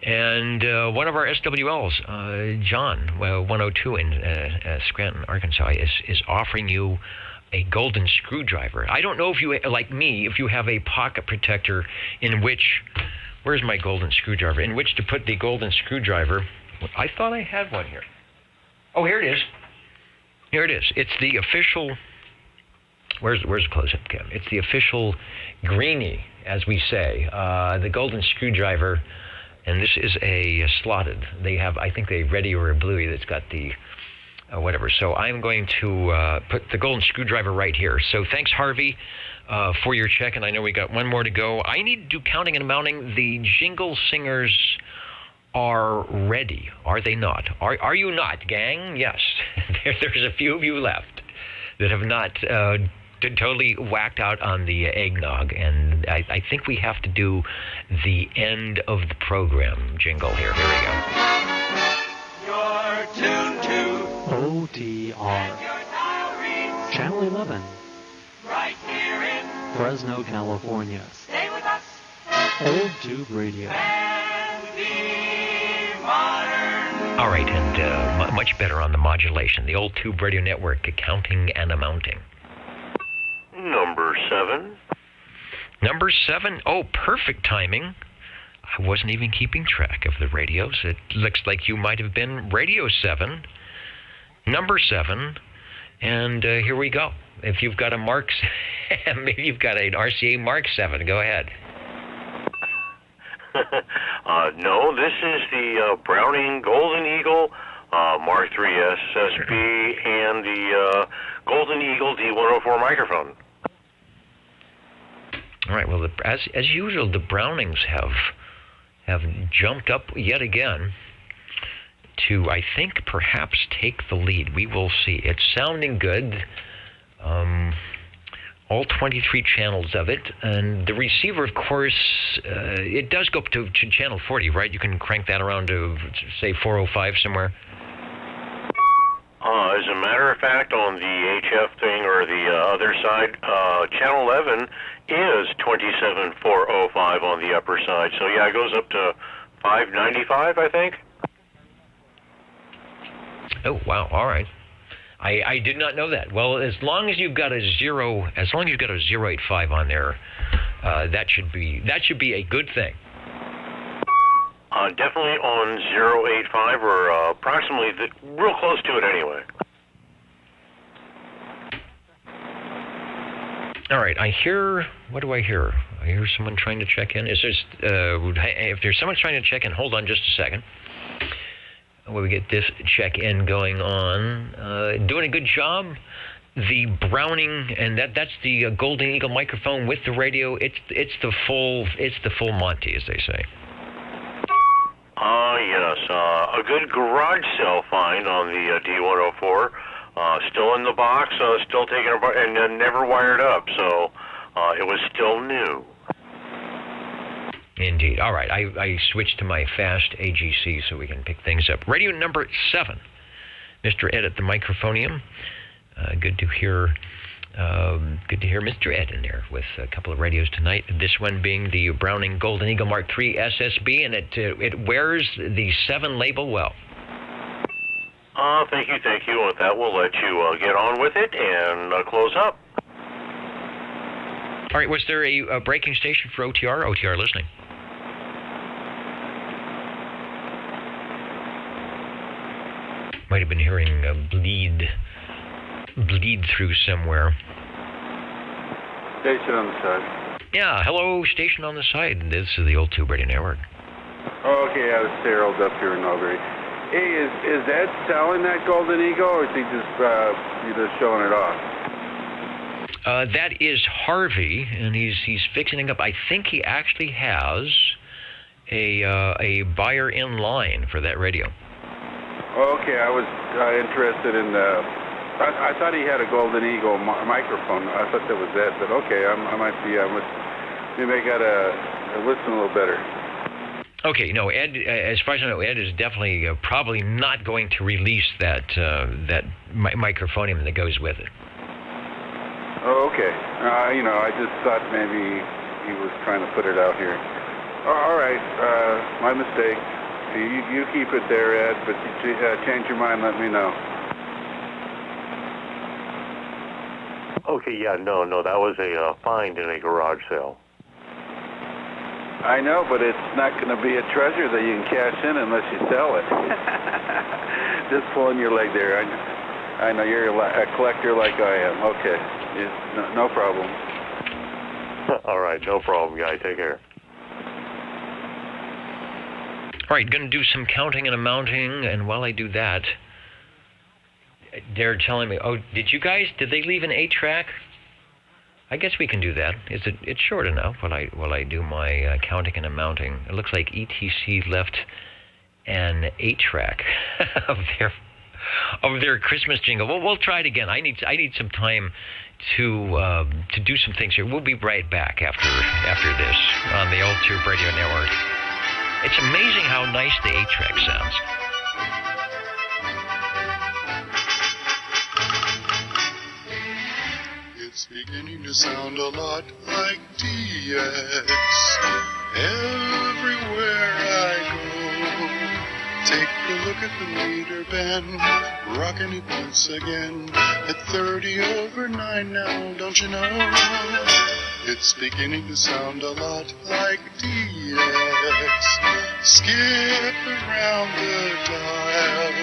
Speaker 2: And one of our SWLs, John, 102 in Scranton, Arkansas, is offering you a golden screwdriver. I don't know if you, like me, if you have a pocket protector in which, where's my golden screwdriver, in which to put the golden screwdriver. I thought I had one here. Oh, here it is. Here it is. It's the official, where's the close-up cam? It's the official greenie, as we say, the golden screwdriver. And this is a slotted. They have, I think, a ready or a bluey that's got the whatever. So I'm going to put the golden screwdriver right here. So thanks, Harvey, for your check. And I know we got one more to go. I need to do counting and mounting the Jingle Singers are ready, are they not? Are you not, gang? Yes. There's a few of you left that have not totally whacked out on the eggnog, and I think we have to do the end of the program jingle here. Here we go.
Speaker 19: You're tuned to
Speaker 20: OTR. Channel 11.
Speaker 19: right here in
Speaker 20: Fresno, California.
Speaker 19: Stay with us.
Speaker 20: Old Tube Radio.
Speaker 2: All right, and much better on the modulation. The Old Tube Radio Network, accounting and amounting.
Speaker 7: Number 7.
Speaker 2: Number 7. Oh, perfect timing. I wasn't even keeping track of the radios. It looks like you might have been Radio 7. Number 7. And here we go. If you've got a Mark, maybe you've got an RCA Mark 7. Go ahead.
Speaker 7: No, this is the Browning Golden Eagle Mark III SSB and the Golden Eagle D104 microphone.
Speaker 2: All right. Well, as usual, the Brownings have jumped up yet again to, I think, perhaps take the lead. We will see. It's sounding good. All 23 channels of it, and the receiver, of course, it does go up to channel 40, right? You can crank that around to, say, 405 somewhere.
Speaker 7: As a matter of fact, on the HF thing or the other side, channel 11 is 27405 on the upper side. So yeah, it goes up to 595, I think.
Speaker 2: Oh wow! All right. I did not know that. Well, as long as you've got a 085 on there, that should be a good thing.
Speaker 7: Definitely on 085 or approximately real close to it anyway.
Speaker 2: All right, what do I hear? I hear someone trying to check in. If there's someone trying to check in, hold on just a second. While we get this check-in going on. Doing a good job. The Browning, and that's the Golden Eagle microphone with the radio. It's the full Monty, as they say.
Speaker 7: Yes, a good garage sale find on the D104. Still in the box, still taken apart, and never wired up, so it was still new.
Speaker 2: Indeed. All right, I switched to my fast AGC so we can pick things up. Radio number 7, Mr. Ed at the microphonium. Good to hear Mr. Ed in there with a couple of radios tonight. This one being the Browning Golden Eagle Mark III SSB, and it wears the 7 label well.
Speaker 7: Thank you. With that, we'll let you get on with it and close up.
Speaker 2: All right, was there a breaking station for OTR? OTR listening. Might have been hearing a bleed through somewhere.
Speaker 10: Station on the side.
Speaker 2: Yeah, hello, station on the side. This is the Old Tube Radio Network.
Speaker 10: Oh, okay, I was Harold up here in Albury. Hey, is Ed selling that Golden Eagle, or is he just showing it off?
Speaker 2: That is Harvey, and he's fixing it up. I think he actually has a buyer in line for that radio.
Speaker 10: Okay, I was interested in I thought he had a Golden Eagle microphone. I thought that was Ed, but okay, I might be. Maybe I got to listen a little better.
Speaker 2: Okay, no, Ed. As far as I know, Ed is definitely probably not going to release that microphonium that goes with it.
Speaker 10: Oh, okay. I just thought maybe he was trying to put it out here. All right, my mistake. You keep it there, Ed, but change your mind, let me know.
Speaker 7: Okay, yeah, no, that was a find in a garage sale.
Speaker 10: I know, but it's not going to be a treasure that you can cash in unless you sell it. Just pulling your leg there. I know you're a collector like I am. Okay, no problem.
Speaker 7: All right, no problem, guy. Take care.
Speaker 2: All right, going to do some counting and amounting, and while I do that, they're telling me, did they leave an 8-track? I guess we can do that. It's short enough while I do my counting and amounting. It looks like ETC left an 8-track of their Christmas jingle. Well, we'll try it again. I need some time to do some things here. We'll be right back after this on the Old Tube Radio Network. It's amazing how nice the 8-track sounds.
Speaker 12: It's beginning to sound a lot like DX. Everywhere I go, take a look at the meter bend, rocking it once again at 30 over 9 now, don't you know? It's beginning to sound a lot like DX. Skip around the dial,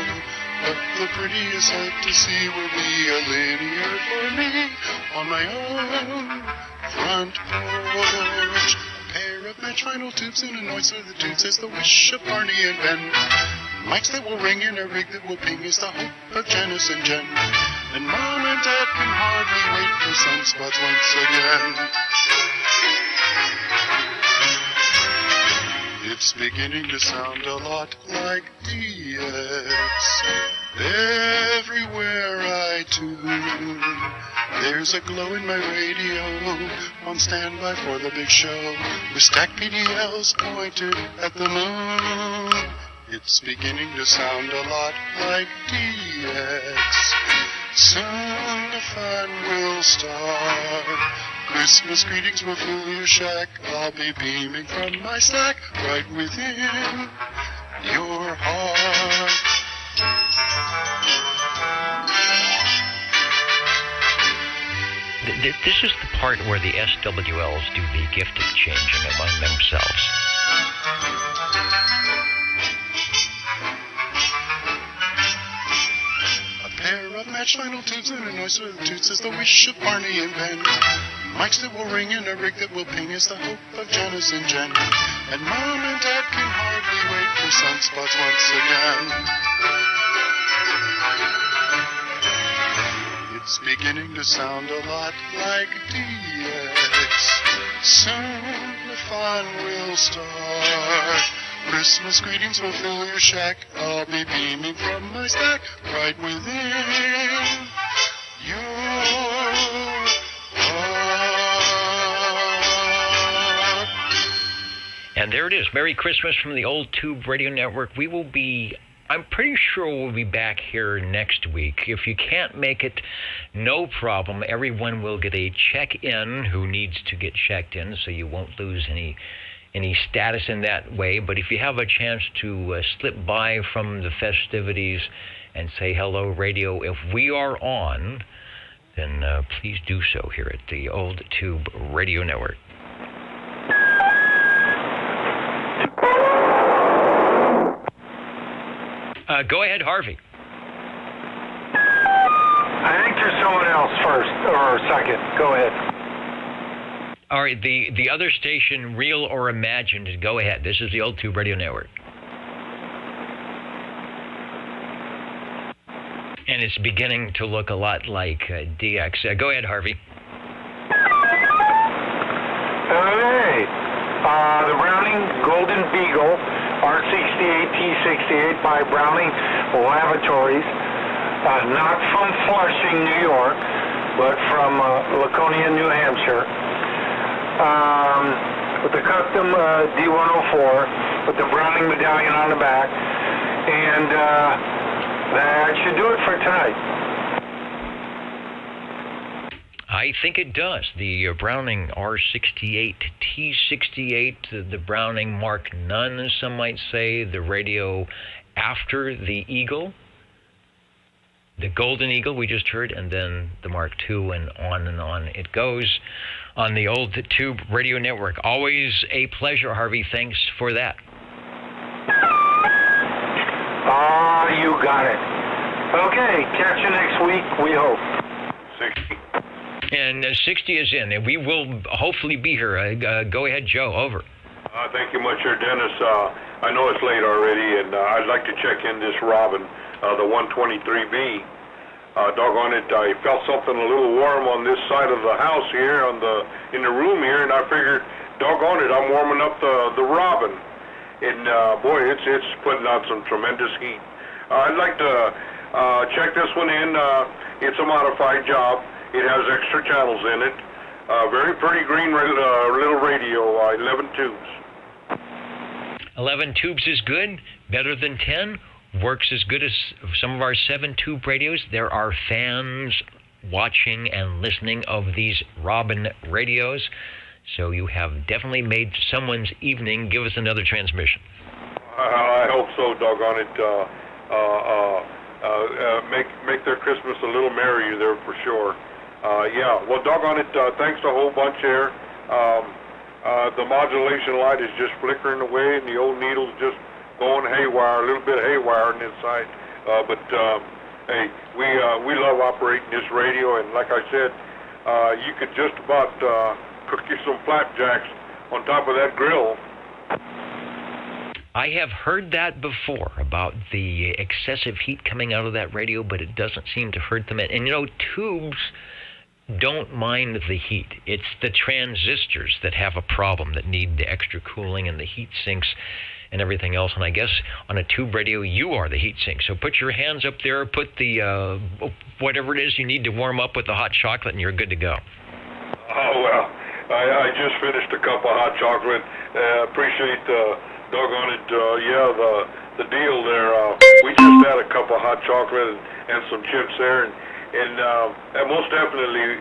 Speaker 12: but the prettiest sight to see will be a linear for me on my own front porch. A pair of match vinyl tubes and a noise of the tubes as the wish of Barney and Ben. Mics that will ring and a rig that will ping is the hope of Janice and Jen. And Mom and Dad can hardly wait for sunspots once again. It's beginning to sound a lot like DX. Everywhere I tune, there's a glow in my radio, on standby for the big show, with stacked PDLs pointed at the moon. It's beginning to sound a lot like DX. Soon the fun will start. Christmas greetings will fill your shack. I'll be beaming from my stack right within your heart.
Speaker 2: This is the part where the SWLs do the gift exchanging among themselves.
Speaker 12: A pair of match vinyl tubes and a noise of the toots is the wish of Barney and Ben. Mics that will ring and a rig that will ping is the hope of Janice and Jen. And Mom and Dad can hardly wait for sunspots once again. It's beginning to sound a lot like DX. Soon the fun will start. Christmas greetings will fill your shack. I'll be beaming from my stack right within your
Speaker 2: And there it is. Merry Christmas from the Old Tube Radio Network. I'm pretty sure we'll be back here next week. If you can't make it, no problem. Everyone will get a check-in who needs to get checked in, so you won't lose any status in that way. But if you have a chance to slip by from the festivities and say hello, radio, if we are on, then please do so here at the Old Tube Radio Network. Go ahead, Harvey.
Speaker 1: I think there's someone else first or second. Go ahead.
Speaker 2: All right, the other station, real or imagined, go ahead. This is the Old Tube Radio Network. And it's beginning to look a lot like DX. Go ahead, Harvey.
Speaker 1: Hey, the Browning Golden Beagle R68T68 by Browning Laboratories, not from Flushing, New York, but from Laconia, New Hampshire, with the custom D104 with the Browning medallion on the back, and that should do it for tonight.
Speaker 2: I think it does. The Browning R68 T68, the Browning Mark None, some might say, the radio after the Eagle, the Golden Eagle we just heard, and then the Mark II, and on it goes on the Old Tube Radio Network. Always a pleasure, Harvey. Thanks for that.
Speaker 1: You got it. Okay, catch you next week, we hope.
Speaker 6: 60.
Speaker 2: And 60 is in, and we will hopefully be here. Go ahead, Joe. Over.
Speaker 6: Thank you much, sir, Dennis. I know it's late already, and I'd like to check in this Robin, the 123B. Doggone it, I felt something a little warm on this side of the house here, in the room here, and I figured, doggone it, I'm warming up the Robin. and boy, it's putting out some tremendous heat. I'd like to check this one in. It's a modified job. It has extra channels in it. Very pretty green little radio, 11 tubes.
Speaker 2: 11 tubes is good, better than 10, works as good as some of our 7-tube radios. There are fans watching and listening of these Robin radios, so you have definitely made someone's evening. Give us another transmission.
Speaker 6: I hope so, doggone it. Make their Christmas a little merrier there for sure. Yeah, well, doggone it, thanks a whole bunch there. The modulation light is just flickering away, and the old needle's just going haywire, a little bit haywire on the inside. But hey, we love operating this radio, and like I said, you could just about cook you some flapjacks on top of that grill.
Speaker 2: I have heard that before about the excessive heat coming out of that radio, but it doesn't seem to hurt them. And you know, tubes don't mind the heat. It's the transistors that have a problem, that need the extra cooling and the heat sinks and everything else. And I guess on a tube radio, you are the heat sink. So put your hands up there, put the whatever it is you need to warm up with the hot chocolate, and you're good to go.
Speaker 6: Oh, well, I just finished a cup of hot chocolate. Appreciate doggone it, the deal there. We just had a cup of hot chocolate and some chips there, and most definitely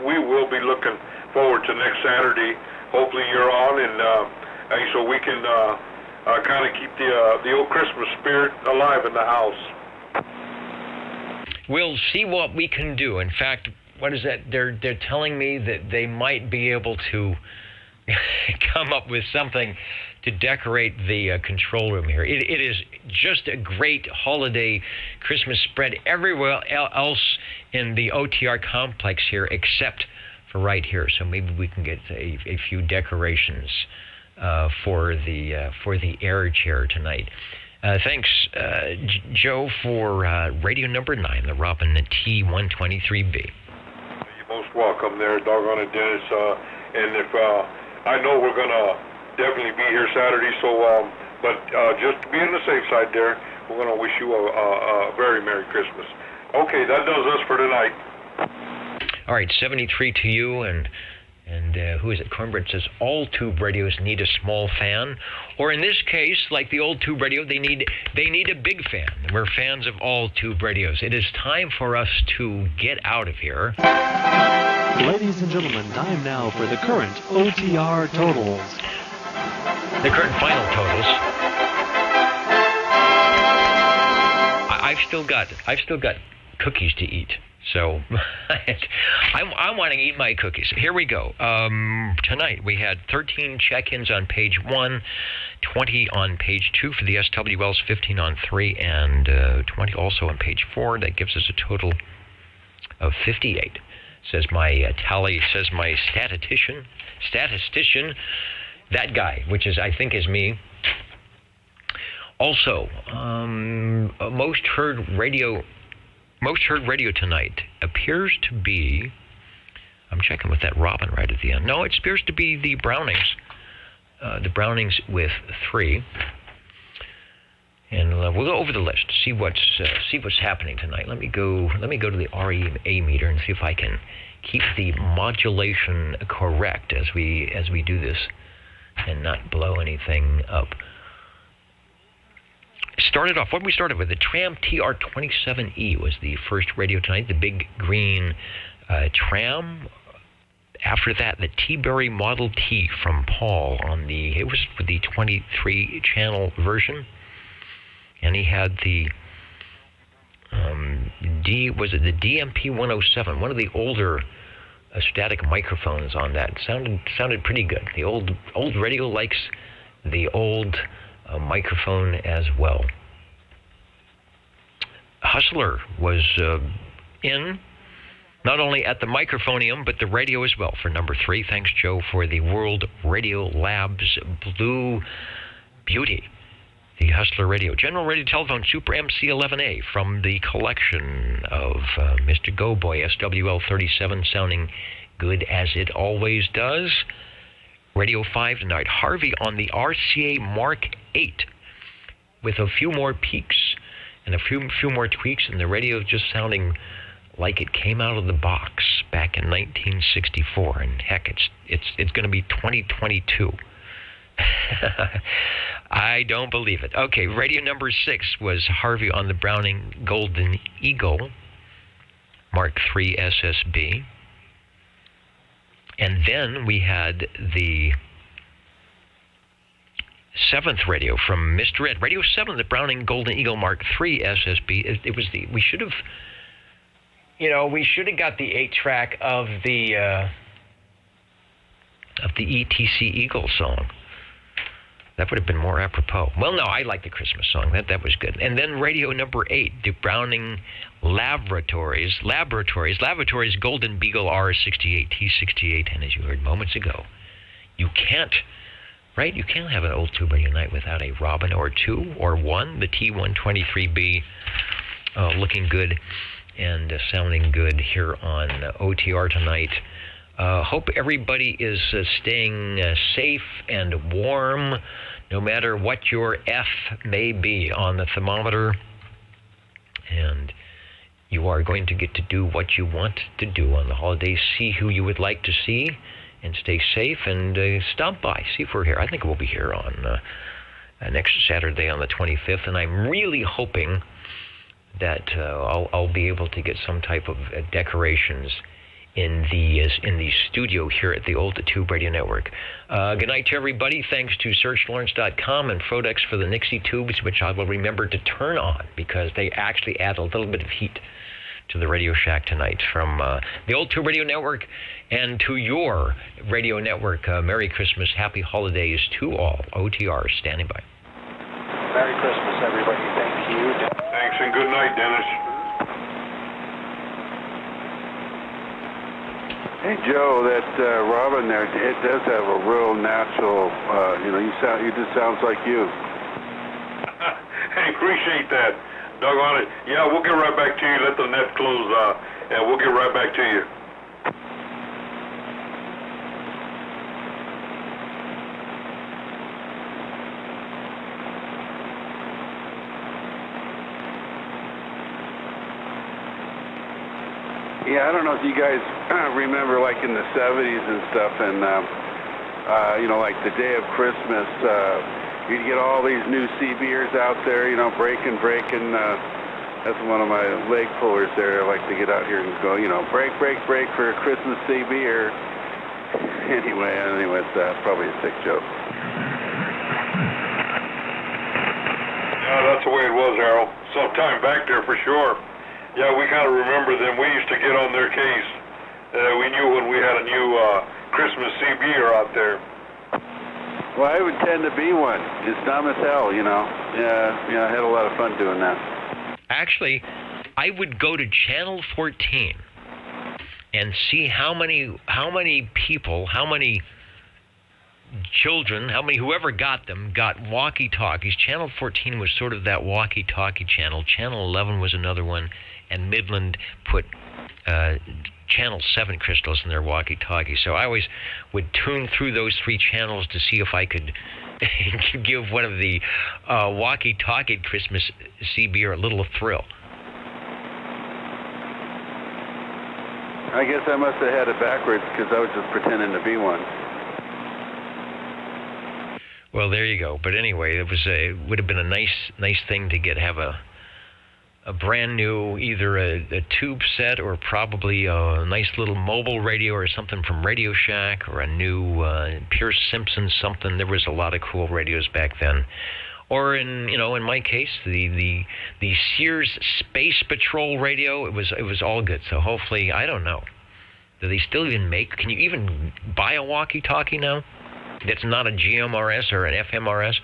Speaker 6: we will be looking forward to next Saturday. Hopefully you're on, and so we can kind of keep the old Christmas spirit alive in the house.
Speaker 2: We'll see what we can do. In fact, what is that? They're telling me that they might be able to come up with something to decorate the control room here. It is just a great holiday Christmas spread everywhere else in the OTR complex here, except for right here. So maybe we can get a few decorations for the air chair tonight. Thanks, Joe, for radio number 9, the Robin T123B.
Speaker 6: You're most welcome there, doggone it, Dennis. And if I know we're gonna definitely be here Saturday, so but just to be on the safe side there, we're gonna wish you a very Merry Christmas. Okay, that does us for tonight.
Speaker 2: All right, 73 to you, and who is it? Cornbread says all tube radios need a small fan, or in this case, like the old tube radio, they need a big fan. We're fans of all tube radios. It is time for us to get out of here.
Speaker 20: Ladies and gentlemen, time now for the current OTR totals.
Speaker 2: The current final totals. I've still got cookies to eat. So I want to eat my cookies. Here we go. Tonight we had 13 check-ins on page 1, 20 on page 2 for the SWLs, 15 on 3, and 20 also on page 4. That gives us a total of 58. Says my tally, says my statistician, that guy, which is I think is me. Also, most heard radio tonight appears to be, I'm checking with that Robin right at the end. No, it appears to be the Brownings. The Brownings with 3. And we'll go over the list, see what's happening tonight. Let me go to the REA meter and see if I can keep the modulation correct as we do this and not blow anything up. What we started with, the Tram TR27E was the first radio tonight, the big green Tram. After that, the T-Berry Model T from Paul it was with the 23-channel version. And he had the the DMP 107, one of the older static microphones on that. Sounded pretty good. The old radio likes the old microphone as well. Hustler was in, not only at the microphonium, but the radio as well for number 3. Thanks, Joe, for the World Radio Labs Blue Beauty, the Hustler Radio. General Radio Telephone Super MC11A from the collection of Mr. Go Boy SWL 37, sounding good as it always does. Radio 5 tonight. Harvey on the RCA Mark 8 with a few more peaks and a few more tweaks, and the radio just sounding like it came out of the box back in 1964. And heck, it's going to be 2022. I don't believe it. Okay, radio number 6 was Harvey on the Browning Golden Eagle Mark III SSB. And then we had the 7th radio from Mr. Ed. Radio 7, the Browning Golden Eagle Mark III SSB. It was we should have got the 8-track of the ETC Eagle song. That would have been more apropos. Well, no, I like the Christmas song. That was good. And then radio number 8, the Browning Laboratories Golden Beagle R68 T68. And as you heard moments ago, you can't have an old tube radio night without a Robin or 2 or 1, the T123B, looking good and sounding good here on OTR tonight. Hope everybody is staying safe and warm, no matter what your F may be on the thermometer. And you are going to get to do what you want to do on the holidays, see who you would like to see, and stay safe, and stop by, see if we're here. I think we'll be here on next Saturday on the 25th, and I'm really hoping that I'll be able to get some type of decorations in the studio here at the Old Tube Radio Network. Good night to everybody. Thanks to SearchLawrence.com and Frodex for the Nixie tubes, which I will remember to turn on because they actually add a little bit of heat to the Radio Shack tonight. From the Old Tube Radio Network and to your radio network, Merry Christmas, Happy Holidays to all. OTR standing by.
Speaker 9: Merry Christmas, everybody. Thank you.
Speaker 6: Thanks, and good night, Dennis.
Speaker 10: Hey Joe, that Robin there, it does have a real natural, you just sounds like you.
Speaker 6: Hey, appreciate that. Doggone it. Yeah, we'll get right back to you. Let the net close, and we'll get right back to you.
Speaker 10: Yeah, I don't know if you guys remember, like in the 70s and stuff, and like the day of Christmas, you'd get all these new CBers out there, breaking. That's one of my leg pullers there. I like to get out here and go, break for a Christmas CBer. Anyway, it's probably a sick joke.
Speaker 6: Yeah, that's the way it was, Harold. Sometime back there for sure. Yeah, we kind of remember them. We used to get on their case. We knew when we had a new Christmas CBer out there.
Speaker 10: Well, I would tend to be one. It's dumb as hell, Yeah, I had a lot of fun doing that.
Speaker 2: Actually, I would go to Channel 14 and see how many people, how many children, whoever got them, got walkie-talkies. Channel 14 was sort of that walkie-talkie channel. Channel 11 was another one, and Midland put Channel 7 crystals in their walkie-talkie. So I always would tune through those 3 channels to see if I could give one of the walkie-talkie Christmas CBer a little thrill.
Speaker 10: I guess I must have had it backwards because I was just pretending to be one.
Speaker 2: Well, there you go. But anyway, it would have been a nice thing to have a brand new, either a tube set or probably a nice little mobile radio or something from Radio Shack, or a new Pierce Simpson something. There was a lot of cool radios back then. Or in my case, the Sears Space Patrol radio. It was all good. So hopefully, I don't know. Do they still even make? Can you even buy a walkie-talkie now? That's not a GMRS or an FMRS?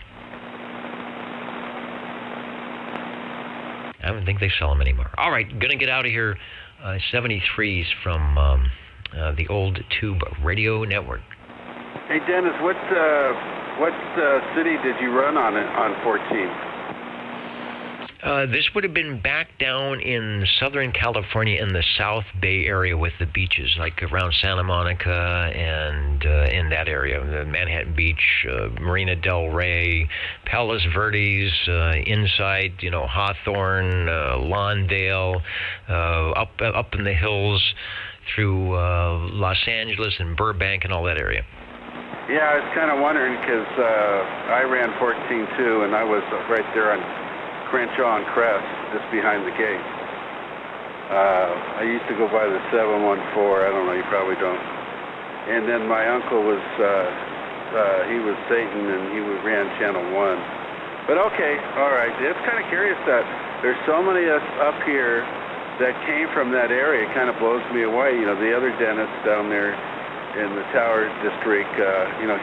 Speaker 2: I don't think they sell them anymore. All right, going to get out of here. 73s from the Old Tube Radio Network.
Speaker 10: Hey, Dennis, what city did you run on 14?
Speaker 2: This would have been back down in Southern California in the South Bay area with the beaches, like around Santa Monica and in that area, Manhattan Beach, Marina Del Rey, Palos Verdes, inside, Hawthorne, Lawndale, up in the hills through Los Angeles and Burbank and all that area.
Speaker 10: Yeah, I was kind of wondering because I ran 14-2, and I was right there on Crenshaw and Crest, just behind the gate. I used to go by the 714. I don't know, you probably don't. And then my uncle was, he was Satan, and he ran Channel 1. But okay, all right. It's kind of curious that there's so many of us up here that came from that area. It kind of blows me away. The other dentist down there in the Tower District,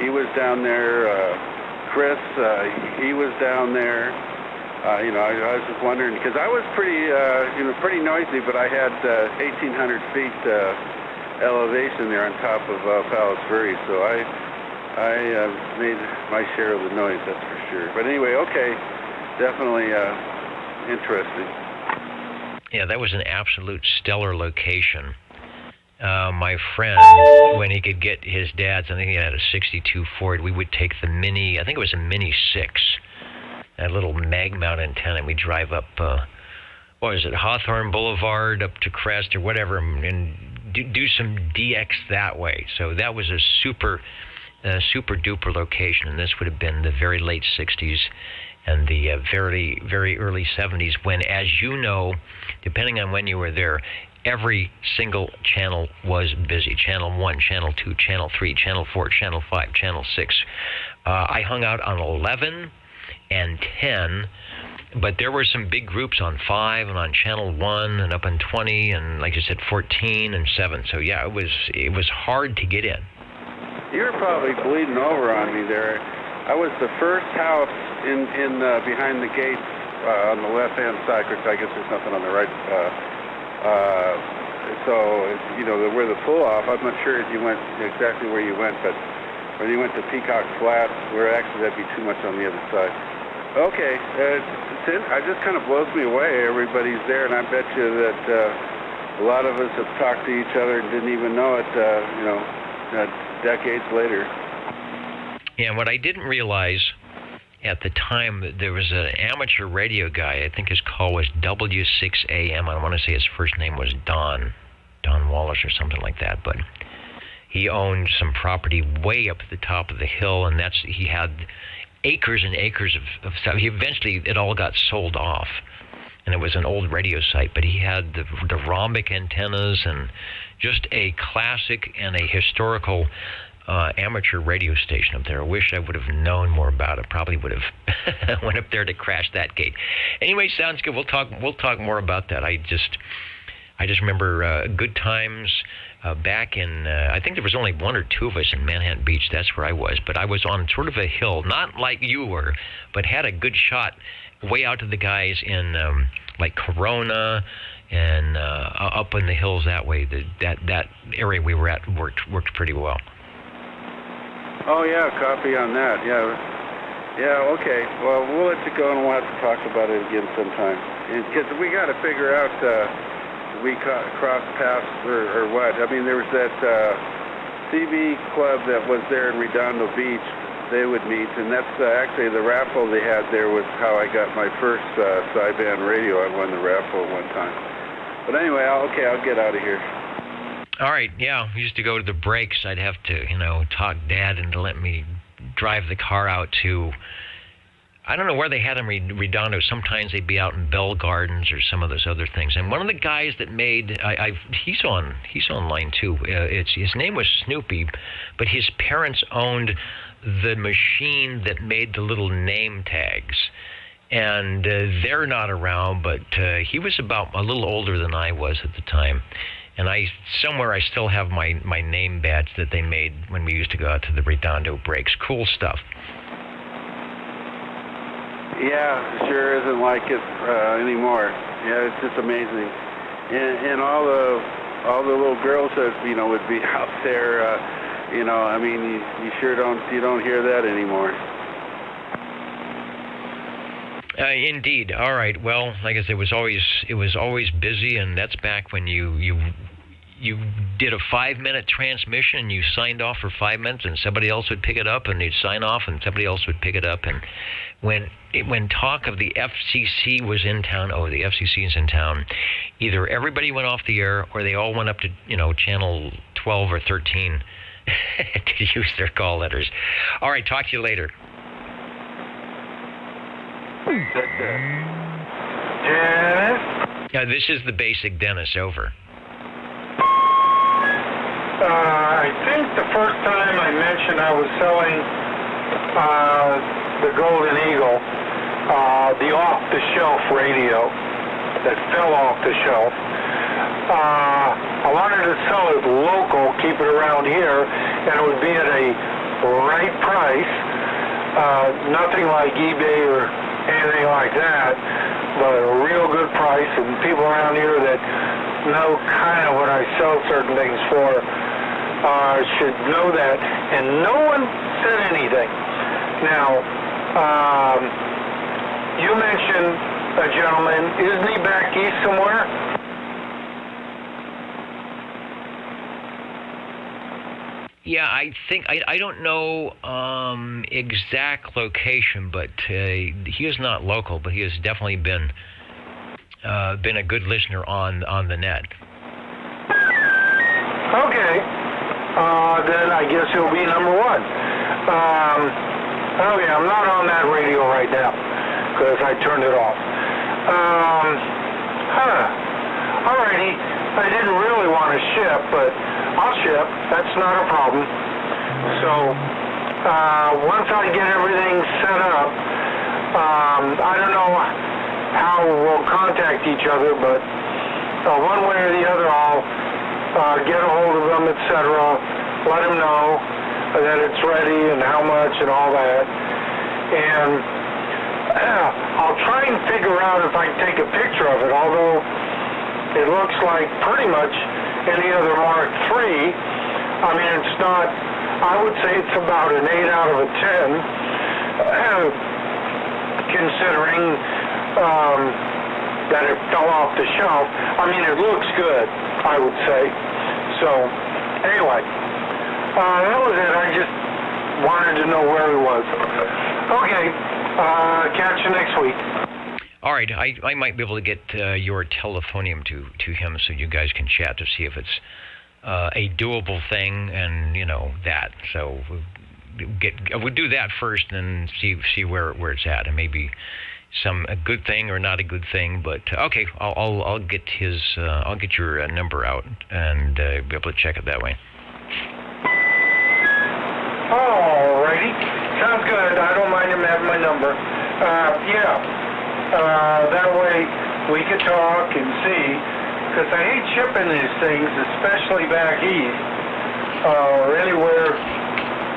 Speaker 10: he was down there. Chris, he was down there. I was just wondering, because I was pretty noisy, but I had 1,800 feet elevation there on top of Palos Verdes, so I made my share of the noise, that's for sure. But anyway, okay, definitely interesting.
Speaker 2: Yeah, that was an absolute stellar location. My friend, when he could get his dad's, I think he had a 62 Ford, we would take the Mini, I think it was a Mini 6. That little mag-mount antenna, and we drive up, Hawthorne Boulevard up to Crest or whatever, and do some DX that way. So that was a super duper location, and this would have been the very late 60s and the very, very early 70s when, as you know, depending on when you were there, every single channel was busy. Channel 1, Channel 2, Channel 3, Channel 4, Channel 5, Channel 6. I hung out on 11 and 10, but there were some big groups on 5 and on Channel 1 and up on 20 and, like I said, 14 and 7. So yeah, it was hard to get in.
Speaker 10: You were probably bleeding over on me there. I was the first house in behind the gates on the left-hand side, because I guess there's nothing on the right. Where the pull-off, I'm not sure if you went exactly where you went, but when you went to Peacock Flats, where actually that'd be too much on the other side. Okay, it just kind of blows me away. Everybody's there, and I bet you that a lot of us have talked to each other and didn't even know it, decades later.
Speaker 2: Yeah, and what I didn't realize at the time, there was an amateur radio guy, I think his call was W6AM. I want to say his first name was Don Wallace or something like that, but he owned some property way up at the top of the hill, and he had acres and acres of stuff. Eventually, it all got sold off, and it was an old radio site, but he had the rhombic antennas and just a classic and a historical amateur radio station up there. I wish I would have known more about it. Probably would have went up there to crash that gate. Anyway, sounds good. We'll talk more about that. I just remember good times back in, I think there was only one or two of us in Manhattan Beach. That's where I was. But I was on sort of a hill, not like you were, but had a good shot way out to the guys in like Corona and up in the hills that way. That area we were at worked pretty well.
Speaker 10: Oh yeah, copy on that. Yeah, okay. Well, we'll let you go, and we'll have to talk about it again sometime. Because we got to figure out we cross paths or what. I mean, there was that CB club that was there in Redondo Beach. They would meet, and that's actually the raffle they had there was how I got my first sideband radio. I won the raffle one time. But anyway, I'll get out of here.
Speaker 2: All right, yeah. We used to go to the breaks. I'd have to, talk Dad into letting me drive the car out to, I don't know where they had them in Redondo. Sometimes they'd be out in Bell Gardens or some of those other things. And one of the guys that made, he's online too. His name was Snoopy, but his parents owned the machine that made the little name tags. And they're not around, but he was about a little older than I was at the time. And I still have my name badge that they made when we used to go out to the Redondo breaks. Cool stuff.
Speaker 10: Yeah, sure isn't like it anymore. Yeah, it's just amazing. And all the little girls that would be out there. I mean, you sure don't hear that anymore.
Speaker 2: Indeed. All right. Well, like I said, it was always busy, and that's back when you did a 5-minute transmission and you signed off for 5 minutes, and somebody else would pick it up, and you'd sign off, and somebody else would pick it up. And when talk of the FCC was in town, the FCC is in town, either everybody went off the air or they all went up to channel 12 or 13 to use their call letters. All right. Talk to you later.
Speaker 1: Dennis?
Speaker 2: Yeah, this is the basic Dennis, over.
Speaker 1: I think the first time I mentioned I was selling the Golden Eagle, the off-the-shelf radio that fell off the shelf. I wanted to sell it local, keep it around here, and it would be at a right price. Nothing like eBay or anything like that, but a real good price, and people around here that know kind of what I sell certain things for should know that, and no one said anything. Now, you mentioned a gentleman, isn't he back east somewhere?
Speaker 2: Yeah, I think I don't know exact location, but he is not local, but he has definitely been a good listener on the net.
Speaker 1: Okay, then I guess he'll be number one. Okay, I'm not on that radio right now because I turned it off. Alrighty, I didn't really want to ship, but I'll ship. That's not a problem. So once I get everything set up, I don't know how we'll contact each other, but one way or the other, I'll get a hold of them, etc. Let them know that it's ready and how much and all that. And I'll try and figure out if I can take a picture of it, although it looks like pretty much any other Mark III. I mean, it's not, I would say it's about an 8 out of a 10, considering that it fell off the shelf. I mean, it looks good, I would say. So, anyway, that was it. I just wanted to know where he was. Okay, catch you next week.
Speaker 2: All right, I might be able to get your telephonium to him so you guys can chat to see if it's a doable thing, and that. So we'll do that first, and see where it's at, and maybe a good thing or not a good thing. But okay, I'll get I'll get your number out and be able to check it that way.
Speaker 1: Alrighty, sounds good. I don't mind him having my number. That way we could talk and see, because I hate shipping these things, especially back east, or anywhere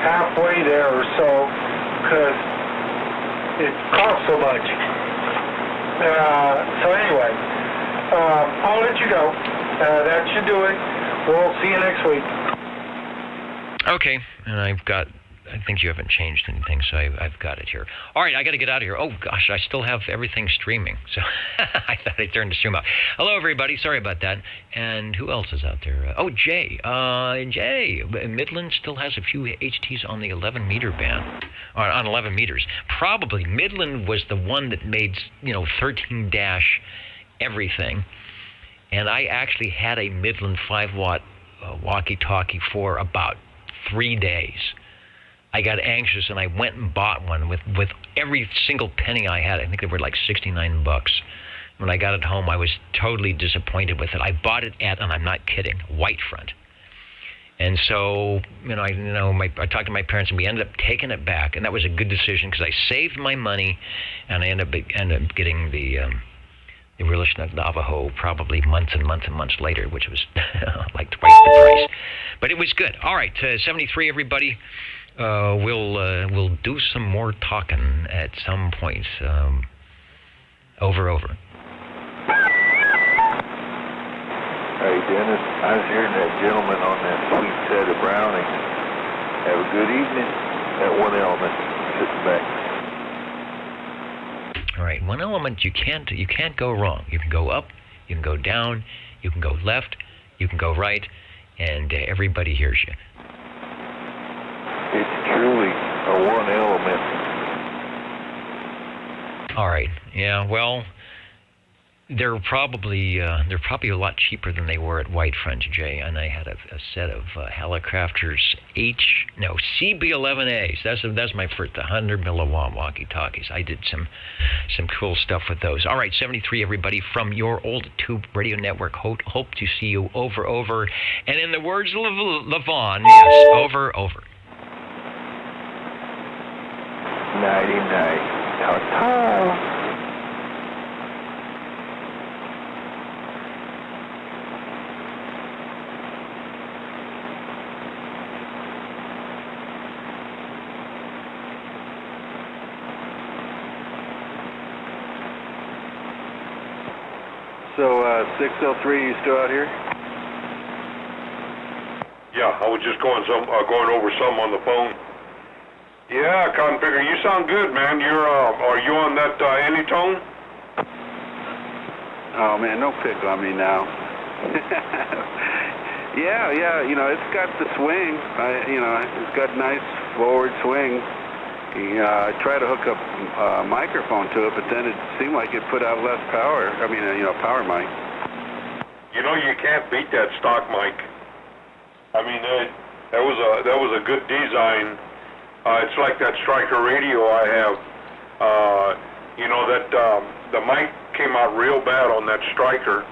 Speaker 1: halfway there or so, because it costs so much. So anyway, I'll let you go. That should do it. We'll see you next week.
Speaker 2: Okay, and I think you haven't changed anything, so I've got it here. All right, I got to get out of here. Oh, gosh, I still have everything streaming, so I thought I turned the stream off. Hello, everybody. Sorry about that. And who else is out there? Jay. Jay. Midland still has a few HTs on the 11-meter band, or on 11 meters. Probably. Midland was the one that made, 13-dash everything. And I actually had a Midland 5-watt walkie-talkie for about 3 days. I got anxious and I went and bought one with every single penny I had. I think they were like $69. When I got it home, I was totally disappointed with it. I bought it at, and I'm not kidding, Whitefront. And so, I talked to my parents, and we ended up taking it back, and that was a good decision because I saved my money, and I ended up getting the Revolution Navajo probably months and months and months later, which was like twice the price. But it was good. All right, 73, everybody. We'll do some more talking at some point. Over.
Speaker 11: Hey, Dennis, I was hearing that gentleman on that sweet set of brownie. Have a good evening. That one element sitting back.
Speaker 2: All right, one element you can't go wrong. You can go up, you can go down, you can go left, you can go right, and everybody hears you.
Speaker 10: It's truly a one element.
Speaker 2: All right. Yeah. Well, they're probably a lot cheaper than they were at Whitefront, Jay. And I had a set of Hallicrafters CB11As. That's my first, the 100 milliwatt walkie-talkies. I did some cool stuff with those. All right, 73, everybody, from your old tube radio network. Hope to see you over. And in the words of Levon, yes, over.
Speaker 10: Nighty-night. Ta-ta. So, 603, you still out here?
Speaker 6: Yeah, I was just going over some on the phone. Yeah, Cotton Picker, you sound good, man. Are you on that Anytone?
Speaker 10: Oh man, don't pick on me now. yeah, it's got the swing. It's got nice forward swing. I tried to hook up a microphone to it, but then it seemed like it put out less power. I mean, power mic.
Speaker 6: You can't beat that stock mic. I mean, that was a good design. It's like that Striker radio I have. The mic came out real bad on that Striker.